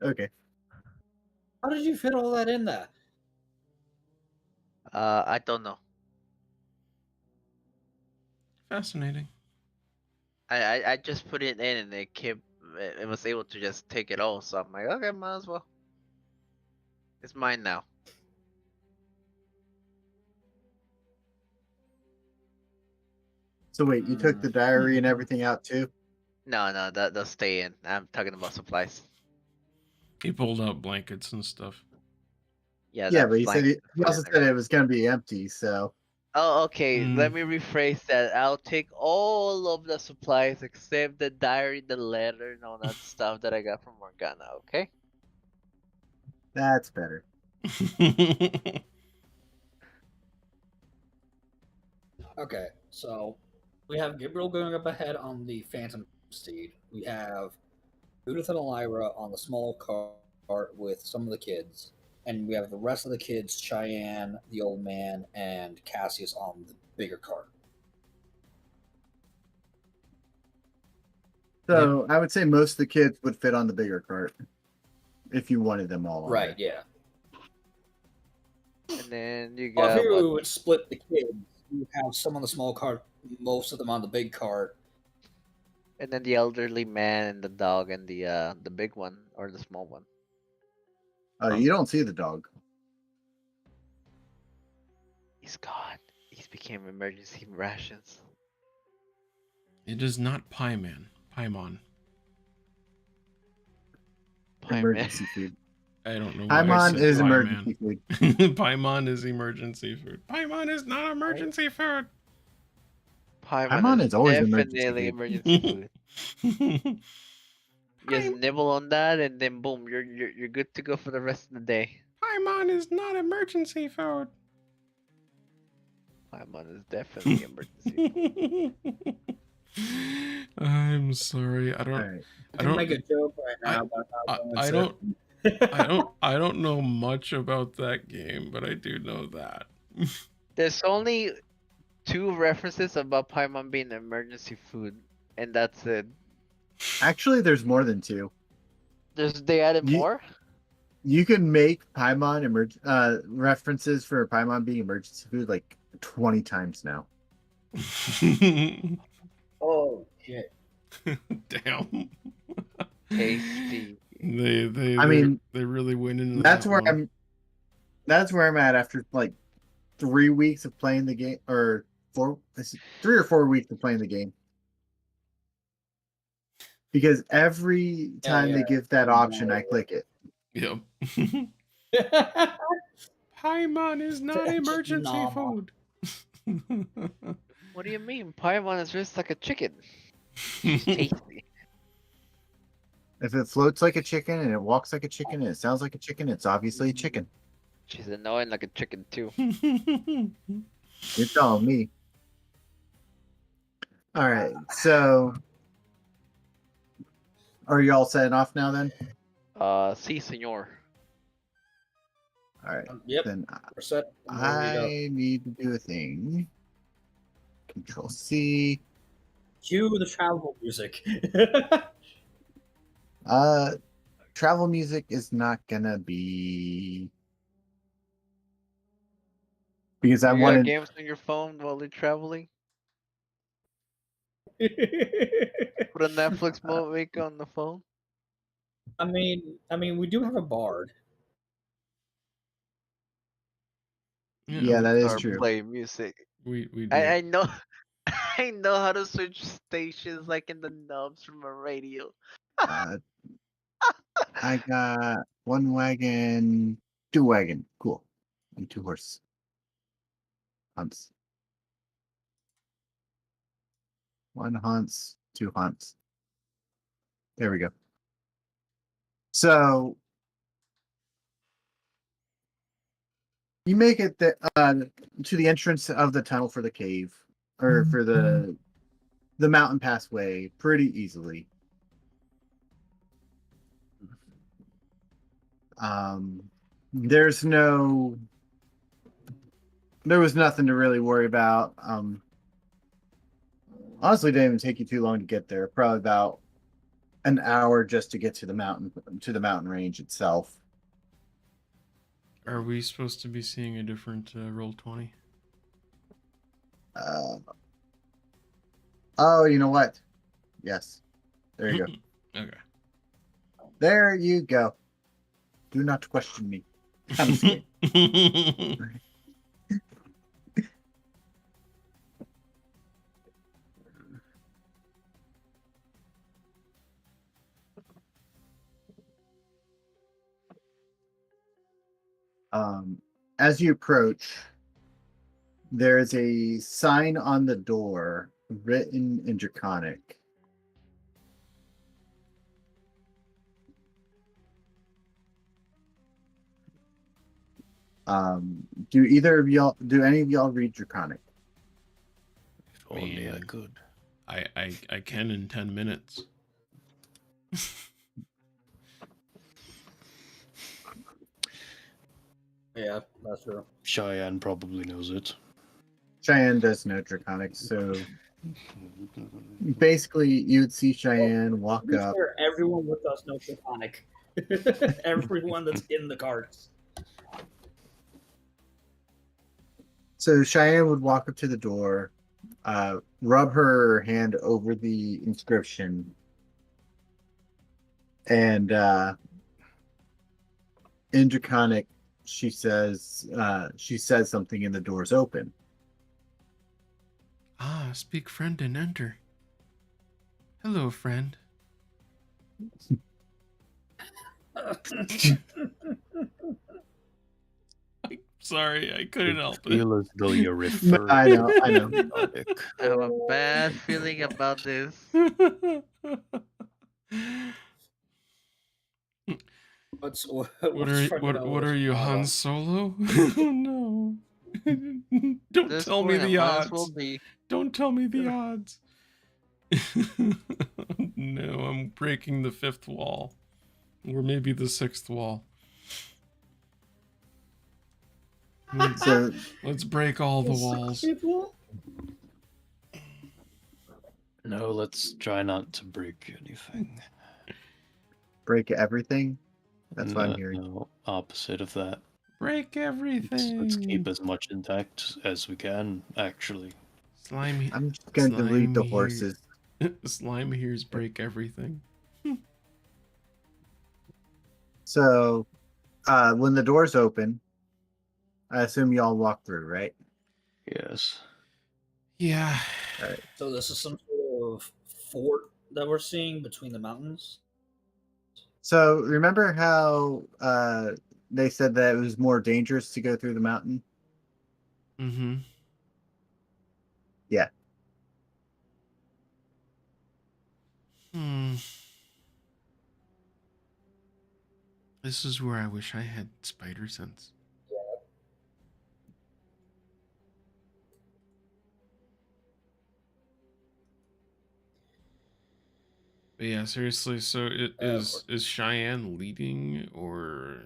Okay. How did you fit all that in there? I don't know. Fascinating. I just put it in and it was able to just take it all, so I'm like, okay, might as well. It's mine now. So wait, you took the diary and everything out too? No, that'll stay in. I'm talking about supplies. He pulled out blankets and stuff. Yeah, Yeah, that but he said blanket he also in there. said it was gonna be empty. So Oh, okay. Let Mm. me rephrase that. I'll take all of the supplies except the diary, the letter, and all that stuff that I got from Morgana, okay? that's better. Okay, so we have Gabriel going up ahead on the Phantom Steed. We have Judith and Ellyra on the small cart with some of the kids. And we have the rest of the kids, Cheyenne, the old man, and Cassius on the bigger cart. So I would say most of the kids would fit on the bigger cart if you wanted them all. On Right, there. yeah. And then you Well, got here we what? would split the kids. You have some on the small cart, most of them on the big cart. And then the elderly man and the dog and the big one or the small one. You don't see the dog. He's gone. He's became emergency rations. It is not Paimon. Pie Emergency food. I don't know why I Paimon said is Pie emergency food. Man. Paimon is emergency food. Paimon is not emergency food. Paimon is always emergency definitely food. emergency food. You just nibble on that and then boom, you're good to go for the rest of the day. Paimon is not emergency food. Paimon is definitely emergency food. I'm sorry. I don't. All right. I can make a joke right now, but I don't. I don't know much about that game, but I do know that. There's only 2 references about Paimon being emergency food, and that's it. Actually, there's more than 2. They added more? You can make Paimon references for Paimon being emergency food like 20 times now. Oh, shit. Damn. Tasty. They really went into That's that where one. that's where I'm at after like 3 weeks of playing the game, or 3 or 4 weeks of playing the game. Because every time they give that option, I click it. Yep. Paimon is not emergency Phenomenal. food. What do you mean? Paimon is just like a chicken. She's tasty. If it floats like a chicken and it walks like a chicken and it sounds like a chicken, it's obviously a chicken. She's annoying like a chicken too. You're telling me. All right, so are you all setting off now then? Si, senor. All right, Yep, then we're set. I'm ready to go. I need to do a thing. Control C. Cue the travel music. Travel music is not gonna be because I You got wanted. games on your phone while you're traveling? Put a Netflix movie on the phone. I mean, we do have a bard. Yeah, that is Or true. play music. We do. I know I know how to switch stations like in the knobs from a radio. Uh, I got 1 wagon, 2 wagon, cool, and 2 horse hunts. 1 hunts, 2 hunts. There we go. So you make it to the entrance of the tunnel for the cave, or for the mountain passway, pretty easily. There was nothing to really worry about. Honestly, didn't even take you too long to get there. Probably about an hour just to get to the mountain range itself. Are we supposed to be seeing a different roll 20? Oh, you know what? Yes. There you go. Okay. There you go. Do not question me. I'm scared. As you approach, there is a sign on the door written in Draconic. Do any of y'all read Draconic? If only I could. I can in 10 minutes. Yeah, that's true. Cheyenne probably knows it. Cheyenne does know Draconic, so basically you would see Cheyenne walk To be up. fair, everyone with us knows Draconic. Everyone that's in the cards. So Cheyenne would walk up to the door, rub her hand over the inscription, and in Draconic, she says something, and the door's open. Ah, speak friend and enter. Hello, friend. Sorry, I couldn't help it. Feel as though you're referring. I know. I have a bad feeling about this. What are you, Han Solo? Oh no! Don't This tell me point, the I might as odds. well be. Don't tell me the odds. No, I'm breaking the 5th wall, or maybe the 6th wall. So Let's break all the walls. No, let's try not to break anything. break everything. That's what I'm hearing. No, opposite of that. Break everything. Let's keep as much intact as we can, actually. Slime. I'm just gonna delete the Slime horses. Slime here's break everything. So, when the doors open, I assume y'all walk through, right? Yes. Yeah. All right. So this is some sort of fort that we're seeing between the mountains. So remember how they said that it was more dangerous to go through the mountain? Mm-hmm. Yeah. This is where I wish I had spider sense. But yeah, seriously, so is Cheyenne leading, or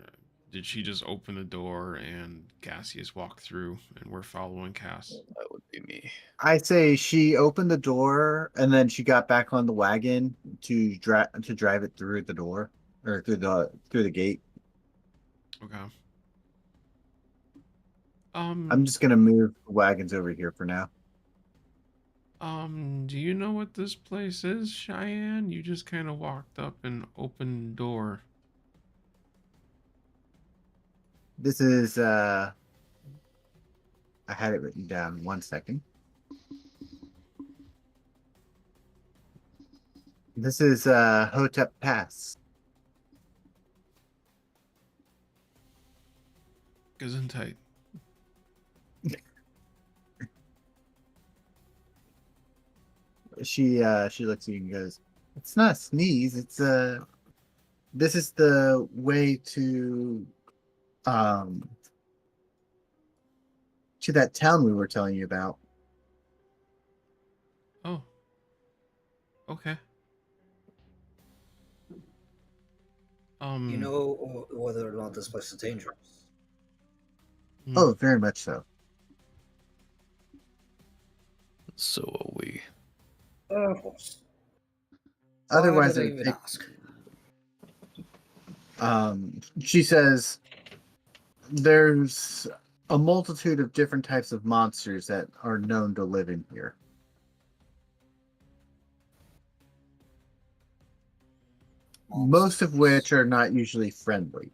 did she just open the door and Cassius walked through and we're following Cass? That would be me. I say she opened the door and then she got back on the wagon to drive it through the door or through the gate. Okay. I'm just gonna move the wagons over here for now. Do you know what this place is, Cheyenne? You just kind of walked up and opened the door. This is I had it written down. 1 second. This is Hotep Pass. Gesundheit. She looks at you and goes, "It's not a sneeze. It's this is the way to that town we were telling you about." Oh. Okay. You know whether or not this place is dangerous. Oh, very much so. So are we. Of course. Otherwise, Why I did I even think, she says there's a multitude of different types of monsters that are known to live in here. Most of which are not usually friendly.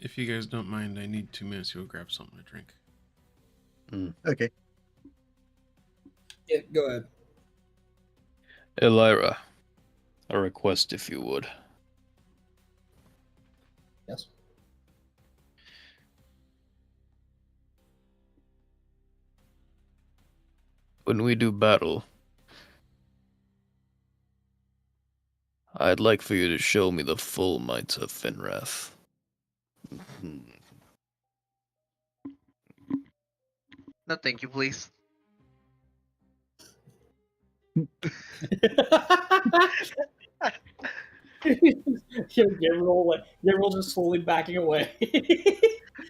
If you guys don't mind, I need 2 minutes to go grab something to drink. Okay. Yeah, go ahead. Ellyra, a request if you would. Yes. When we do battle, I'd like for you to show me the full might of Finrath. No, thank you, please. Gabriel just slowly backing away.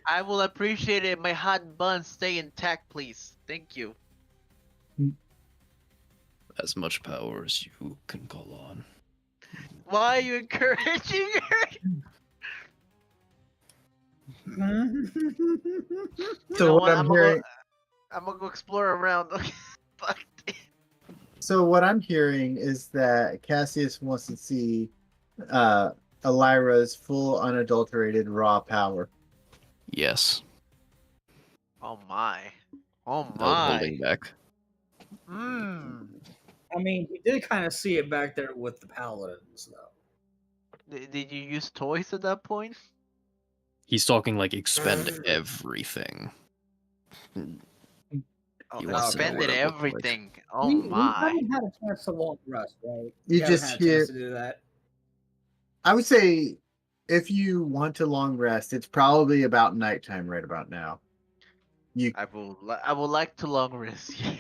I will appreciate it. My hot bun stay intact, please. Thank you. As much power as you can call on. Why are you encouraging her? So what I'm hearing. I'm gonna go explore around. Fuck. So what I'm hearing is that Cassius wants to see Ellyra's full, unadulterated, raw power. Yes. Oh my. Oh No my. holding back. Hmm. I mean, you did kind of see it back there with the paladins, though. Did you use toys at that point? He's talking like expend everything. Oh, He wants to know expended what it looks like. everything. Oh we my. haven't had a chance to long rest, right? You We haven't just had a hear. chance to do that. I would say if you want to long rest, it's probably about nighttime right about now. I would like to long rest. Yes.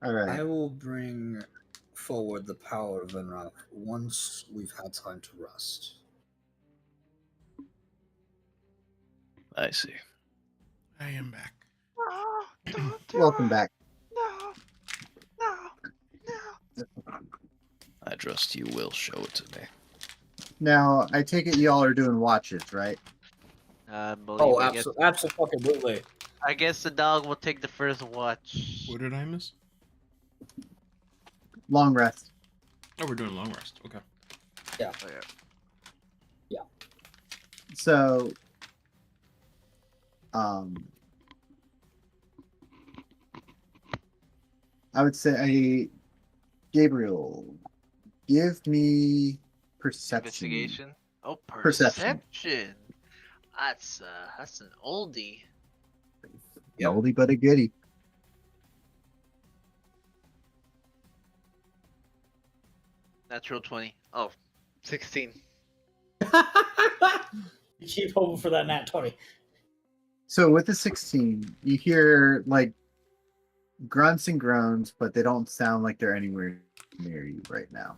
All right. I will bring forward the power of Venrock once we've had time to rest. I see. I am back. No, don't do Welcome it. back. No. No. No. I trust you will show it to me. Now, I take it y'all are doing watches, right? Oh, absolutely. I guess the dog will take the first watch. What did I miss? Long rest. Oh, we're doing long rest. Okay. Yeah. Oh, yeah. So, I would say, Gabriel, give me perception. Investigation. Oh, Perception. perception. That's an oldie. An oldie but a goodie. Natural 20. Oh, 16. You keep hoping for that nat 20. So with the 16, you hear like grunts and groans, but they don't sound like they're anywhere near you right now.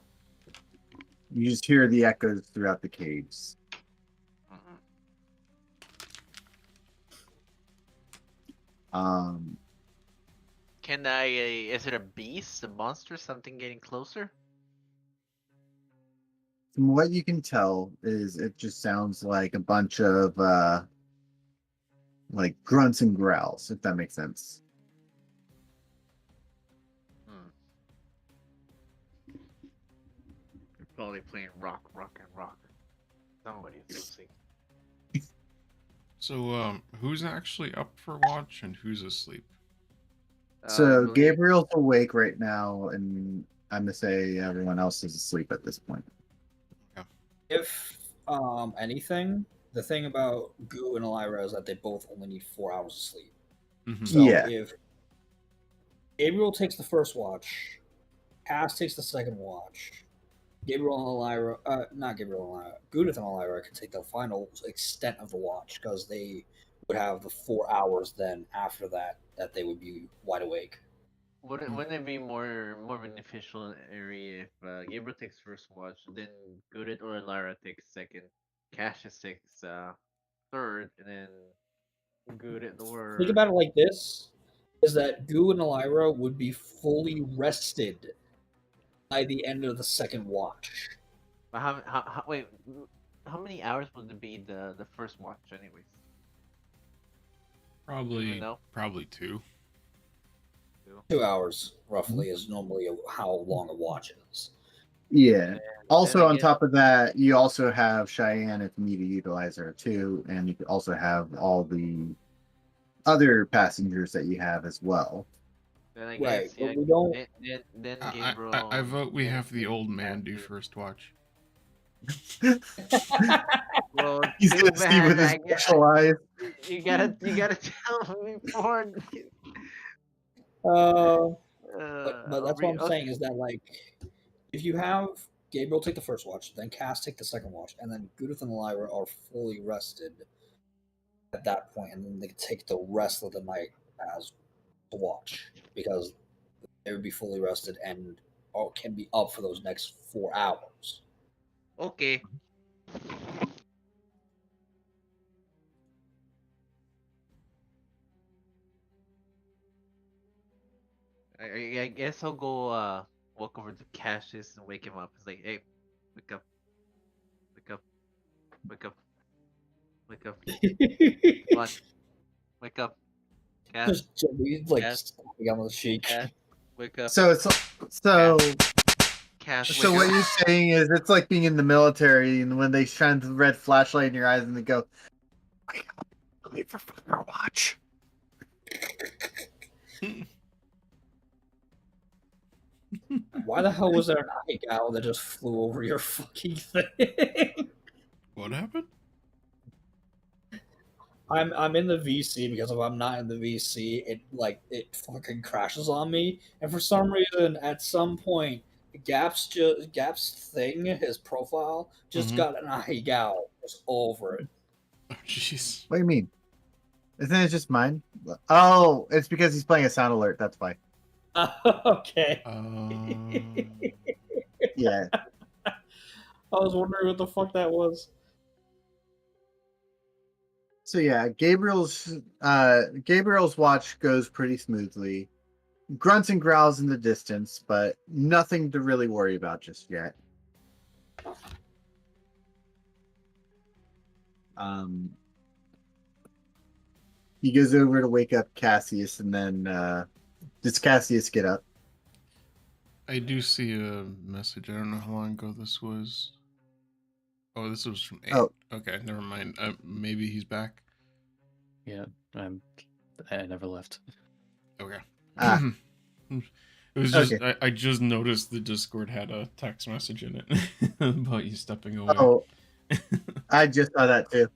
You just hear the echoes throughout the caves. Um, Can I? Is it a beast, a monster, something getting closer? from what you can tell, is it just sounds like a bunch of like grunts and growls, if that makes sense. Hmm. You're probably playing rock, and rock. Somebody's losing. So, who's actually up for watch and who's asleep? So believe- Gabriel's awake right now, and I'm gonna say everyone else is asleep at this point. If anything, the thing about Goo and Ellyra is that they both only need 4 hours of sleep. Mhm. So Yeah. if Gabriel takes the first watch, Cass takes the second watch, Gabriel and Ellyra, not Gabriel and Ellyra, Goo-dith and Ellyra can take the final extent of the watch because they would have the 4 hours then after that they would be wide awake. Wouldn't it be more beneficial area if Gabriel takes first watch, then Goo-dith or Ellyra takes second, Cassius takes third, and then Goo-dith or Think about it like this: is that Goo and Ellyra would be fully rested by the end of the second watch. But wait, how many hours would it be the first watch anyways? Probably, know? probably 2. 2 hours, roughly, is normally how long a watch is. Yeah. Also, then on again- top of that, you also have Cheyenne if you need to utilize her too, and you also have all the other passengers that you have as well. Then I Right, guess but yeah. we don't. Then I Gabriel. vote we then have the old man do Cassius. first watch. Well, He's too gonna see with his bad, I guess. special eyes. You gotta tell me before. But that's what I'm saying is that, like, if you have Gabriel take the first watch, then Cass take the second watch, and then Goo-dith and Ellyra are fully rested at that point, and then they can take the rest of the night as a watch because they would be fully rested and can be up for those next 4 hours. Okay. I guess I'll go walk over to Cassius and wake him up. It's like, hey, wake up, wake up, wake up, wake up, come on, wake up, Cass, Just gently, like, Cass. slapping him on the cheek. Cass, wake up, So it's so Cass, so wake what up. you're saying is it's like being in the military, and when they shine the red flashlight in your eyes, and they go, "Wake up, wait for fire watch." Why the hell was there an eye owl that just flew over your fucking thing? What happened? I'm in the VC because if I'm not in the VC, it fucking crashes on me. And for some reason, at some point, Gap's thing, his profile, just Mhm. got an eye owl just over it. Oh, jeez. What do you mean? Isn't it just mine? Oh, it's because he's playing a sound alert. That's why. Okay. Yeah. I was wondering what the fuck that was. So yeah, Gabriel's watch goes pretty smoothly. Grunts and growls in the distance, but nothing to really worry about just yet. He goes over to wake up Cassius, and then does Cassius get up? I do see a message. I don't know how long ago this was. Oh, this was from 8. Oh. Okay, never mind. Maybe he's back. Yeah, I never left. Okay. Ah. It was just Okay. I just noticed the Discord had a text message in it about you stepping away. Oh, I just saw that too.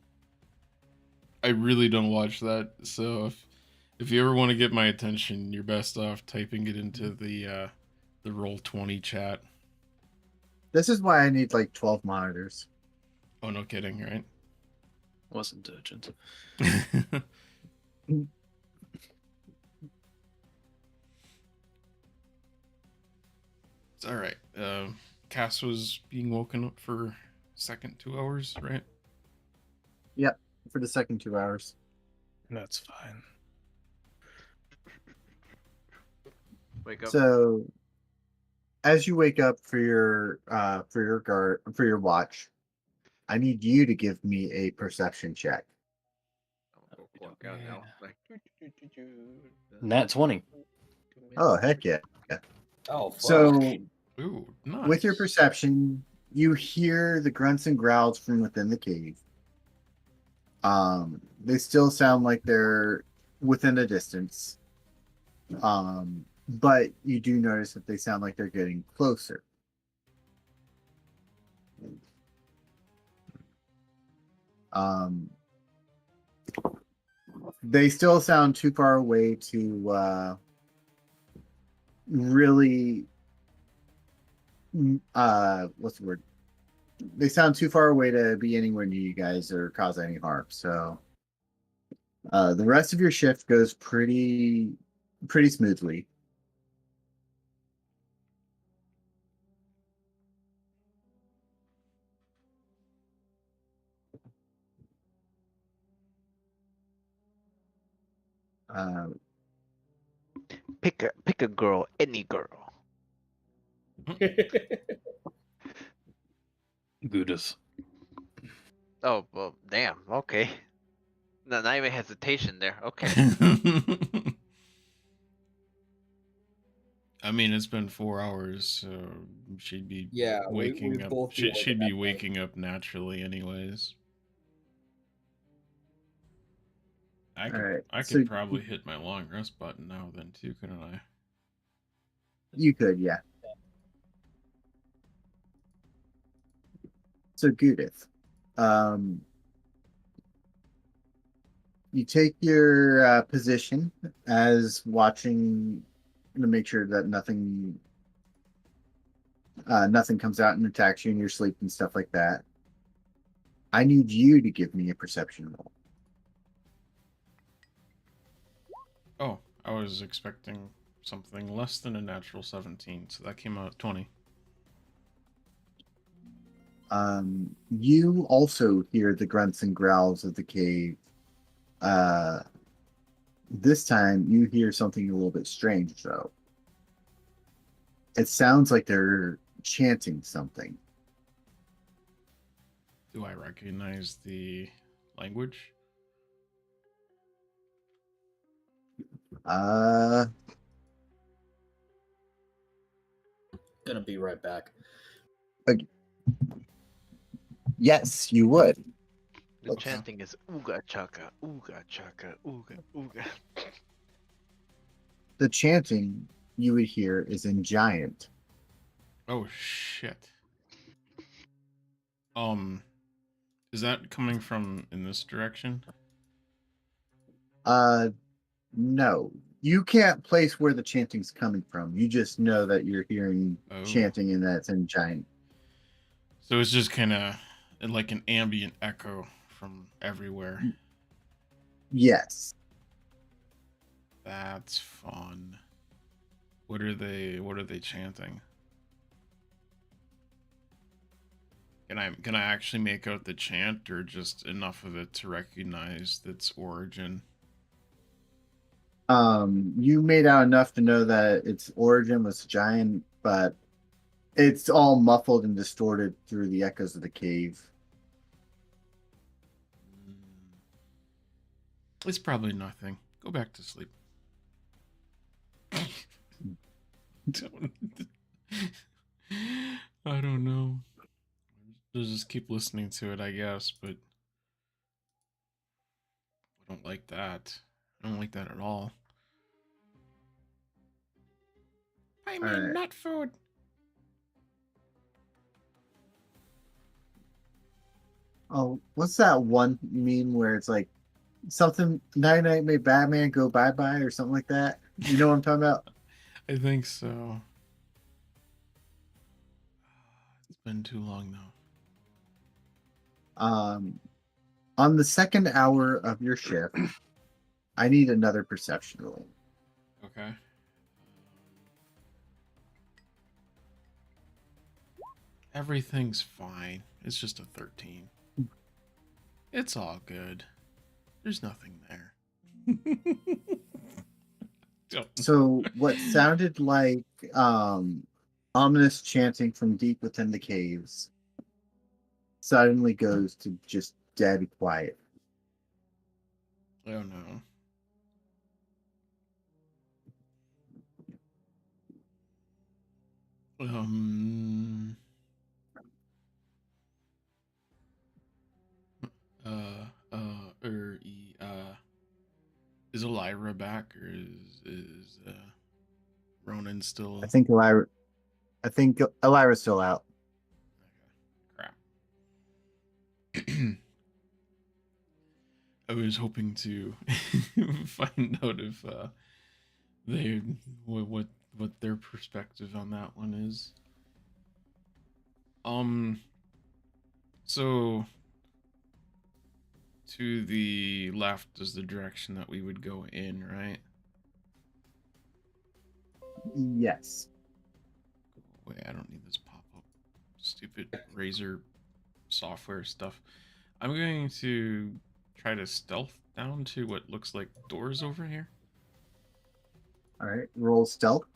I really don't watch that, so if you ever want to get my attention, you're best off typing it into the Roll20 chat. This is why I need like 12 monitors. Oh, no kidding, right? Wasn't urgent. It's all right. Cass was being woken up for second 2 hours, right? Yep, for the second 2 hours. That's fine. Wake up. So, as you wake up for your watch, I need you to give me a perception check. Go clock out now. Like, Nat 20. Oh, heck yeah! Oh, fuck. So, Ooh, nice. with your perception, you hear the grunts and growls from within the cave. They still sound like they're within a distance. But you do notice that they sound like they're getting closer. They still sound too far away to really what's the word? They sound too far away to be anywhere near you guys or cause any harm. So the rest of your shift goes pretty smoothly. pick a girl, any girl. Goo-dith. Oh well, damn. Okay. No, not even hesitation there. Okay. I mean, it's been 4 hours, so she'd be Yeah, waking we'd up. both be She'd waking be up, right? waking up naturally, anyways. I could, Alright, I could so probably hit my long rest button now, then too, couldn't I? you could, yeah. So Goo-dith, you take your position as watching to make sure that nothing comes out and attacks you in your sleep and stuff like that. I need you to give me a perception roll. Oh, I was expecting something less than a natural 17, so that came out at 20. You also hear the grunts and growls of the cave. This time you hear something a little bit strange, though. It sounds like they're chanting something. Do I recognize the language? Gonna be right back. Yes, you would. The chanting is ooga chaka, ooga chaka, ooga ooga. The chanting you would hear is in giant. Oh shit. Is that coming from in this direction? No. You can't place where the chanting's coming from. You just know that you're hearing chanting and that it's in giant. So it's just kind of like an ambient echo from everywhere. Yes. That's fun. What are they chanting? Can I actually make out the chant, or just enough of it to recognize its origin? You made out enough to know that its origin was giant, but it's all muffled and distorted through the echoes of the cave. It's probably nothing. Go back to sleep. I don't know. I'll just keep listening to it, I guess, but I don't like that. I don't like that at all. I'm in nut food. Oh, what's that one meme where it's like something night night may Batman go bye bye or something like that? You know what I'm talking about? I think so. It's been too long now. On the second hour of your shift, I need another perception roll. Okay. Everything's fine. It's just a 13. It's all good. There's nothing there. So what sounded like ominous chanting from deep within the caves suddenly goes to just dead quiet. Oh no. Um. Is Ellyra back, or is Ronan still? I think Ellyra's still out. Okay. Crap. I was hoping to find out if they what their perspective on that one is. So to the left is the direction that we would go in, right? Yes. Wait, I don't need this pop-up. Stupid Razer software stuff. I'm going to try to stealth down to what looks like doors over here. All right. Roll stealth.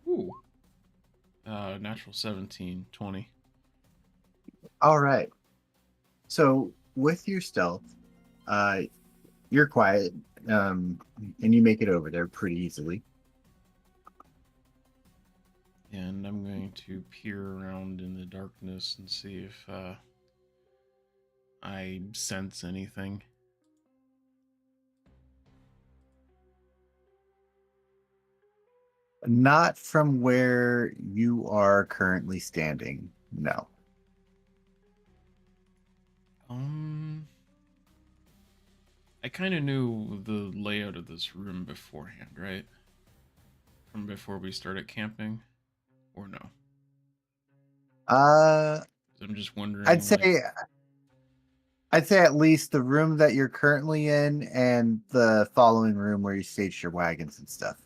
Ooh. Natural 17, 20. All right. So with your stealth, you're quiet, and you make it over there pretty easily. And I'm going to peer around in the darkness and see if I sense anything. Not from where you are currently standing. No. I kind of knew the layout of this room beforehand, right? From before we started camping, or no? I'm just wondering. I'd say at least the room that you're currently in and the following room where you staged your wagons and stuff.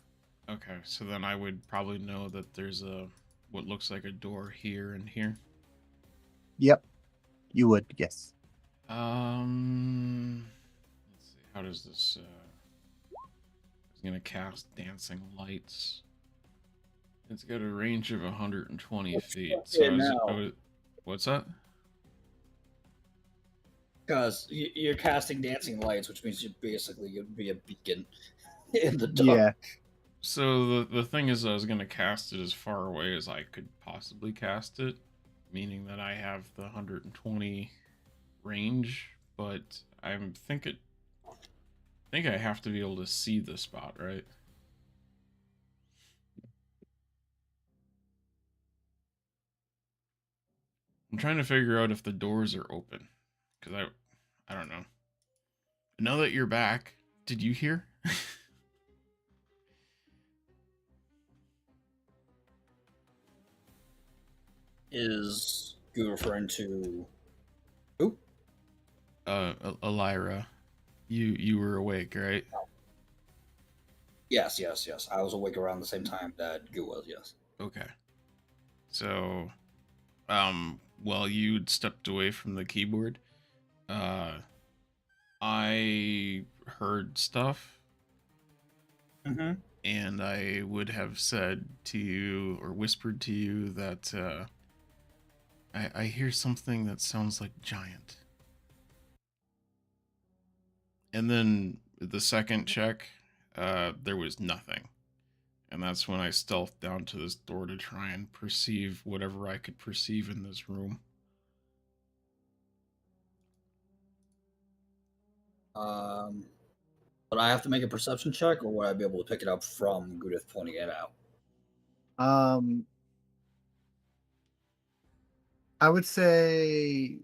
Okay, so then I would probably know that there's what looks like a door here and here. Yep. You would, yes. Let's see. How does this? It's gonna cast dancing lights. It's got a range of 120 feet. So what's that? Because you're casting dancing lights, which means you're you'd be a beacon in the dark. Yeah. So the thing is, I was gonna cast it as far away as I could possibly cast it, meaning that I have the 120 range, but I think I have to be able to see the spot, right? I'm trying to figure out if the doors are open, because I don't know. Now that you're back, did you hear? Is Goo referring to who? Ellyra, you were awake, right? Yes. I was awake around the same time that Goo was, yes. Okay. So, while you'd stepped away from the keyboard, I heard stuff. Mm-hmm. And I would have said to you, or whispered to you, that I hear something that sounds like giant. And then the second check, there was nothing. And that's when I stealthed down to this door to try and perceive whatever I could perceive in this room. But I have to make a perception check, or would I be able to pick it up from Goo-dith pointing it out? I would say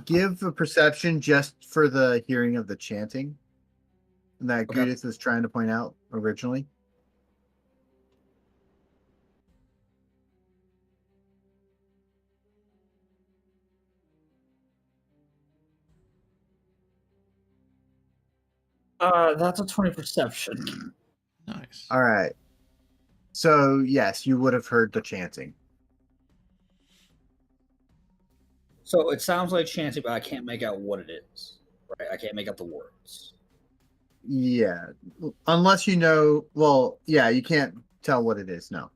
give a perception just for the hearing of the chanting that Okay. Goo-dith was trying to point out originally. That's a 20 perception. Nice. All right. So yes, you would have heard the chanting. So it sounds like chanting, but I can't make out what it is. Right? I can't make out the words. Yeah, unless you know. Well, yeah, you can't tell what it is. No,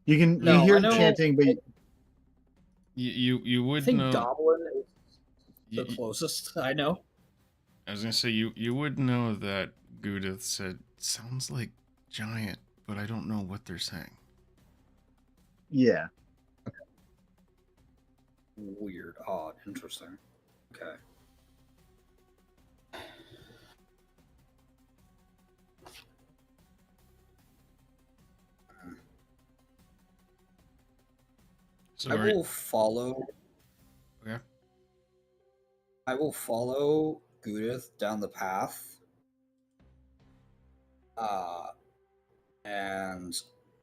you No, hear I know- chanting, but You I would think know. Goblin is the You, closest I know. I was gonna say you would know that Goo-dith said sounds like giant, but I don't know what they're saying. yeah. Weird, odd, interesting. Okay. So I are, will follow. okay. I will follow Goo-dith down the path. And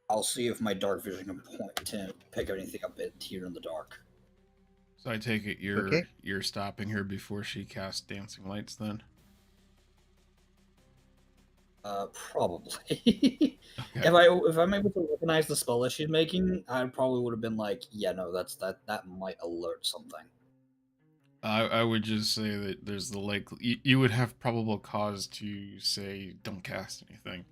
I'll see if my dark vision can point to pick anything up here in the dark. So I take it you're Okay. you're stopping her before she casts dancing lights then? Probably. Okay. If I'm able to recognize the spell that she's making, I probably would have been like, yeah, no, that might alert something. I would just say that there's the you would have probable cause to say don't cast anything.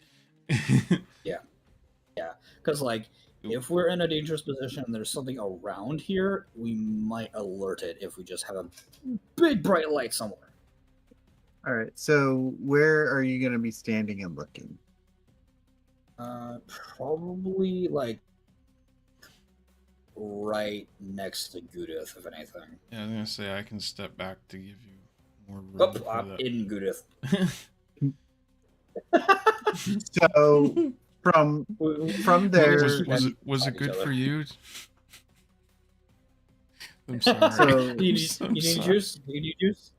Because like, if we're in a dangerous position and there's something around here, we might alert it if we just have a big bright light somewhere. All right. So where are you going to be standing and looking? Probably like right next to Goo-dith, if anything. Yeah, I was gonna say I can step back to give you more room Oh, for I'm that. in Goo-dith. So from there, Was it good for you? I'm So- sorry. You I'm need sorry. juice? You need juice?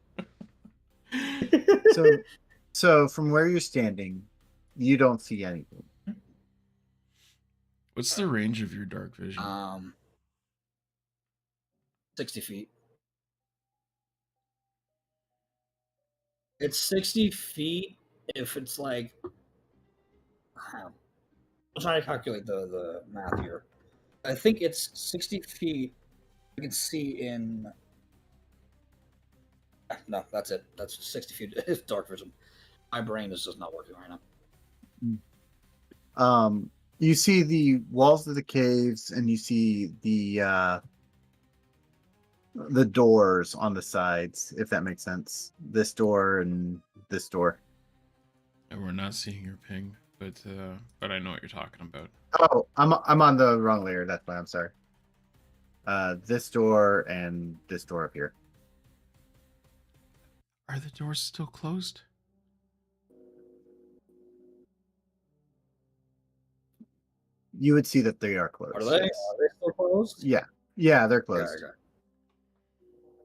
so from where you're standing, you don't see anything. What's the range of your dark vision? 60 feet. It's 60 feet if it's like. I'm trying to calculate the math here. I think it's 60 feet. You can see in. No, that's it. That's 60 feet. It's dark vision. My brain is just not working right now. You see the walls of the caves, and you see the doors on the sides, if that makes sense. This door and this door. And we're not seeing your ping, but I know what you're talking about. Oh, I'm on the wrong layer. That's why I'm sorry. This door and this door up here. Are the doors still closed? You would see that they are closed. Are they? yes. Are they still closed? Yeah, they're closed. Okay.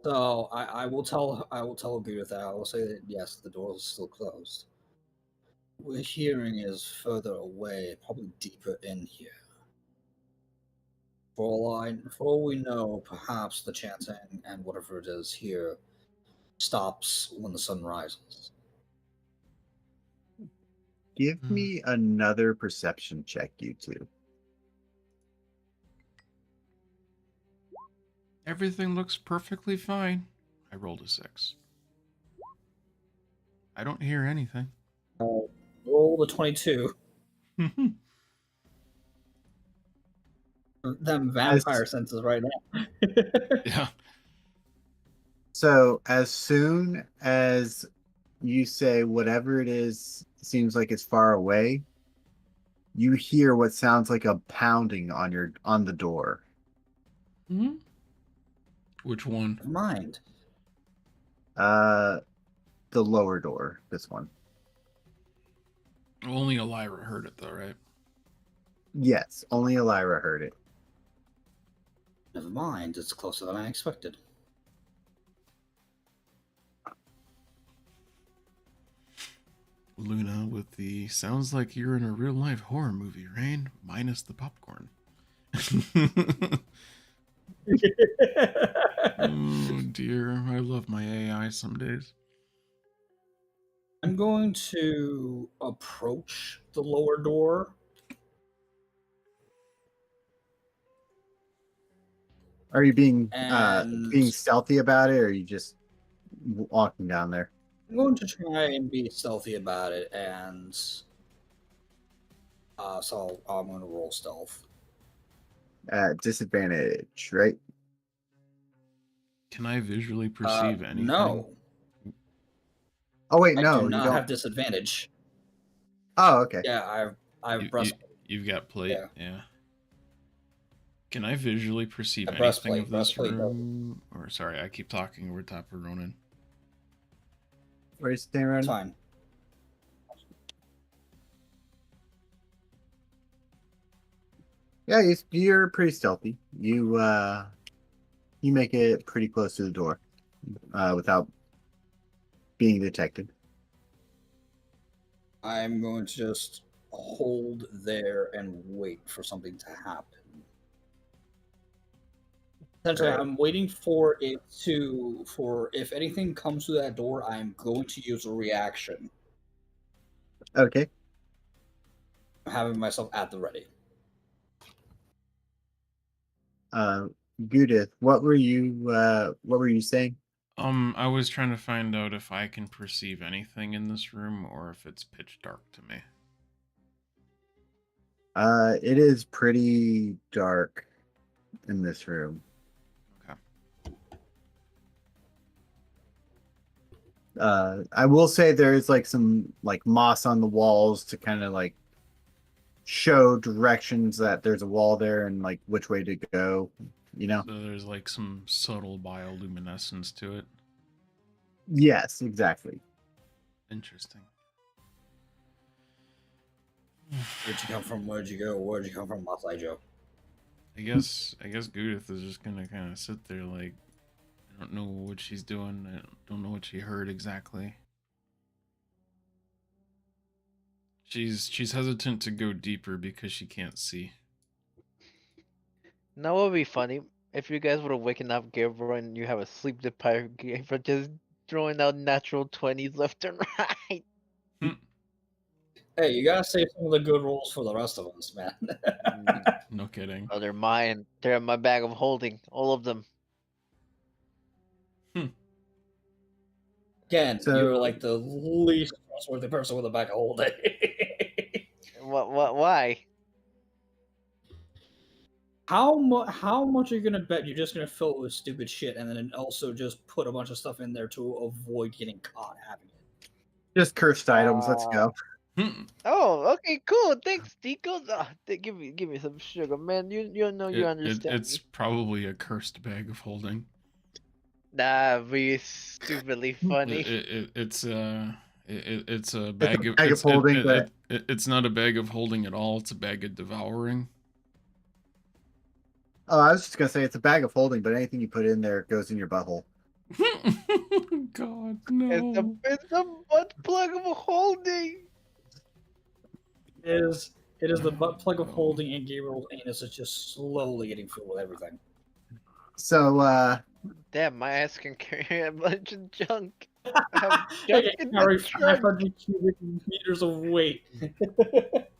So I will tell Goo-dith that. I will say that yes, the door is still closed. We're hearing is further away, probably deeper in here. For all we know, perhaps the chanting and whatever it is here stops when the sun rises. Give me another perception check, you two. Everything looks perfectly fine. I rolled a 6. I don't hear anything. Roll the 22. Them vampire senses right now. Yeah. So as soon as you say whatever it is seems like it's far away, you hear what sounds like a pounding on the door. Hmm? Which one? Never mind. The lower door, this one. Only Ellyra heard it though, right? Yes, only Ellyra heard it. Never mind. It's closer than I expected. Luna with the sounds like you're in a real life horror movie, Rein, minus the popcorn. Oh dear, I love my AI some days. I'm going to approach the lower door. Are you being And stealthy about it, or are you just walking down there? I'm going to try and be stealthy about it, and so I'm going to roll stealth. At disadvantage, right? Can I visually perceive anything? No, Oh wait, I no, do you not don't. have disadvantage. Oh, okay. Yeah, I've breastplate. You've got plate, Yeah. yeah. Can I visually perceive A anything breastplate, of this breastplate room? Or sorry, I keep talking over top of Ronan. Where you staying around? It's fine. Yeah, you're pretty stealthy. You make it pretty close to the door, without being detected. I'm going to just hold there and wait for something to happen. Essentially, Right. I'm waiting for it for if anything comes through that door, I'm going to use a reaction. Okay. I'm having myself at the ready. Goo-dith, what were you saying? I was trying to find out if I can perceive anything in this room or if it's pitch dark to me. It is pretty dark in this room. Okay. I will say there is like some like moss on the walls to kind of like show directions that there's a wall there and like which way to go, you know? So there's like some subtle bioluminescence to it. Yes, exactly. Interesting. Where'd you come from? Where'd you go? Where'd you come from, Masai Joe? I guess Goo-dith is just gonna kind of sit there like, I don't know what she's doing. I don't know what she heard exactly. She's hesitant to go deeper because she can't see. Now what would be funny if you guys would have waken up Gabriel and you have a sleep deprived Gabriel just throwing out natural 20s left and right. Hey, you gotta save some of the good rolls for the rest of us, man. No kidding. Oh, they're mine. They're in my bag of holding. All of them. Again, So- you're like the least trustworthy person with a bag of holding. Why? How much are you gonna bet you're just gonna fill it with stupid shit and then also just put a bunch of stuff in there to avoid getting caught having it? Just cursed items. Let's go. Oh, okay, cool. Thanks, Tico. Give me some sugar, man. You know you understand It's probably a cursed bag of holding. me. Nah, be stupidly funny. It's a bag of bag of holding, but- it's not a bag of holding at all. It's a bag of devouring. Oh, I was just gonna say it's a bag of holding, but anything you put in there goes in your butthole. God, It's a butt plug of a holding. It is the butt plug of holding, and Gabriel's anus is just slowly getting filled with everything. So, Damn, my ass can carry a bunch of junk. I have I junk can in carry my trunk. 500 cubic meters of weight.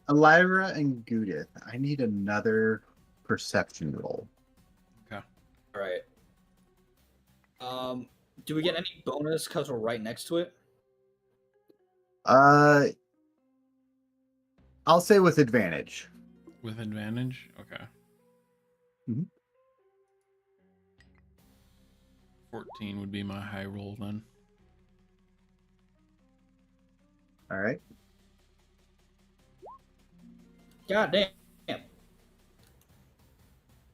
Ellyra and Goo-dith, I need another perception roll. Right. Do we get any bonus because we're right next to it? I'll say with advantage. With advantage? Okay. Mhm. 14 would be my high roll then. All right. God damn.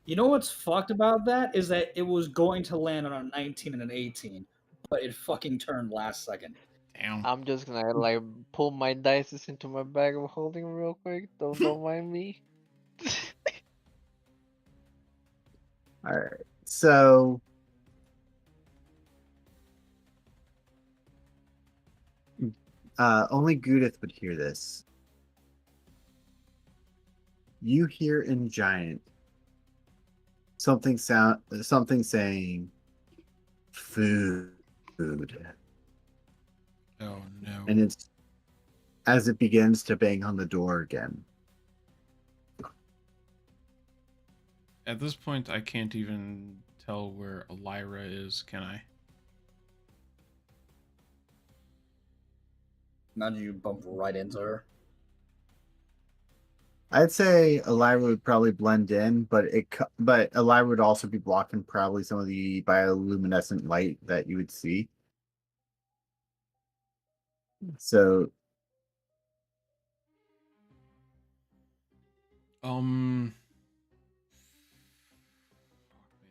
You know what's fucked about that is that it was going to land on a 19 and an 18, but it fucking turned last second. Damn. I'm just gonna like pull my dice into my bag of holding real quick. Don't mind me. All right. So, only Goo-dith would hear this. You hear in giant something saying food. Oh no. No. And it's as it begins to bang on the door again. At this point, I can't even tell where Ellyra is, can I? Imagine you bump right into her. I'd say Ellyra would probably blend in, but Ellyra would also be blocking probably some of the bioluminescent light that you would see. So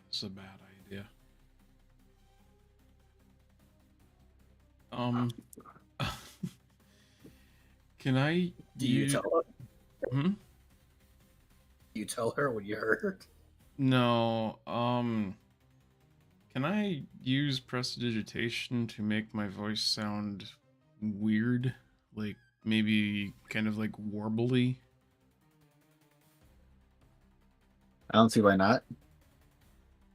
This is a bad idea. Can I Do you use... tell her? Hmm? You tell her what you heard? No, can I use prestidigitation to make my voice sound weird? Like, maybe kind of like warbly? I don't see why not.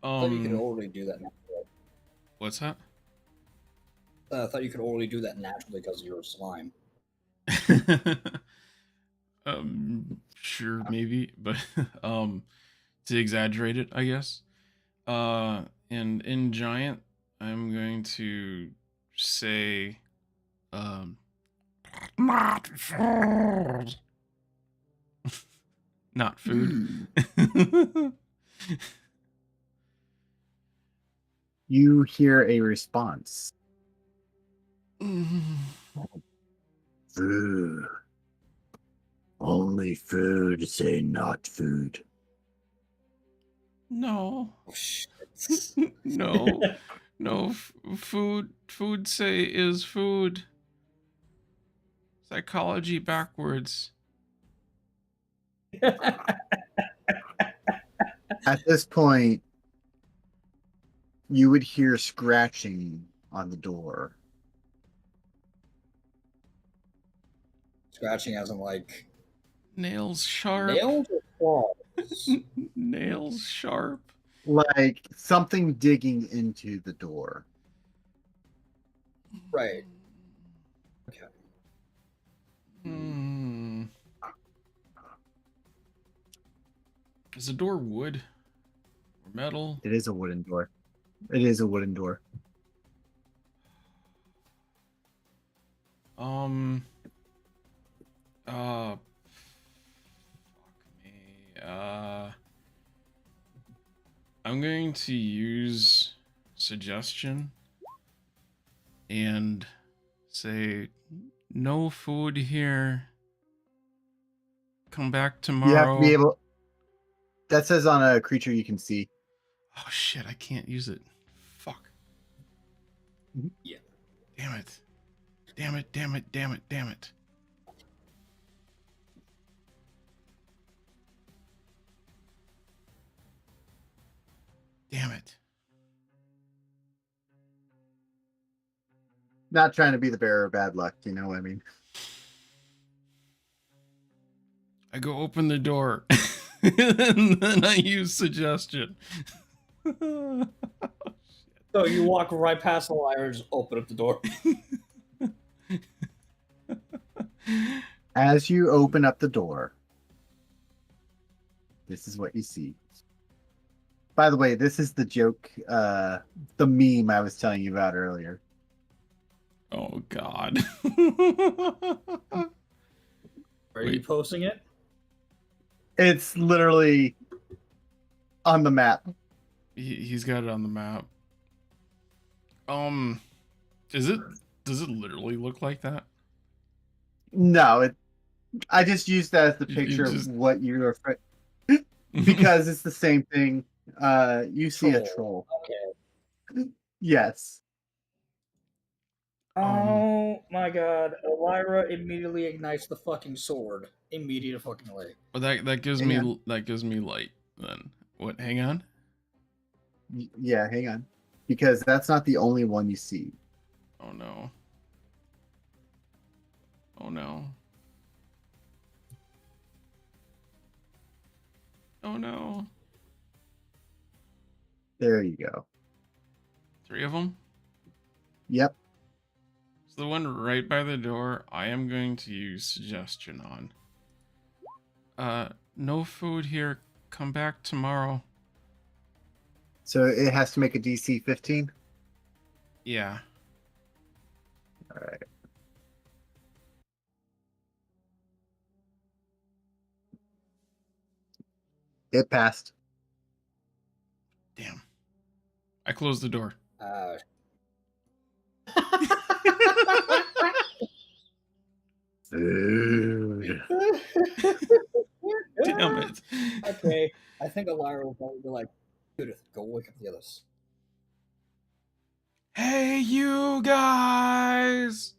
I thought you could already do that naturally. What's that? I thought you could already do that naturally because you're a slime. Sure, maybe, but, to exaggerate it, I guess. And in Giant, I'm going to say, not food. Not food. You hear a response. Food. Only food, say not food. No. Oh, shit. No. No, food say is food. Psychology backwards. At this point, you would hear scratching on the door. Scratching as in like Nails sharp. nails or claws? Nails sharp. Like something digging into the door. Right. Okay. Is the door wood or metal? It is a wooden door. It is a wooden door. Fuck me. I'm going to use suggestion and say, no food here. Come back tomorrow. You have to be able. That says on a creature you can see. Oh shit, I can't use it. Fuck. Yeah. Damn it. Damn it, damn it, damn it, damn it. Damn it. Not trying to be the bearer of bad luck, you know what I mean? I go open the door and then I use suggestion. So you walk right past the liar and just open up the door. As you open up the door, this is what you see. By the way, this is the joke, the meme I was telling you about earlier. Oh god. Are you posting it? It's literally on the map. He's got it on the map. Does it literally look like that? No, I just used that as the You picture just- of what you're because it's the same thing. You see a troll. Okay. Yes. Oh my god. Ellyra immediately ignites the fucking sword. Immediately. But that gives Hang me on. that gives me light then. What? Hang on. Yeah, hang on. Because that's not the only one you see. Oh no. Oh no. Oh no. There you go. 3 of them? Yep. So the one right by the door, I am going to use suggestion on. No food here. Come back tomorrow. So it has to make a DC 15. Yeah. All right. It passed. Damn. I closed the door. Food. Damn it. Okay, I think Ellyra will probably be like, Judith, go wake up the others. Hey, you guys!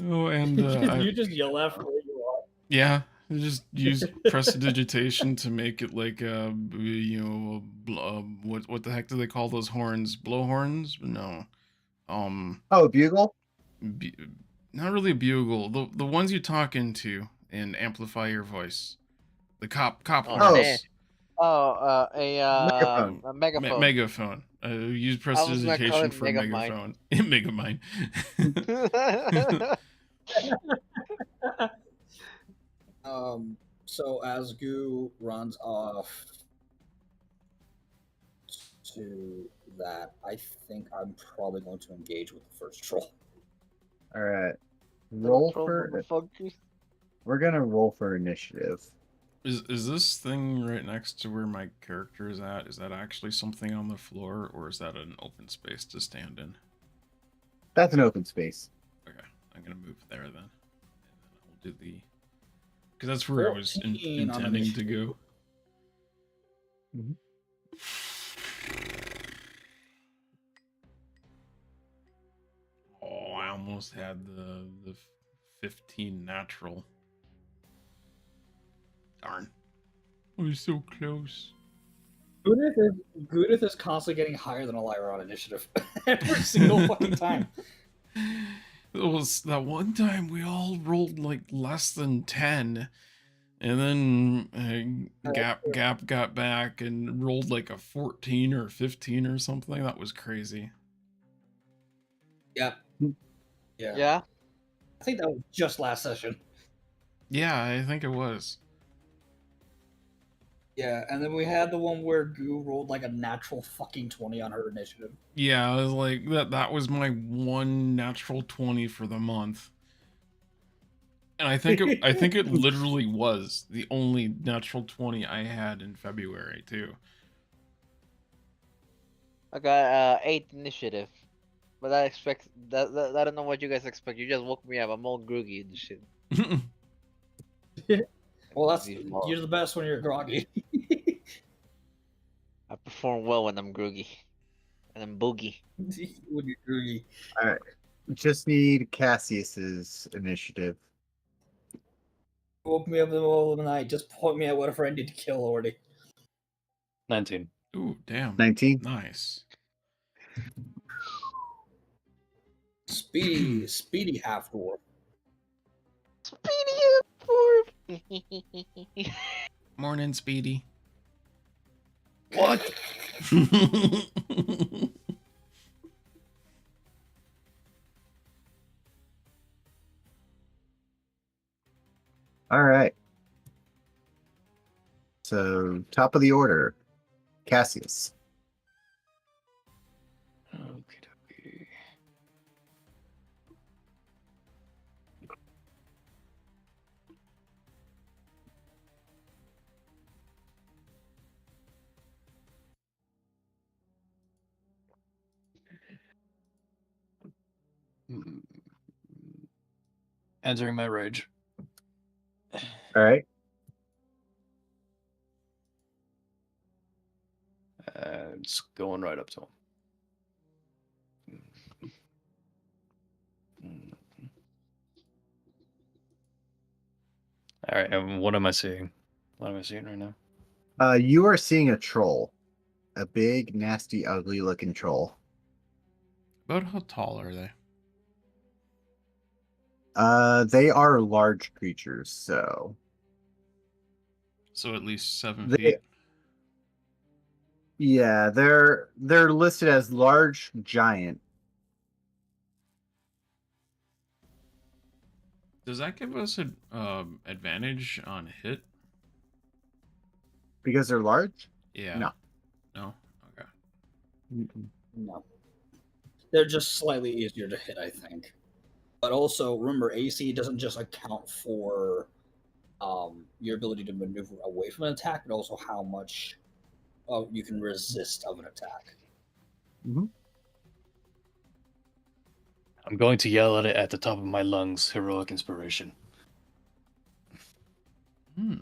Oh, and you just yell after where you are. yeah, you just use prestidigitation to make it like what the heck do they call those horns? Blowhorns? No, Oh, bugle. not really a bugle. The ones you talk into and amplify your voice. The cop Oh, horns. Megaphone. A megaphone. Megaphone. Use I was gonna call prestidigitation it for Megamind. megaphone. Megamind. So as Goo runs off to that, I think I'm probably going to engage with the first troll. All right. Roll Troll for. motherfuckers. We're gonna roll for initiative. Is this thing right next to where my character is at? Is that actually something on the floor, or is that an open space to stand in? That's an open space. Okay, I'm gonna move there then, and then I'll do the because that's where I was 14 on intending to go. Mhm. Oh, I almost had the 15 natural. Darn, I was so close. Goo-dith is constantly getting higher than Ellyra on initiative every single fucking time. It was that one time we all rolled like less than 10, and then Gap got back and rolled like a 14 or 15 or something. That was crazy. Yeah. Yeah. I think that was just last session. Yeah, I think it was. Yeah, and then we had the one where Goo rolled like a natural fucking 20 on her initiative. Yeah, I was like that was my one natural 20 for the month. And I think it literally was the only natural 20 I had in February too. I got 8 initiative. But I expect that I don't know what you guys expect. You just woke me up. I'm all groggy and shit. Well, that's Usual. you're the best when you're groggy. I perform well when I'm groggy. And I'm boogie. When you're groggy. All right. Just need Cassius's initiative. Woke me up in the middle of the night. Just point me at whatever I need to kill already. 19. Ooh, damn. 19. Nice. Speedy half-dwarf. Speedy. Morning, Speedy. What? All right. So, top of the order, Cassius. Okey-dokey. Entering my rage. All right. It's going right up to him. All right, and what am I seeing? What am I seeing right now? You are seeing a troll, a big, nasty, ugly-looking troll. About how tall are they? They are large creatures, so So at least 7 They- feet. Yeah, they're listed as large giant. Does that give us an advantage on hit? Because they're large? Yeah. No. No? Okay. Mm-mm. No. They're just slightly easier to hit, I think. But also, remember, AC doesn't just account for your ability to maneuver away from an attack, but also how much you can resist of an attack. I'm going to yell at it at the top of my lungs. Heroic inspiration. Hmm.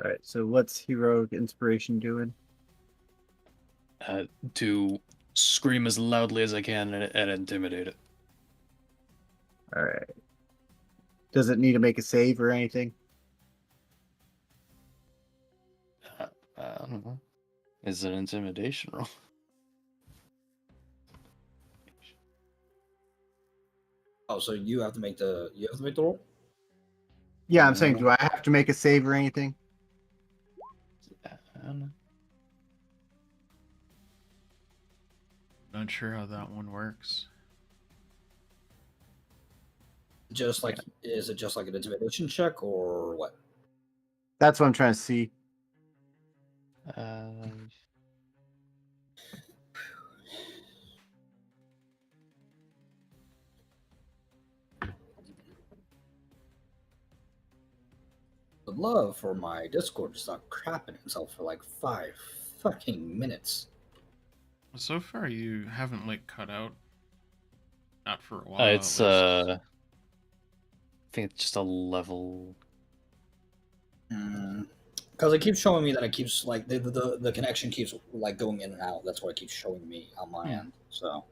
All right. So what's heroic inspiration doing? To scream as loudly as I can and intimidate it. All right. Does it need to make a save or anything? I don't know. Is it an intimidation roll? Oh, so you have to make the roll? Yeah, I'm saying, do I have to make a save or anything? I don't know. Not sure how that one works. Just like is it just like an intimidation check or what? That's what I'm trying to see. Would love for my Discord to stop crapping himself for like 5 fucking minutes. So far, you haven't like cut out. Not for a while. It's at least. I think it's just a level. Because it keeps showing me that it keeps like the connection keeps like going in and out. That's what it keeps showing me on my end. So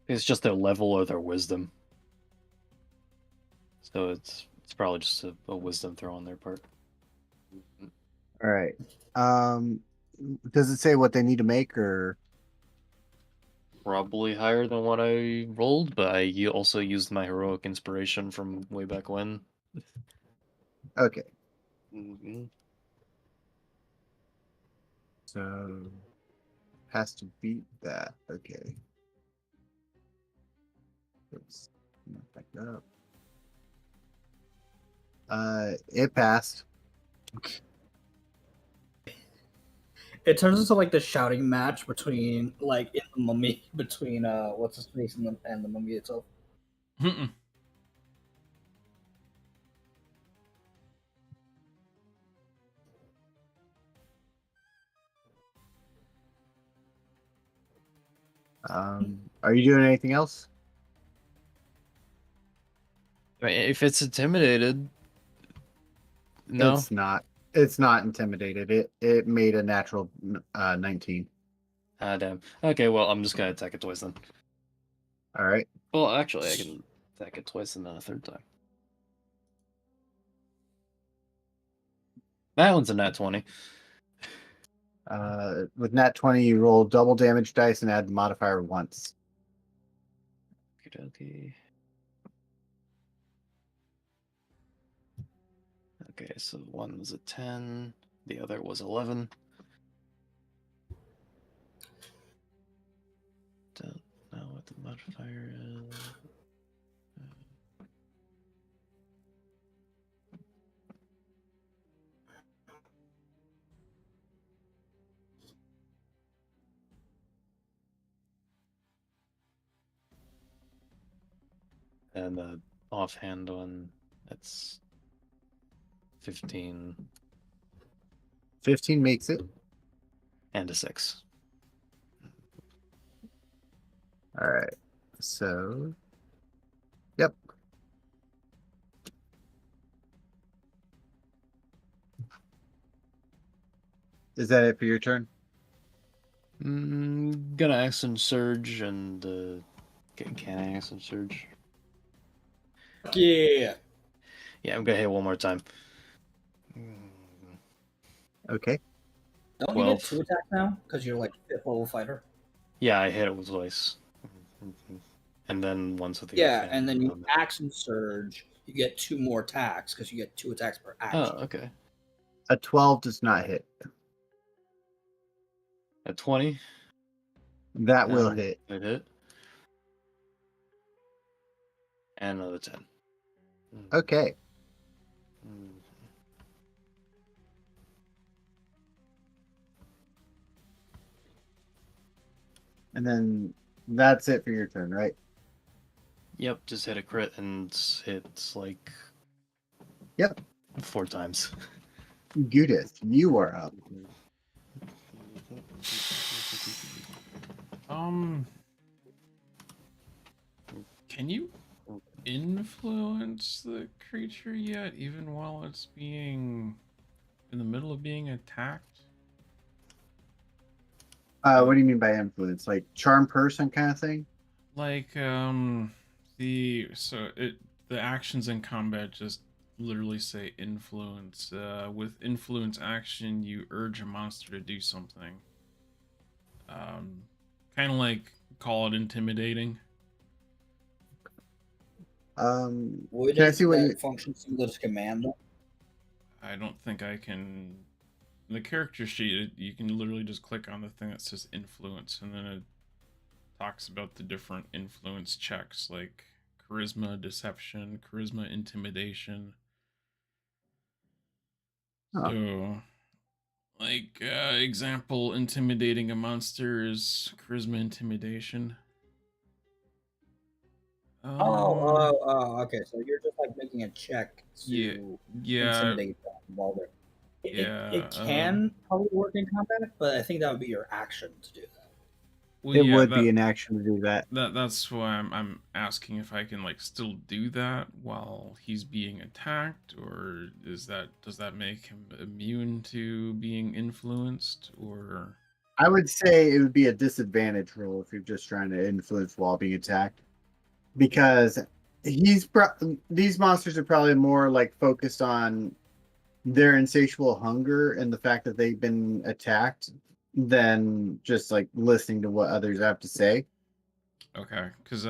It's just their level or their wisdom. So it's probably just a wisdom throw on their part. All right. Does it say what they need to make or? Probably higher than what I rolled, but I also used my heroic inspiration from way back when. Okay. Mhm. So has to beat that. Okay. Let's back up. It passed. it turns into like the shouting match between like in the mummy between what's his face and the mummy itself. Mm-mm. Are you doing anything else? I mean, if it's intimidated, no. It's not. It's not intimidated. It made a natural 19. Ah, damn. Okay, well, I'm just gonna attack it twice then. All right. Well, actually, I can attack it twice and then a third time. That one's a nat 20. With nat 20, you roll double damage dice and add the modifier once. Okay. Okay, so one was a 10, the other was 11. Don't know what the modifier is. And the offhand one, that's 15 15 makes it. and a 6. All right. So, yep. Is that it for your turn? Gonna action surge and can I action surge? Yeah. Yeah, I'm gonna hit one more time. Okay. Don't you get 12. 2 attacks now? Because you're like 5th level fighter. Yeah, I hit it twice. And then once with the Yeah, offhand. and then you action surge. you get 2 more attacks because you get 2 attacks per Oh, action. okay. A 12 does not hit. At 20, That will hit. it hit. And another 10. Okay. Mm. And then that's it for your turn, right? Yep, just hit a crit and it's like Yep. 4 times. Goo-dith, you are up. Can you influence the creature yet, even while it's being in the middle of being attacked? What do you mean by influence? Like charm person kind of thing? Like the actions in combat just literally say influence. With influence action, you urge a monster to do something. Kind of like call it intimidating. Would Can I see what that you? function similar to command? I don't think I can. In the character sheet, you can literally just click on the thing that says influence, and then it talks about the different influence checks like charisma, deception, charisma, intimidation. Huh. So, like, example, intimidating a monster is charisma, intimidation. Okay. So you're just like making a check Yeah, to yeah, intimidate them while they're. yeah. It can probably work in combat, but I think that would be your action to do that. Well, It yeah, would be an action to do that. that's why I'm asking if I can like still do that while he's being attacked, or does that make him immune to being influenced, or I would say it would be a disadvantage roll if you're just trying to influence while being attacked, because these monsters are probably more like focused on their insatiable hunger and the fact that they've been attacked than just like listening to what others have to say. okay? Because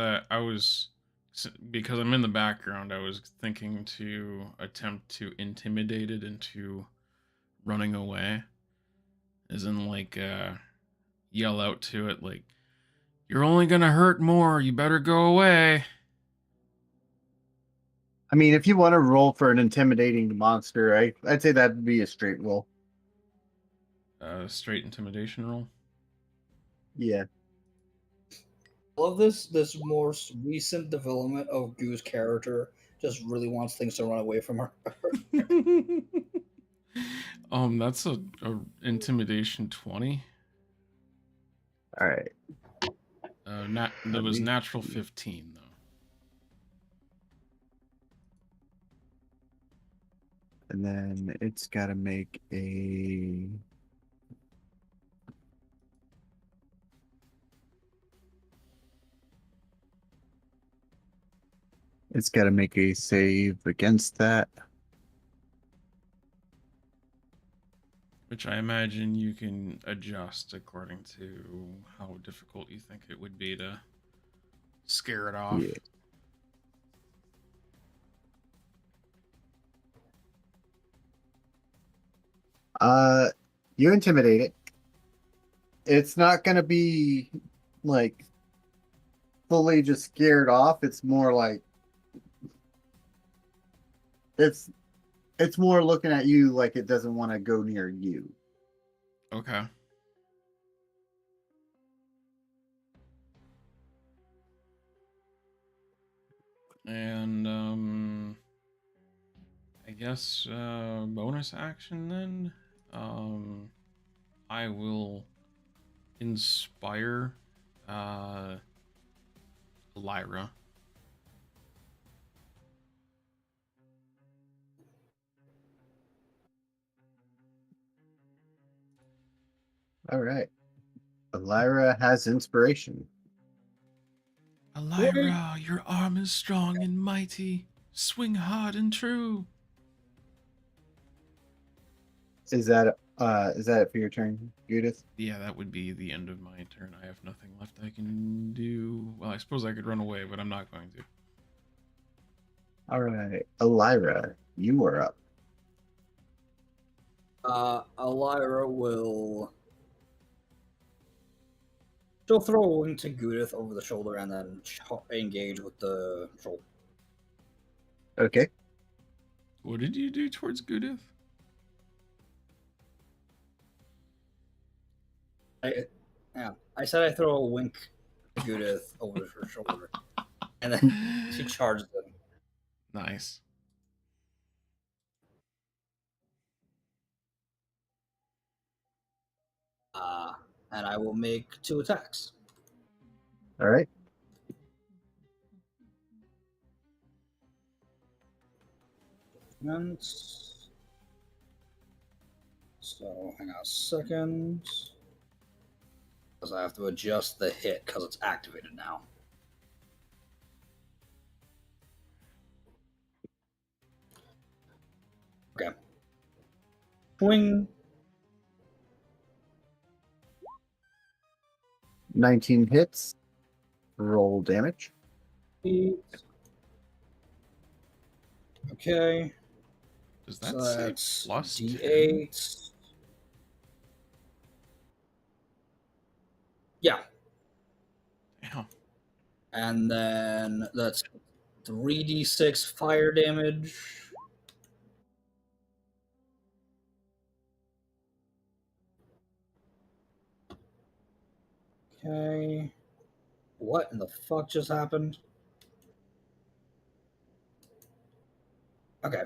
because I'm in the background, I was thinking to attempt to intimidate it into running away, as in like yell out to it like, "You're only gonna hurt more. You better go away." I mean, if you want to roll for an intimidating monster, I'd say that'd be a straight roll. Straight intimidation roll. Yeah. I love this most recent development of Goo's character. Just really wants things to run away from her. That's a intimidation 20. All right. That was natural 15 though. And then it's got to make a. It's got to make a save against that. Which I imagine you can adjust according to how difficult you think it would be to scare it off. Yeah. You intimidate it. It's not going to be like fully just scared off. It's more like it's more looking at you like it doesn't want to go near you. Okay. And I guess bonus action then. I will inspire Ellyra. All right. Ellyra has inspiration. Ellyra, your arm is strong and mighty. Swing hard and true. Is that it for your turn, Judith? Yeah, that would be the end of my turn. I have nothing left I can do. Well, I suppose I could run away, but I'm not going to. All right, Ellyra, you are up. Ellyra will. She'll throw a wing to Goo-dith over the shoulder and then engage with the shoulder. Okay. What did you do towards Goo-dith? I said I throw a wink to Goo-dith over her shoulder, and then she charges him. Nice. And I will make 2 attacks. All right. So hang on a second. Because I have to adjust the hit because it's activated now. Okay. Swing. 19 hits. Roll damage. Okay. Does that So say that's plus 10? D8. Yeah. Damn. And then that's 3d6 fire damage. Okay. What in the fuck just happened? Okay.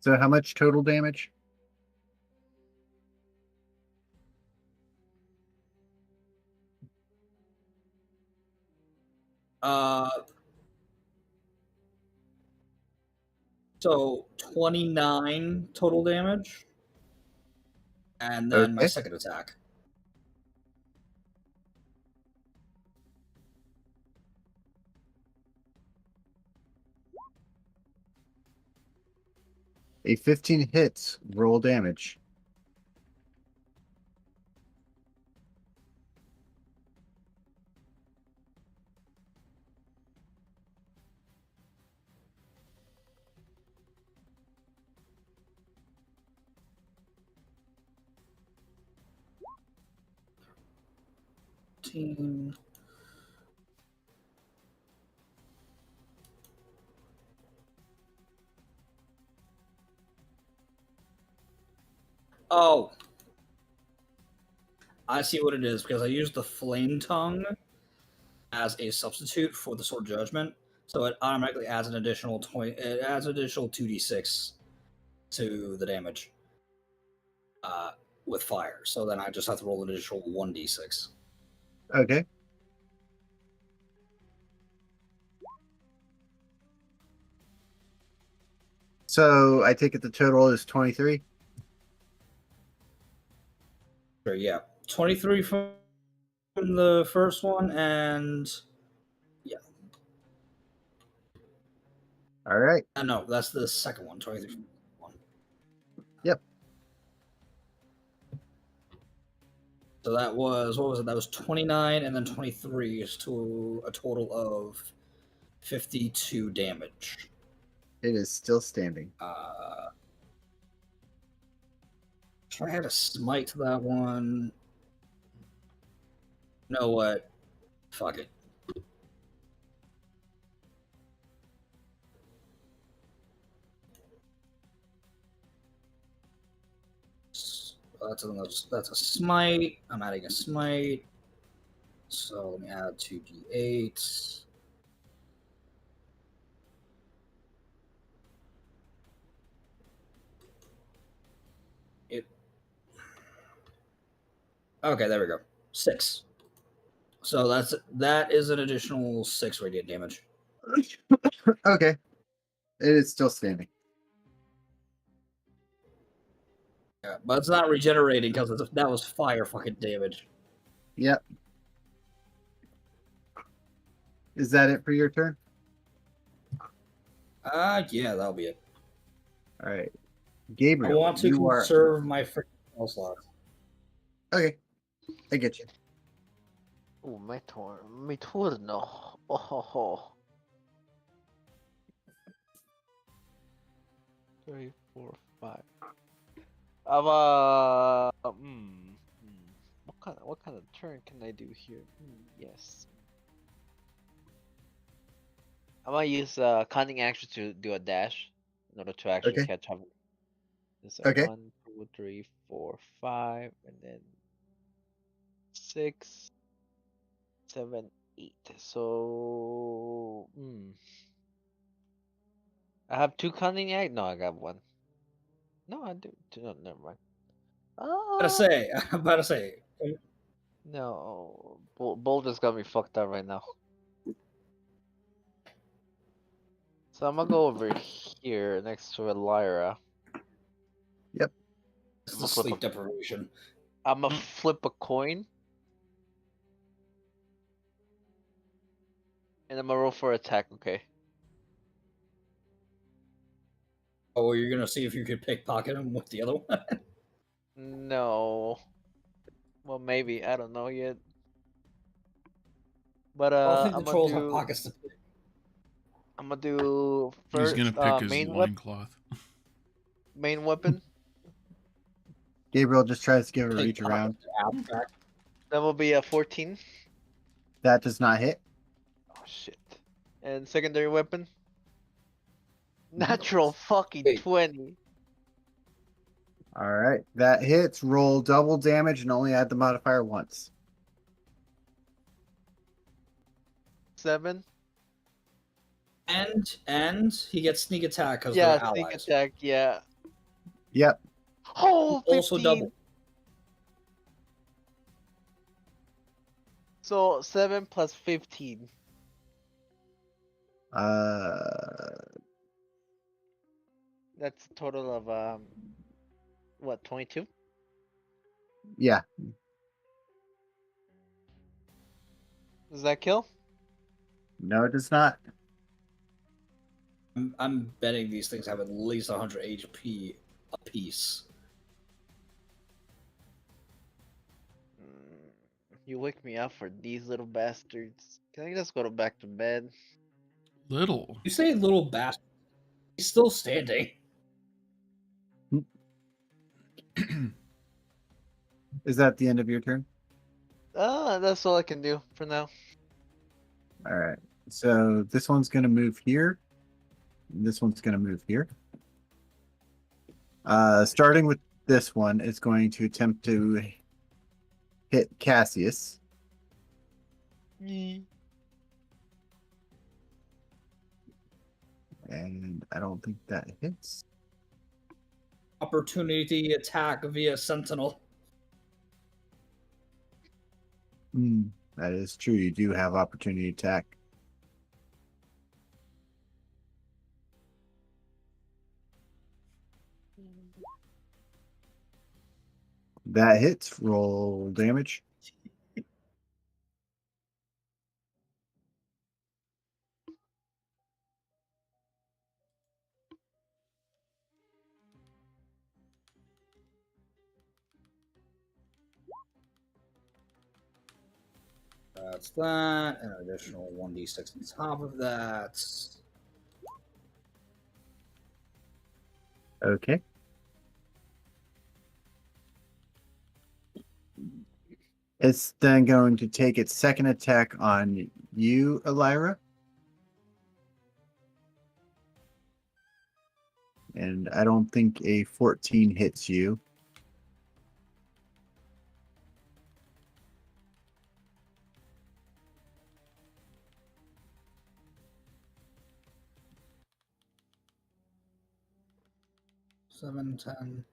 So how much total damage? So 29 total damage. And then my Okay. second attack. A 15 hits. Roll damage. Team. Oh. I see what it is because I used the flame tongue as a substitute for the sword judgment. So it automatically adds an additional 20. It adds an additional 2d6 to the damage with fire. So then I just have to roll an additional 1d6. Okay. So I take it the total is 23. Sure, yeah. 23 from the first one, and All right. no, that's the second one. 23 from one. Yep. So that was, what was it? That was 29 and then 23 is to a total of 52 damage. It is still standing. Try to smite that one. You know what? Fuck it. That's a smite. I'm adding a smite. So let me add 2d8. Okay, there we go. 6. So that is an additional 6 radiant damage. Okay. It is still standing. Yeah, but it's not regenerating because that was fire fucking damage. Yep. Is that it for your turn? Yeah, that'll be it. All right. I Gabriel, want to you are conserve my freaking spell slots. Okay, I get you. Oh, my turn. Mi turno. Oh, ho, ho. 3, 4, 5. What kind of turn can I do here? Yes. I'm gonna use cunning action to do a dash in order to actually Okay. catch up. It's Okay. 1, 2, 3, 4, 5, and then 6, 7, 8. So, I have 2 cunning act. No, I got 1. No, I do. No, never mind. I'm about to say. No, Boulder's got me fucked up right now. So I'm gonna go over here next to Ellyra. It's the sleep deprivation. I'm gonna flip a coin. And I'm gonna roll for attack, okay? Oh, you're gonna see if you could pickpocket him with the other one. No. Well, maybe. I don't know yet. But I don't think the I'm gonna trolls have do. pockets to pick. I'm gonna do He's first. gonna pick his Main loincloth. main weapon. Gabriel just tries to give a reach Pickpocket around. abstract. That will be a 14. That does not hit. Oh shit. And secondary weapon. Natural fucking Wait. 20. All right, that hits. Roll double damage and only add the modifier once. 7. And he gets sneak attack because Yeah, they're sneak allies. attack. Yeah. Yep. Oh, 15. Also double. So 7 plus 15. That's a total of what, 22? Yeah. Does that kill? No, it does not. I'm betting these things have at least 100 HP a piece. You wake me up for these little bastards. Can I just go back to bed? Little. You say little bastard. He's still standing. Is that the end of your turn? That's all I can do for now. All right. So this one's going to move here. This one's going to move here. Starting with this one, it's going to attempt to hit Cassius. And I don't think that hits. Opportunity attack via sentinel. That is true. You do have opportunity attack. That hits. Roll damage. That's that. An additional 1d6 on top of that. Okay. It's then going to take its second attack on you, Ellyra. And I don't think a 14 hits you. Seven, 10.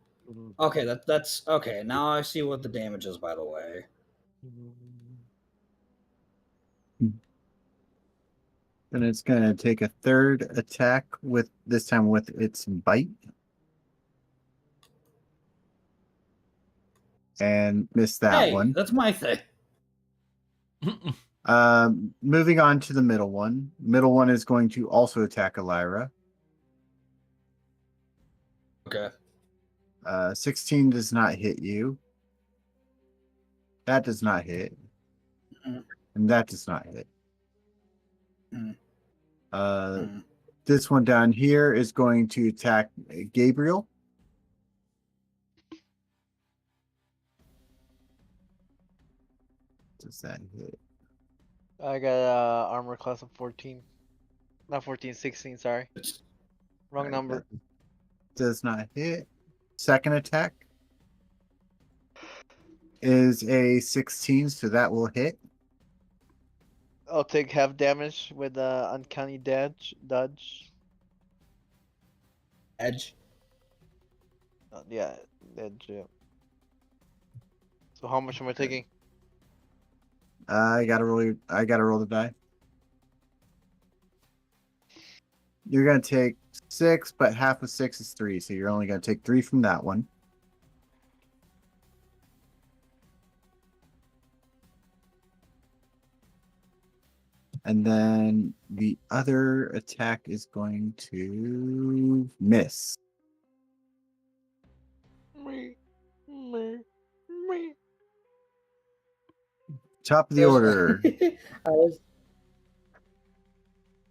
Okay, that's okay. Now I see what the damage is, by the way. Then it's going to take a third attack with this time with its bite. And miss that Hey, one. that's my thing. Moving on to the middle one. Middle one is going to also attack Ellyra. Okay. 16 does not hit you. That does not hit. Mm. And that does not hit. Mm. Uh, Mm. This one down here is going to attack Gabriel. Does that hit? I got armor class of 14. Not 14, 16, sorry. Wrong Alright, number. that does not hit. Second attack is a 16, so that will hit. I'll take half damage with uncanny dodge. Edge. Yeah, dodge. Yeah. So how much am I taking? I gotta roll the die. You're gonna take 6, but half of 6 is 3, so you're only gonna take 3 from that one. And then the other attack is going to miss. Me. Top of the order. I was.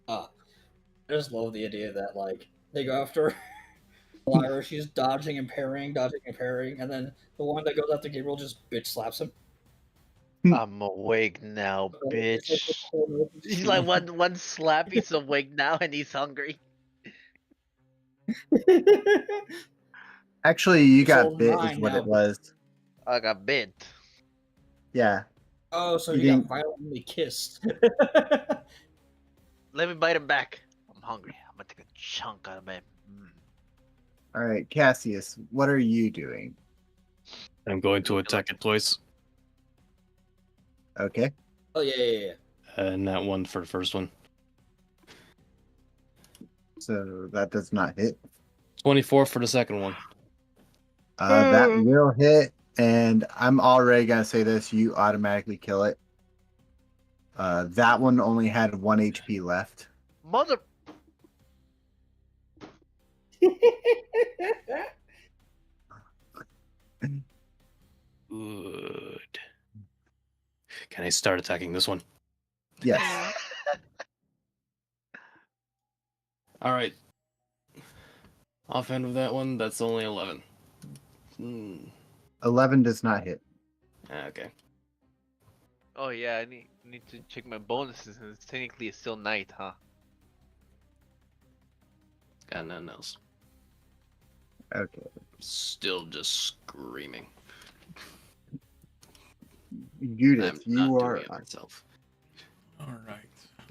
I just love the idea that like they go after Ellyra, she's dodging and parrying, and then the one that goes after Gabriel just bitch slaps him. I'm awake now, It's like the bitch. corner of his He's like cheek. one slap, he's awake now and he's hungry. Actually, you It's all got bit is 9 what now. it was. I got bit. Yeah. Oh, so You he got didn't- violently kissed. Let me bite him back. I'm hungry. I'm gonna take a chunk out of him. All right, Cassius, what are you doing? I'm going to attack it twice. Okay. Oh yeah. And that one for the first one. So that does not hit. 24 for the second one. That will hit, and I'm already gonna say this: you automatically kill it. That one only had 1 HP left. Mother. Good. Can I start attacking this one? Yes. All right. Offhand of that one, that's only 11. 11 does not hit. Okay. Oh yeah, I need to check my bonuses, and technically it's still night, huh? Got nothing else. Okay. Still just screaming. Goo-dith, I'm you not are. doing it myself. All right.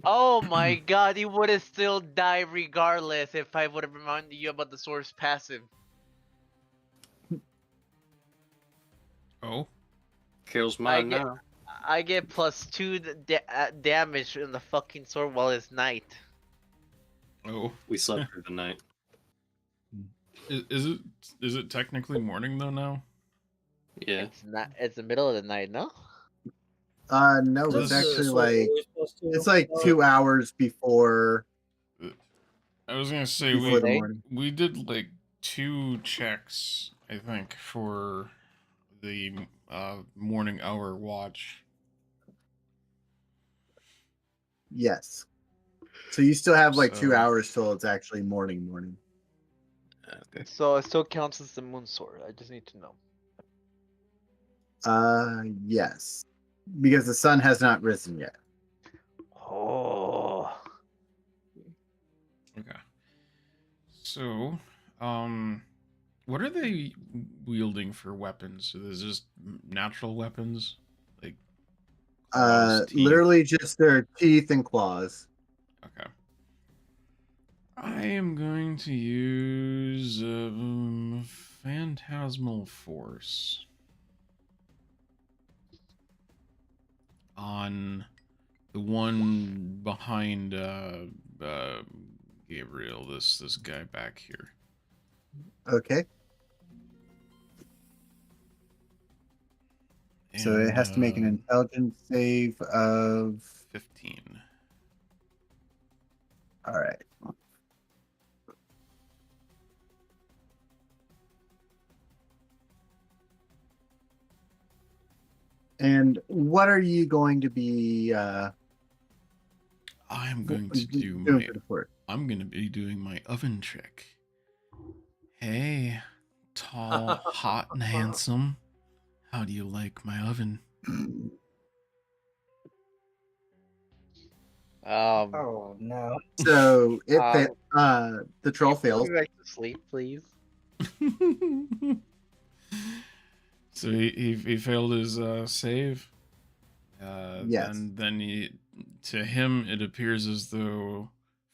Oh my god, he would have still died regardless if I would have reminded you about the source passive. Oh, Kills I mine get- now. I get +2 damage in the fucking sword while it's night. oh. We slept through the night. Is it technically morning though now? Yeah. It's not. It's the middle of the night, no? No, This it's is actually Sword like always supposed to- it's like 2 hours before I was gonna say before the Day? morning. we did like 2 checks, I think, for the morning hour watch. Yes. So you still have like 2 So- hours till it's actually morning. Okay. So it still counts as the moon sword. I just need to know. Yes. Because the sun has not risen yet. Oh. Okay. So, what are they wielding for weapons? Is this just natural weapons? Like claws, teeth? Literally just their teeth and claws. Okay. I am going to use Phantasmal Force on the one behind Gabriel, this guy back here. Okay. So it has to make an And, intelligence save of 15. all right. And what are you going to be I'm going to do doing my for the fort? I'm gonna be doing my oven trick. Hey, tall, hot, and handsome. How do you like my oven? Oh no. So Um, the troll can you put fails. me back to sleep, please? So he failed his save. Yes. To him it appears as though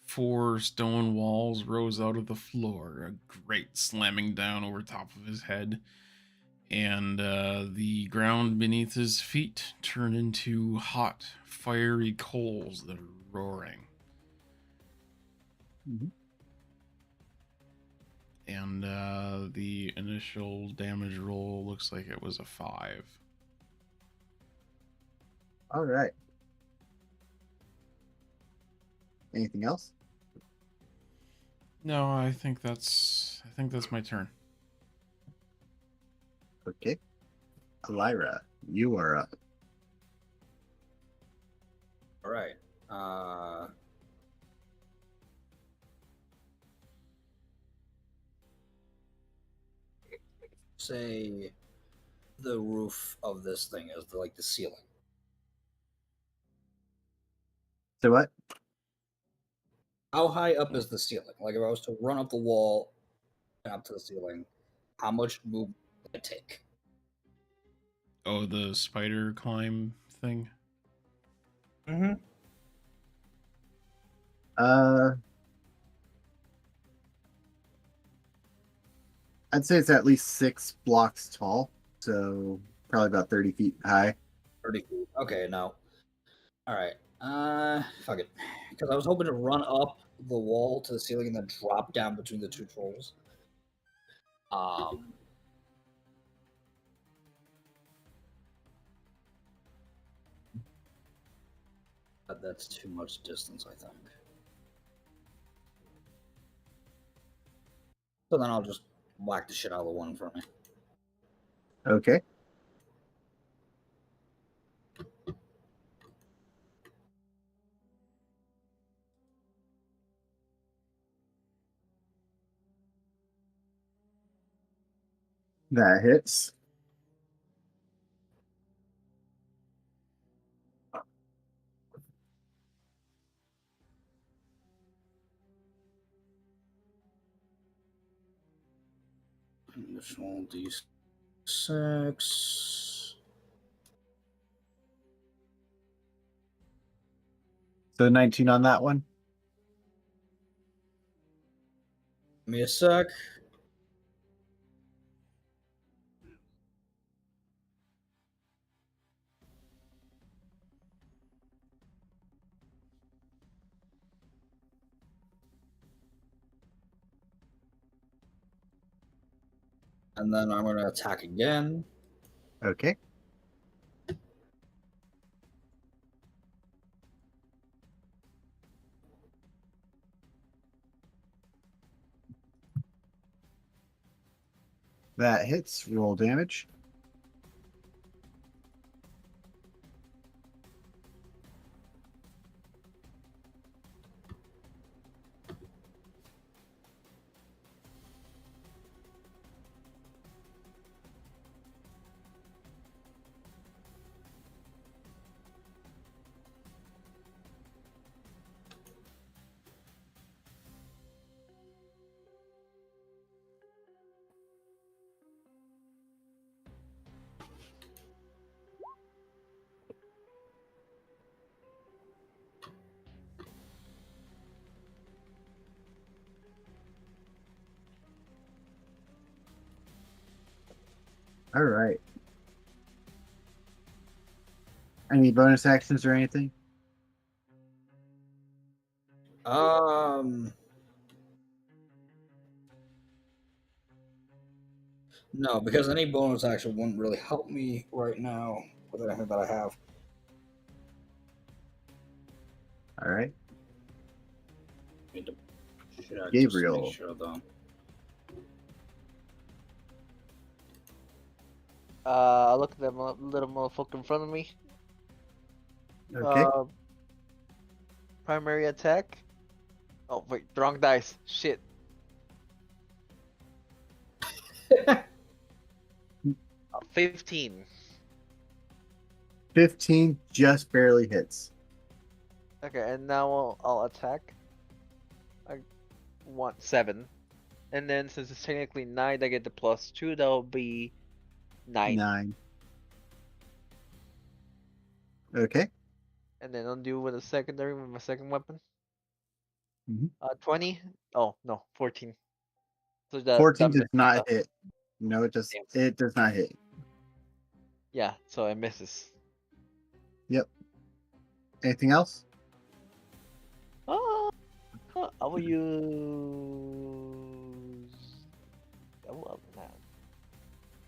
4 stone walls rose out of the floor, a grate slamming down over top of his head, and the ground beneath his feet turned into hot, fiery coals that are roaring. Mhm. And the initial damage roll looks like it was a 5. All right. Anything else? No, I think that's my turn. Okay. Ellyra, you are up. All right. Say the roof of this thing is like the ceiling. So what? How high up is the ceiling? Like if I was to run up the wall and up to the ceiling, how much movement would it take? Oh, the spider climb thing? Mm-hmm. I'd say it's at least 6 blocks tall, so probably about 30 feet high. 30 feet. Okay, no. All right. Fuck it. Because I was hoping to run up the wall to the ceiling and then drop down between the two trolls. But that's too much distance, I think. So then I'll just whack the shit out of the one for me. Okay. That hits. Additional D6. So 19 on that one. Give me a sec. And then I'm going to attack again. Okay. That hits. Roll damage. All right. Any bonus actions or anything? No, because any bonus action wouldn't really help me right now with anything that I have. All right. Need to check Gabriel. Just to make sure, though. Look at that little motherfucker in front of me. Okay. Primary attack. Oh wait, wrong dice. Shit. 15. 15 just barely hits. Okay, and now I'll attack. I want 7. And then since it's technically 9, I get the +2. That'll be 9. 9. Okay. And then I'll do with a secondary with my second weapon. Mhm. 20. Oh no, 14. So that 14 does misses not the- hit. No, it does. Damn. It does not hit. Yeah, so it misses. Anything else? I will use.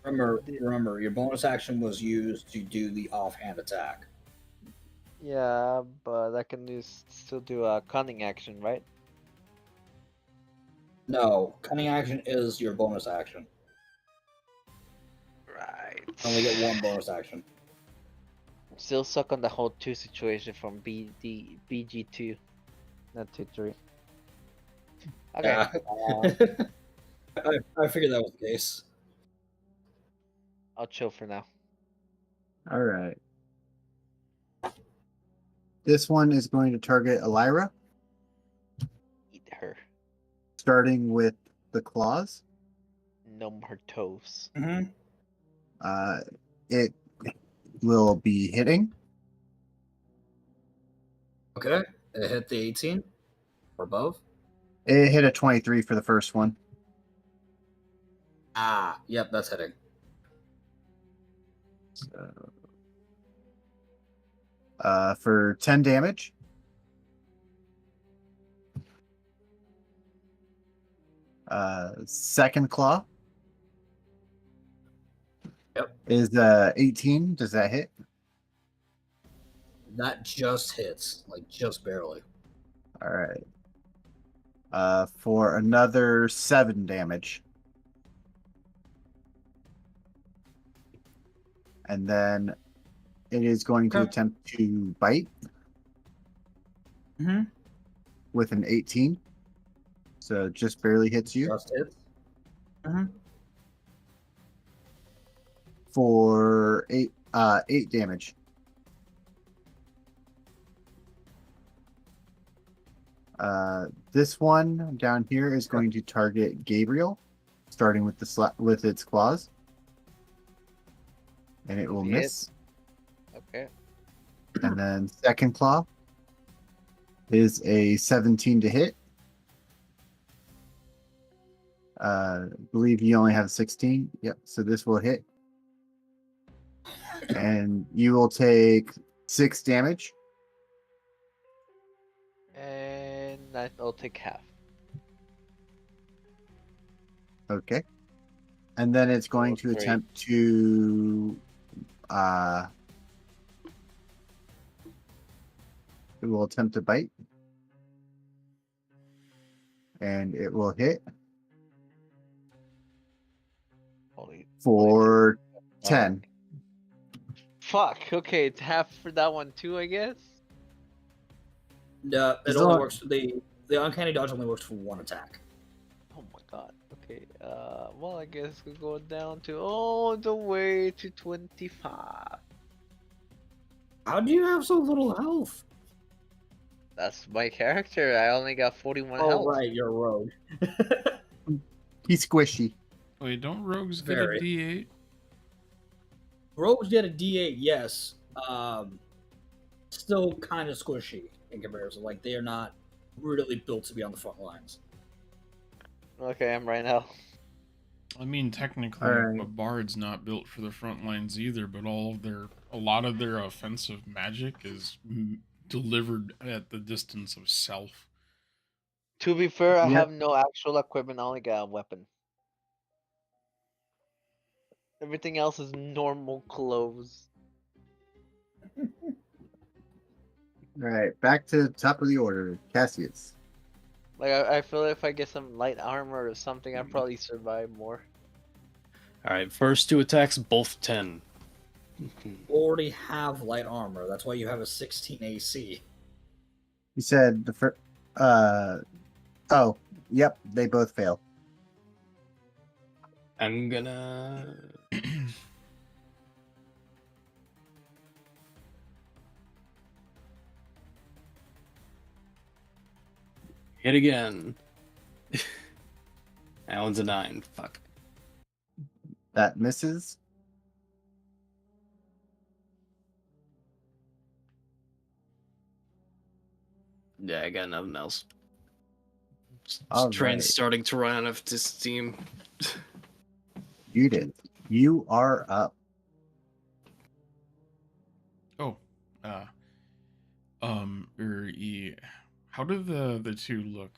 Remember, your bonus action was used to do the offhand attack. Yeah, but I can still do a cunning action, right? No, cunning action is your bonus action. Right. Only get one bonus action. Still stuck on the whole 2 situation from BG2, not 2-3. Okay. Yeah. I figured that was the case. I'll chill for now. All right. This one is going to target Ellyra, Eat her. starting with the claws. Numb her toes. Mm-hmm. It will be hitting. Okay, it hit the 18 or above. It hit a 23 for the first one. Ah, yep, that's hitting. So, for 10 damage. Second claw. Yep. Is 18. Does that hit? That just hits, like just barely. All right. For another 7 damage. And then it is going to Okay. attempt to bite Mm-hmm. with an 18. So it just barely hits you Just hits. Mm-hmm. for 8 damage. This one down here is going to target Gabriel, starting with with its claws, and it will Hit. miss. Okay. And then second claw is a 17 to hit. Believe you only have 16. Yep. So this will hit, and you will take 6 damage. And I'll take half. Okay. And then it's going to Great. attempt to it will attempt to bite. And it will hit Holy. for Holy 10. Fuck. Okay, it's half for that one too, I guess. No, it As only long- works. The uncanny dodge only works for one attack. Oh my god. Okay. Well, I guess we go down to all the way to 25. How do you have so little health? That's my character. I only got 41 Oh health. right, you're a rogue. He's squishy. Wait, don't rogues get Very. a D8? Rogues get a D8, yes. Still kind of squishy in comparison. Like they are not really built to be on the front lines. Okay, I'm right now. I mean, technically, Alright. a bard's not built for the front lines either, but a lot of their offensive magic is delivered at the distance of self. To be fair, I Yep. have no actual equipment. I only got a weapon. Everything else is normal clothes. All right, back to the top of the order. Cassius. Like I feel if I get some light armor or something, I probably survive more. All right, first 2 attacks, both 10. You already have light armor. That's why you have a 16 AC. You said the first. Oh, yep, they both fail. I'm gonna. Hit again. That one's a 9. Fuck. That misses. Yeah, I got nothing else. All Train's right. starting to run out of steam. Goo-dith, you are up. Oh, how do the two look?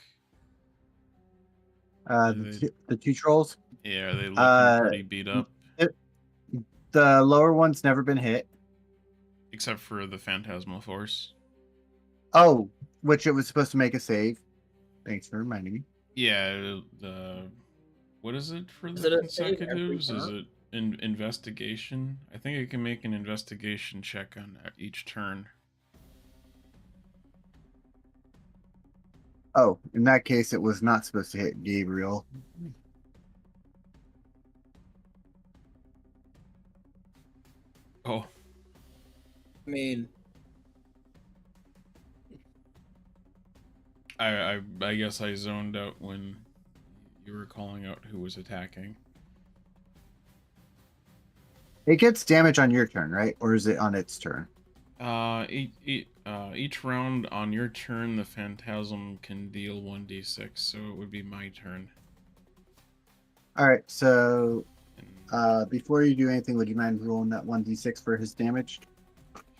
The two trolls. Yeah, are they looking pretty beat up? The lower one's never been hit. Except for the Phantasmal Force. Oh, which it was supposed to make a save. Thanks for reminding me. Yeah, what is it for Is the it a save every consecutives? Is turn? it investigation? I think I can make an investigation check on each turn. Oh, in that case, it was not supposed to hit Gabriel. Oh, I mean, I guess I zoned out when you were calling out who was attacking. It gets damage on your turn, right? Or is it on its turn? Each round on your turn, the Phantasm can deal 1d6, so it would be my turn. All right, so And before you do anything, would you mind rolling that 1d6 for his damage?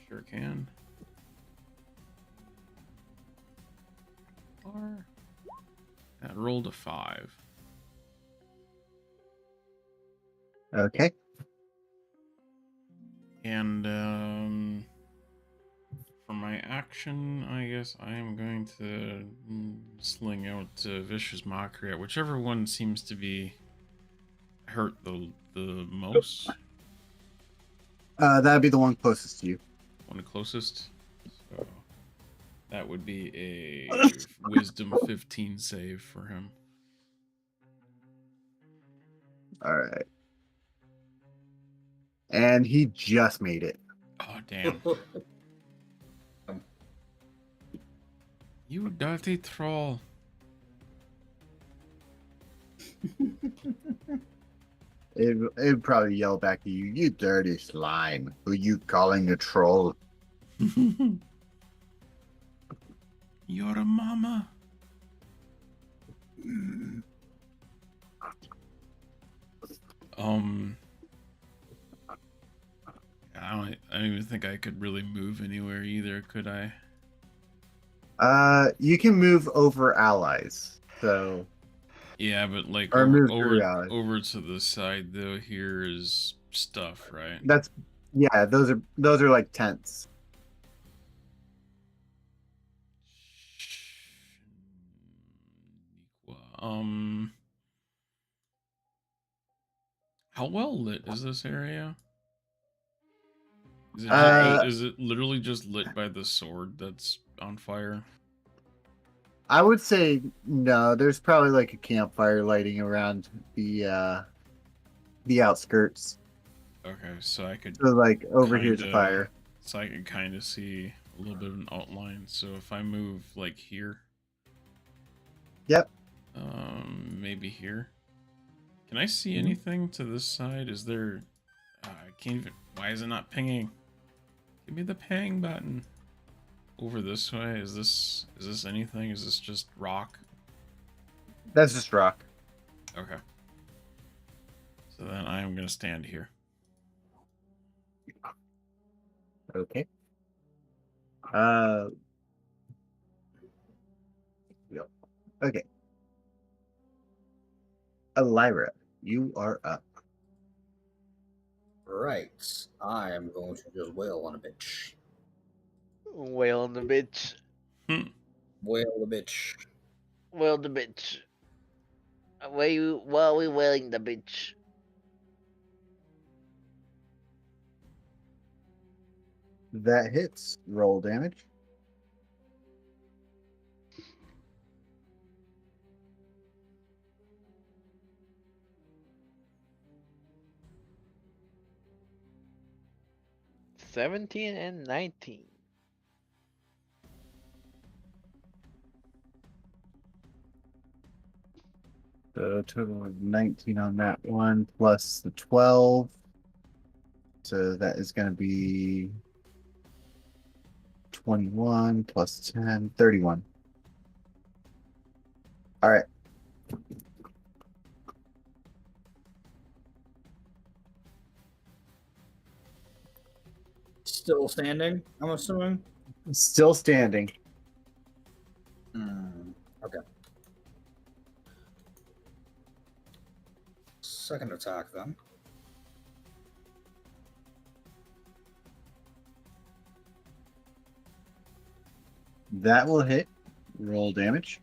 sure can. That rolled a 5. Okay. And for my action, I guess I am going to sling out Vicious Mockery at whichever one seems to be hurt the most. That'd be the one closest to you. One closest. So that would be a Wisdom 15 save for him. All right. And he just made it. Oh, damn. You dirty troll. It'd probably yell back to you, "You dirty slime! Who you calling a troll?" You're a mama. I don't even think I could really move anywhere either, could I? You can move over allies. So Yeah, but like Or move through over allies. over to the side though here is stuff, right? that's those are like tents. How well lit is this area? Is it literally just lit by the sword that's on fire? I would say no. There's probably like a campfire lighting around the outskirts. Okay, so I could So like over here's a kinda- fire. So I could kind of see a little bit of an outline. So if I move like here, Yep. maybe here. Can I see anything to this side? Is there? I can't even. Why is it not pinging? Give me the ping button. Over this way. Is this anything? Is this just rock? That's just rock. Okay. So then I am gonna stand here. Okay. Yep. Okay. Ellyra, you are up. right. I am going to just wail on a bitch. Wail on the bitch. Wail the bitch. Wail the bitch. Why are we wailing the bitch? That hits. Roll damage. $17 and $19. So total of 19 on that one, plus the 12. So that is going to be 21 plus 10, 31. All right. Still standing, I'm assuming. Still standing. Okay. Second attack then. That will hit. Roll damage.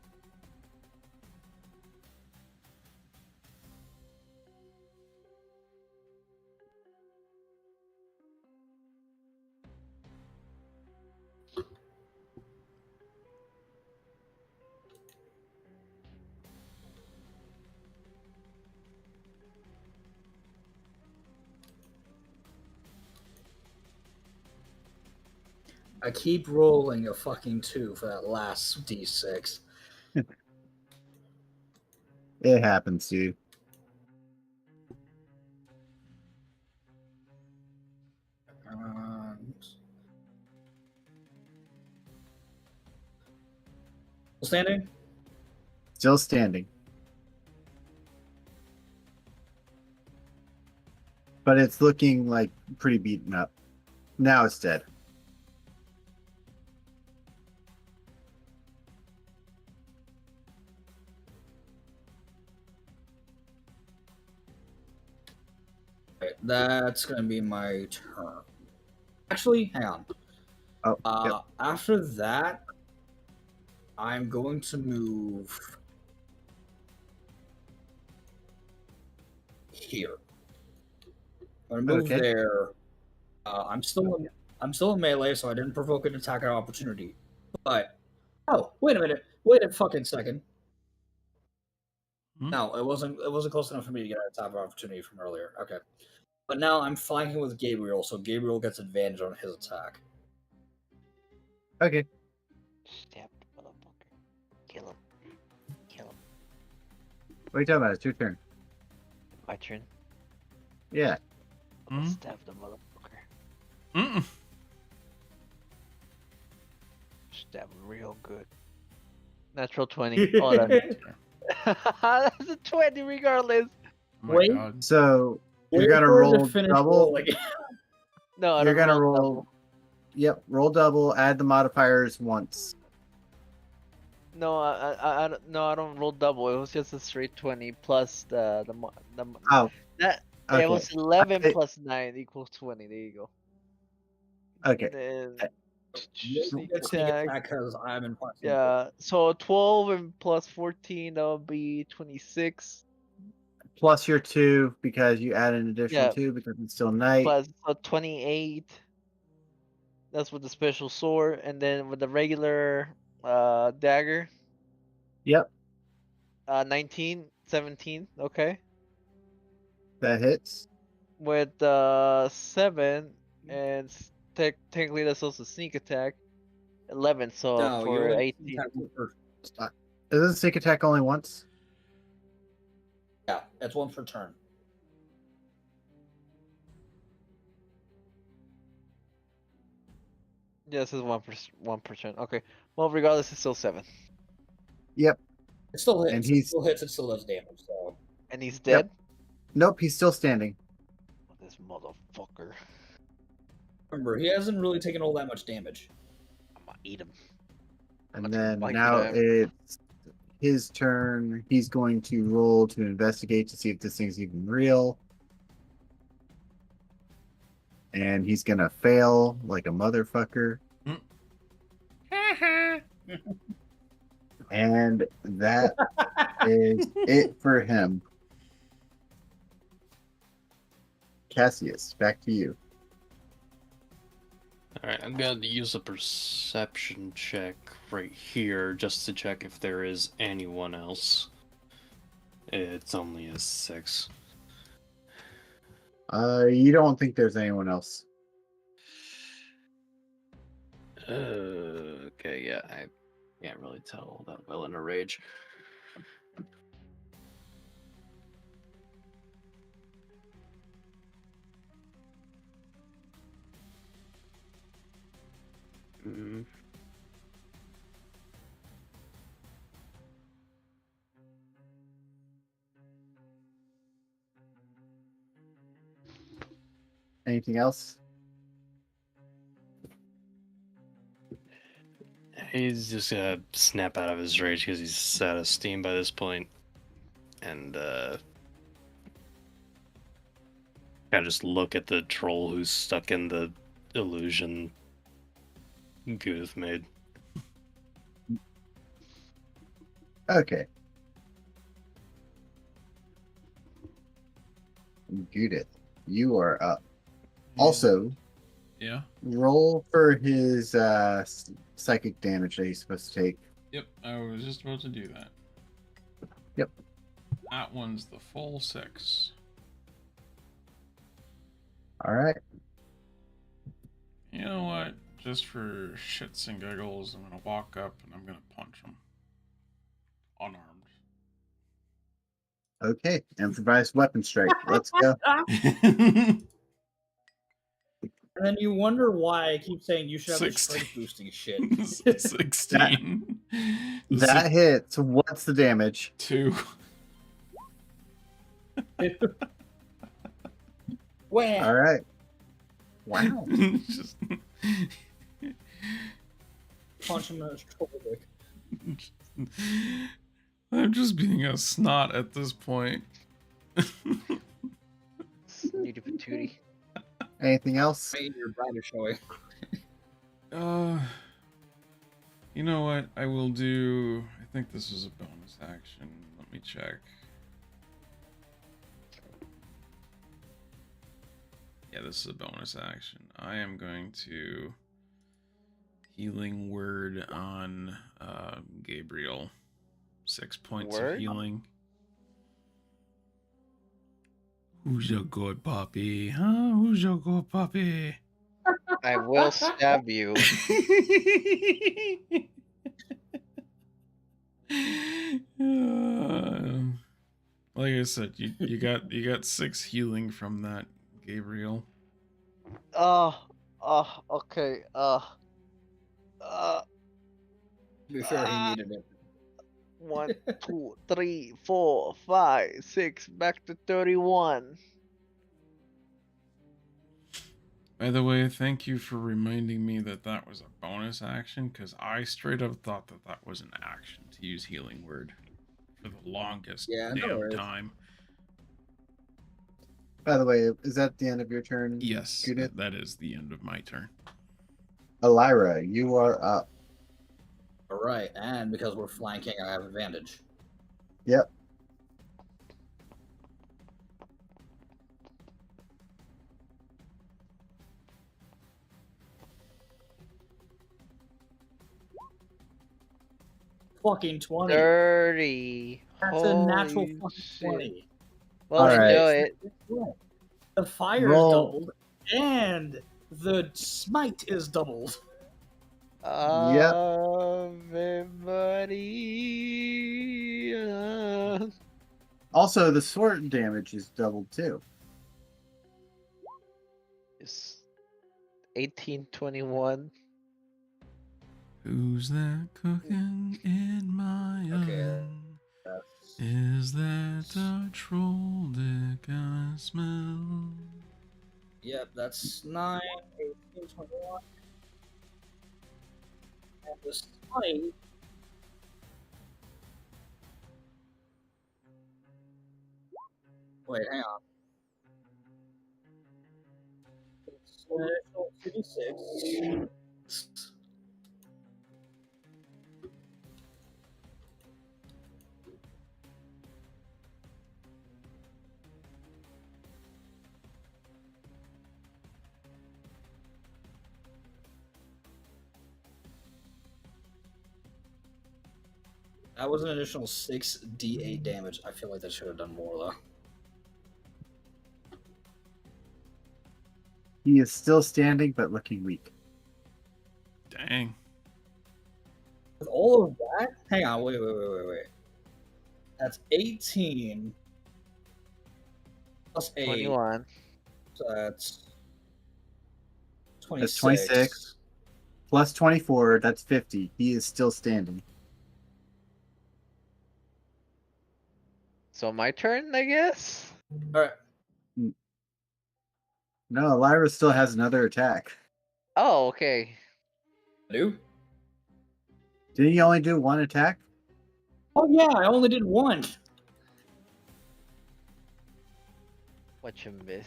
I keep rolling a fucking 2 for that last d6. It happens to you. And... Still standing? Still standing. But it's looking like pretty beaten up. Now it's dead. Okay, that's gonna be my turn. Actually, hang on. Oh, yep. After that, I'm going to move here. I'm gonna move Okay. there. I'm still in melee, so I didn't provoke an attack of opportunity. But wait a minute. Wait a fucking second. Hmm? No, it wasn't close enough for me to get an attack of opportunity from earlier. Okay. But now I'm flanking with Gabriel, so Gabriel gets advantage on his attack. Okay. Stab the motherfucker. Kill him. Kill him. What are you talking about? It's your turn. My turn. Yeah. Hmm? Stab the motherfucker. Mm-mm. Stab him real good. Natural 20. Oh, that's a 20 regardless. Oh my Wait. god. So you're Wait gonna for it to roll finish double. rolling. No, I You're don't gonna roll roll. double. Yep. Roll double. Add the modifiers once. No, I don't roll double. It was just a straight 20 plus the Oh. that Okay. it was 11 I- plus 9 equals 20. There you go. Okay. Then You sneak get sneak attack. attack because I'm in proximity. Yeah, so 12 and plus 14, that'll be 26. Plus your 2 because you add an additional Yeah. 2 because it's still night. Plus so 28. That's with the special sword, and then with the regular dagger, Yep. 19, 17. Okay. That hits. With 7 and technically that's also sneak attack. 11, so No, you for only 18. attack per- Is it sneak attack only once? Yeah, that's one per turn. Yeah, this is 1%. Okay. Well, regardless, it's still 7. Yep. It still hits. And It he's- still hits. It still does damage. So And he's dead. Nope. He's still standing. This motherfucker. remember, he hasn't really taken all that much damage. I'm gonna eat him. And Let's then bite now him. it's his turn. He's going to roll to investigate to see if this thing's even real. And he's gonna fail like a motherfucker. And that is it for him. Cassius, back to you. Alright, I'm gonna use a perception check right here just to check if there is anyone else. It's only a 6. You don't think there's anyone else? Okay, yeah, I can't really tell that well in a rage. Mm. Anything else? He's just gonna snap out of his rage because he's out of steam by this point, and kind of just look at the troll who's stuck in the illusion Goo-dith made. Okay. Goo-dith, you are up. Also, Yeah. roll for his psychic damage that he's supposed to take. Yep. I was just about to do that. Yep. That one's the full 6. All right. You know what? Just for shits and giggles, I'm gonna walk up and I'm gonna punch him. Unarmed. Okay. Improvised weapon strike. Let's go. And then you wonder why I keep saying you should have the 16. strength boosting shit. 16. That hits. What's the damage? 2. Wham! All right. Wow. Just... Punch him in his troll dick. I'm just being a snot at this point. Snooty patootie. Anything else? Made your bride is showing. You know what? I will do. I think this is a bonus action. Let me check. Yeah, this is a bonus action. I am going to healing word on Gabriel. 6 points Word? of healing. Who's your good puppy? Huh? Who's your good puppy? I will stab you. Like I said, you got 6 healing from that, Gabriel. Okay. To be fair, he needed it. 1, 2, 3, 4, 5, 6, back to 31. By the way, thank you for reminding me that that was a bonus action, because I straight up thought that that was an action to use healing word for the longest Yeah, no damn worries. time. By the way, is that the end of your turn? Yes, Goo-dith? that is the end of my turn. Ellyra, you are up. Alright, and because we're flanking, I have advantage. Yep. Fucking 20. 30. That's a natural Holy fucking shit. 20. Well, Alright. enjoy it. The fire Roll. is doubled, and the smite is doubled. Everybody. Also, the sword damage is doubled too. It's 1821. Who's that cooking in my Okay, oven? That's... Is that a troll dick I smell? Yep, that's 9, 18, 21. And the smite... Wait, hang on. It's an additional 2d6. That was an additional 6d8 damage. I feel like that should have done more though. He is still standing, but looking weak. Dang. With all of that, hang on, wait. That's 18 plus 8. 21. So that's 26. That's 26. Plus 24, that's 50. He is still standing. So my turn, I guess. All right. No, Ellyra still has another attack. Oh, okay. Do? Didn't he only do one attack? Oh yeah, I only did one. What you miss?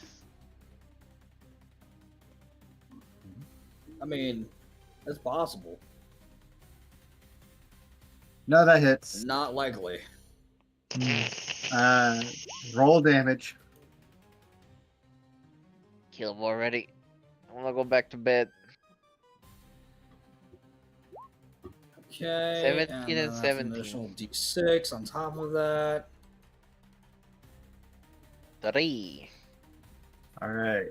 I mean, that's possible. No, that hits. Not likely. Roll damage. Kill him already. I'm gonna go back to bed. Okay. 17 and then that's an 17. additional d6 on top of that. 3. All right.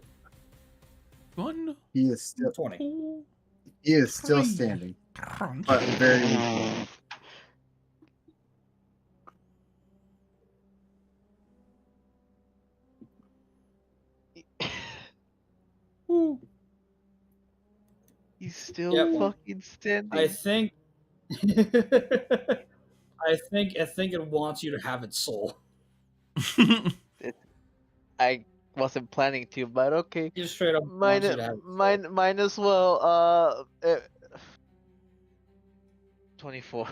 1, He is still 20. 2, he is still 3. standing, Crunch. but very weak. Ooh. He's still Yep. fucking standing. I think. I think it wants you to have its soul. I wasn't planning to, but okay. You straight up wants you to have its soul. Mine as well. 24.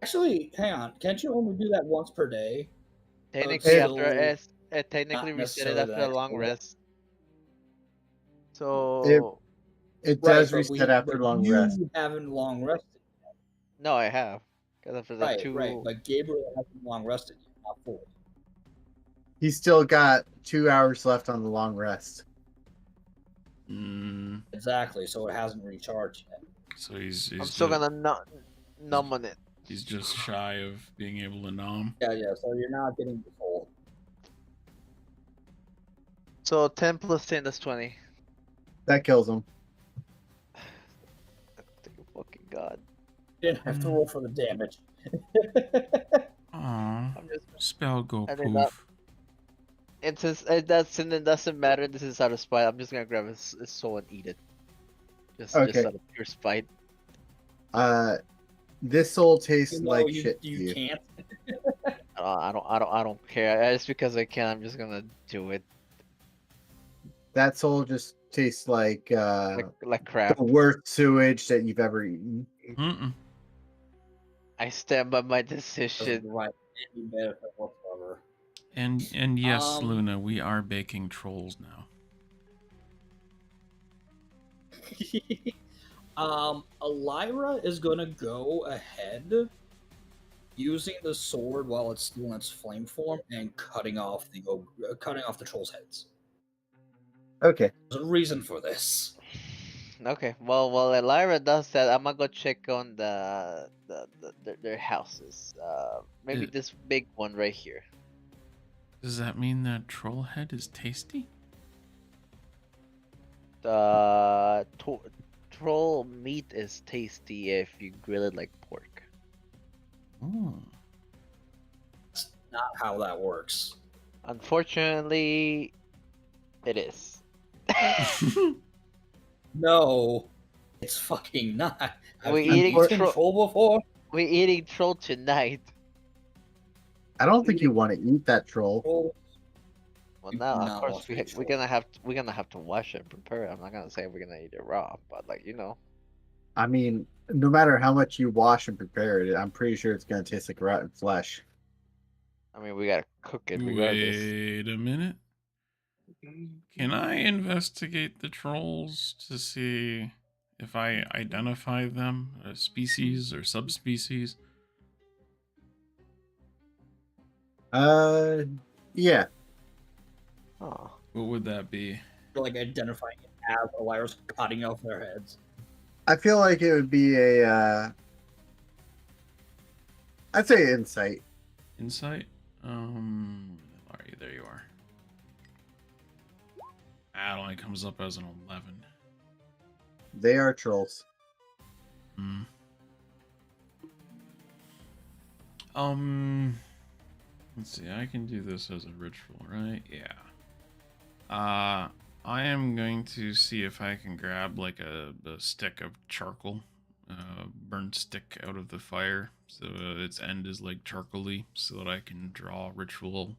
Actually, hang on. Can't you only do that once per day? Technically, It's after still it technically not reset it necessarily after a that long cool. rest. So It Right, does but reset after long you rest. haven't long rested. no, I have. Because after that Right. But Gabriel hasn't long rested yet, not fully. He's still got 2 hours left on the long rest. Mm, Exactly. So it hasn't recharged yet. so he's I'm still ju- gonna numb on it. he's just shy of being able to nom. Yeah. So you're not getting the full. So 10 plus 10, that's 20. That kills him. Thank you, fucking god. You didn't have to roll for the damage. Aw, I'm just. spell go I did not- poof. It says it doesn't matter. This is out of spite. I'm just gonna grab his soul and eat it. Just Okay. out of pure spite. This soul tastes No, like you, shit to you you. can't. I don't care. Just because I can, I'm just gonna do it. That soul just tastes like Like crap. the worst sewage that you've ever eaten. Mm-mm. I stand by my Doesn't decision. provide any benefit whatsoever. And yes, Um, Luna, we are baking trolls now. Ellyra is gonna go ahead using the sword while it's still in its flame form and cutting off the trolls' heads. Okay. There's a reason for this. Okay, well, while Ellyra does that, I'm gonna go check on their houses. Maybe Yeah. this big one right here. Does that mean that troll head is tasty? The troll meat is tasty if you grill it like pork. Oh. That's not how that works. Unfortunately, it is. No, it's fucking not. I've We eaten eating troll before. We're eating troll tonight. I don't think you want to eat that troll. Troll- Well, You now do of not course want to eat we're troll. gonna have to wash it and prepare it. I'm not gonna say we're gonna eat it raw, but like I mean, no matter how much you wash and prepare it, I'm pretty sure it's going to taste like rotten flesh. I mean we gotta cook it regardless. Wait a minute. Can I investigate the trolls to see if I identify them as species or subspecies? Yeah. Oh, What would that be? You're like identifying it as Ellyra's cutting off their heads. I feel like it would be a I'd say insight. Insight? Alright, there you are. That only comes up as an 11. They are trolls. Hmm. Let's see, I can do this as a ritual, right? Yeah. I am going to see if I can grab like a stick of charcoal, burnt stick out of the fire, so its end is like charcoaly, so that I can draw ritual,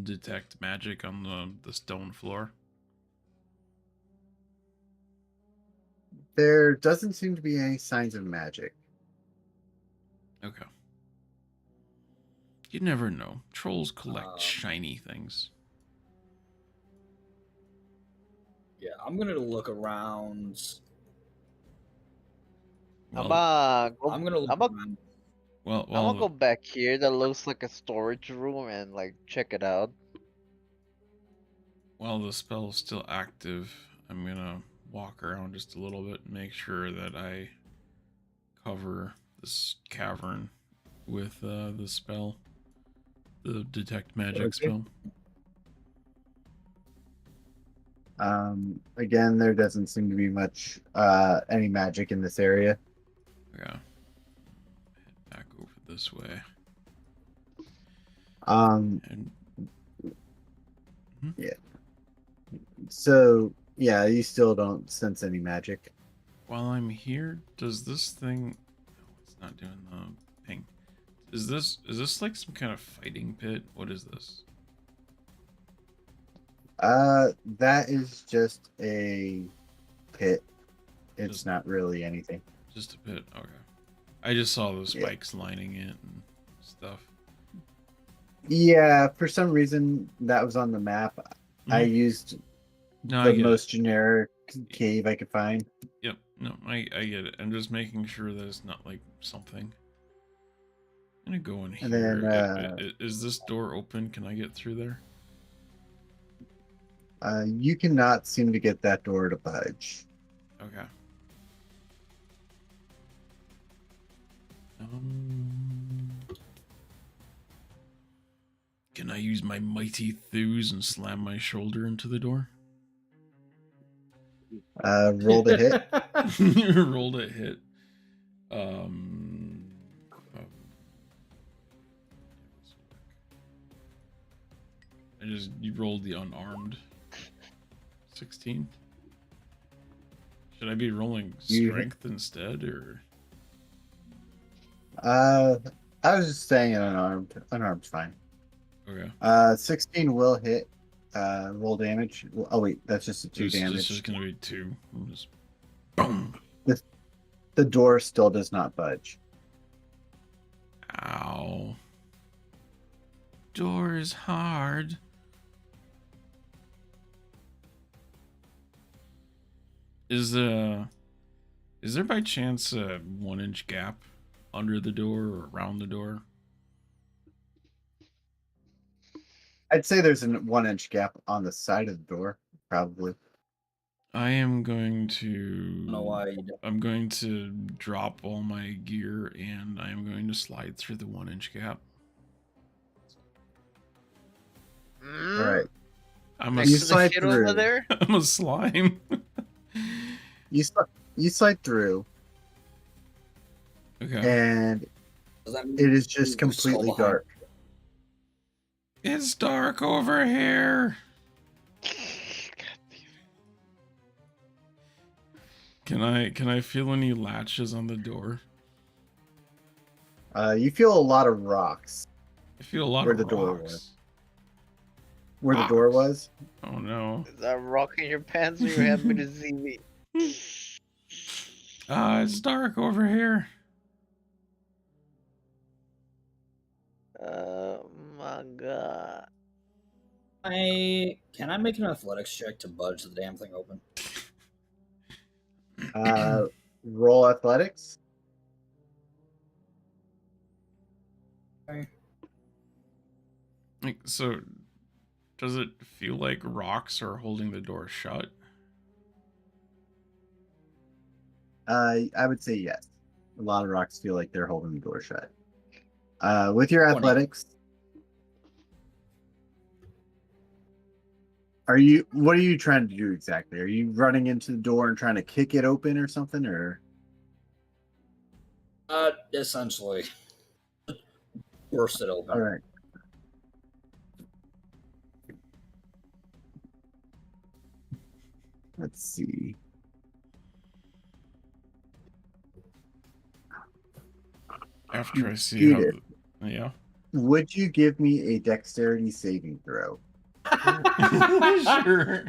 detect magic on the stone floor. There doesn't seem to be any signs of magic. Okay. You never know. Trolls collect shiny things. Yeah, I'm gonna look around. Well, I'm gonna look around. well, I'm gonna go well, back here. That looks like a storage room and like check it out. while the spell is still active, I'm gonna walk around just a little bit and make sure that I cover this cavern with the spell, the detect magic Okay. spell. Again, there doesn't seem to be much any magic in this area. Yeah. Head back over this way. And So yeah, you still don't sense any magic. while I'm here, does this thing? No, it's not doing the ping. Is this like some kind of fighting pit? What is this? That is just a pit. It's Just- not really anything. Just a pit. Okay. I just saw those Yeah. spikes lining it and stuff. Yeah, for some reason that was on the map. I used No, I the get most generic cave I could find. it. Yep. No, I get it. I'm just making sure that it's not like something. I'm gonna go in And here. then, Is this door open? Can I get through there? You cannot seem to get that door to budge. Okay. Can I use my mighty thews and slam my shoulder into the door? Roll to hit. Rolled a hit. You rolled the unarmed. 16. Should I be rolling strength instead, or? I was just saying unarmed. Unarmed's fine. Okay. 16 will hit. Roll damage. Oh wait, that's just a 2 damage. It's just gonna be 2. I'm just boom. The door still does not budge. Ow. Door is hard. Is there by chance a 1-inch gap under the door or around the door? I'd say there's a 1-inch gap on the side of the door, probably. I am going I don't know to. why you don't. I'm going to drop all my gear and I am going to slide through the 1-inch gap. All right. I'm a, Next You to the slide kid over through. there. I'm a slime. You slide through, Okay. and Does that mean it is you just skull completely behind? dark. It's dark over here. Can I feel any latches on the door? You feel a lot of rocks I feel a lot Where of the door rocks. was. where the door was. Oh no. Is that rock in your pants or you happy to see me? It's dark over here. Oh my god. Can I make an athletics check to budge the damn thing open? Roll athletics. Like, so does it feel like rocks are holding the door shut? I would say yes. A lot of rocks feel like they're holding the door shut. With your 20. athletics, what are you trying to do exactly? Are you running into the door and trying to kick it open or something, or? Essentially, burst it open. All right. Let's see. After I see how. Goo-dith, Yeah. would you give me a dexterity saving throw? Sure.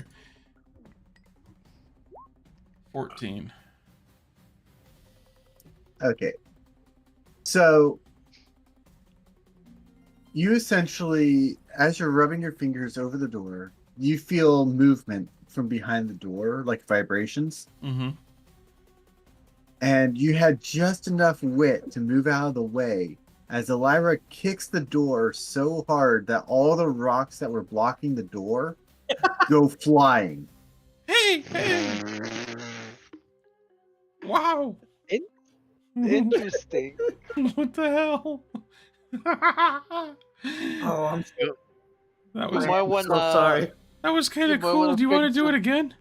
14. Okay. So you essentially, as you're rubbing your fingers over the door, you feel movement from behind the door, like vibrations. Mm-hmm. And you had just enough wit to move out of the way as Ellyra kicks the door so hard that all the rocks that were blocking the door go flying. Hey! Wow! Interesting. What the hell? Oh, I'm so, That was Why one, so sorry. that was kind you of might cool. wanna Do you want to fix do it some- again?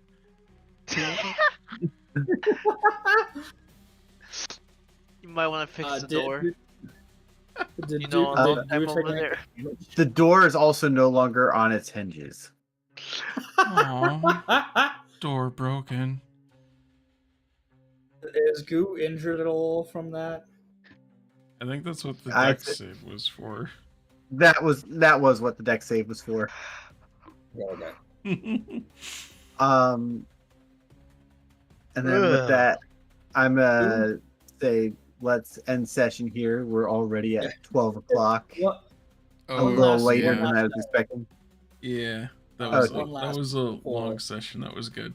You might want to fix the Did- door. Did You know, uh, all did the time you take over any there. damage? The door is also no longer on its hinges. Aw, door broken. Is Goo injured at all from that? I think that's what the I deck thi- save was for. That was what the deck save was for. Okay. And then with Ugh. that, I'm gonna say let's end session here. We're already at 12 o'clock. What? A Oh, little last- later one than I last was note. expecting. yeah, that Okay. was One that last was a before- long session. That was good.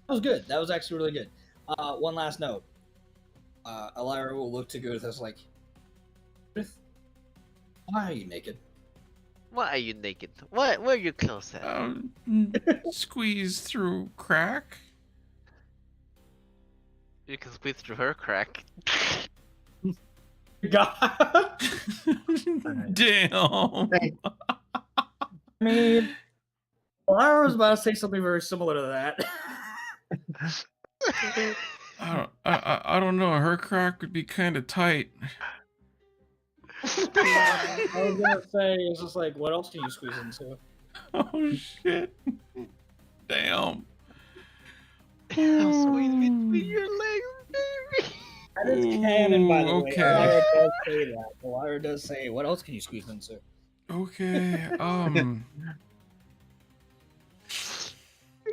That was good. That was actually really good. One last note. Ellyra will look to Goo-dith as like, Goo-dith, why are you naked? Why are you naked? Where are your clothes at? Squeeze through crack. You can squeeze through her crack. God. Damn. Thank- I mean, Ellyra was about to say something very similar to that. I don't know. Her crack would be kind of tight. I was gonna say, it's just like, what else can you squeeze into? Oh shit. Damn. Squeeze between your legs, baby. That is canon, by the way. Okay. Ellyra does say that. Ellyra does say, what else can you squeeze into? Okay.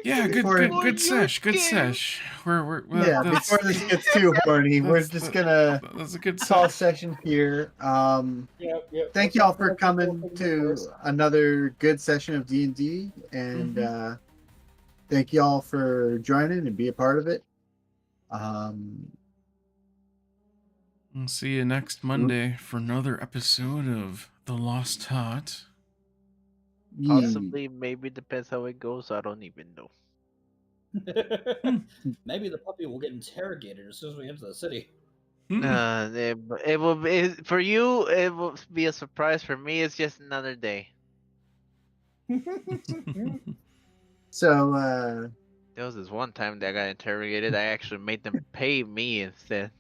Yeah, Before- good sesh. Good sesh. We're Yeah, that's- before this gets too horny, we're that's- just gonna That's a good call sesh. session here. Yep. Thank y'all for coming to another good session of D&D, and thank y'all for joining and be a part of it. We'll see you next Monday for another episode of The Lost Tot. Possibly, maybe depends how it goes. I don't even know. Maybe the puppy will get interrogated as soon as we enter the city. It will be for you. It will be a surprise. For me, it's just another day. So, There was this one time that I got interrogated. I actually made them pay me instead.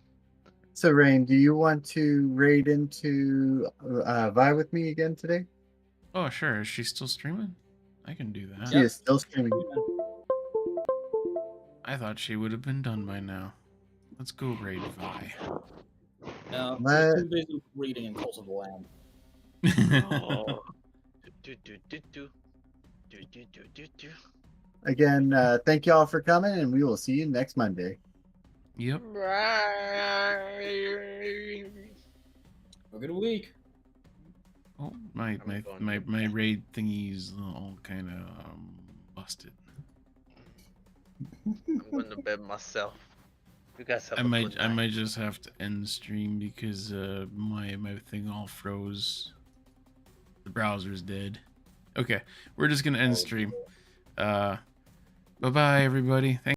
so Rein, do you want to raid into Vi with me again today? Oh, sure. Is she still streaming? I can do that. She is still streaming. I thought she would have been done by now. Let's go raid Vi. No, Let- she's too busy reading in Cult of the Lamb. Oh. Do, do, do, do. Do, do, do, do, do. Again, thank y'all for coming, and we will see you next Monday. Yep. Have a good week. Oh, my raid thingy's all kind of busted. I'm going to bed myself. You guys have I a might good night. just have to end the stream because my thing all froze. The browser's dead. Okay, we're just gonna end stream. Bye bye everybody. Thank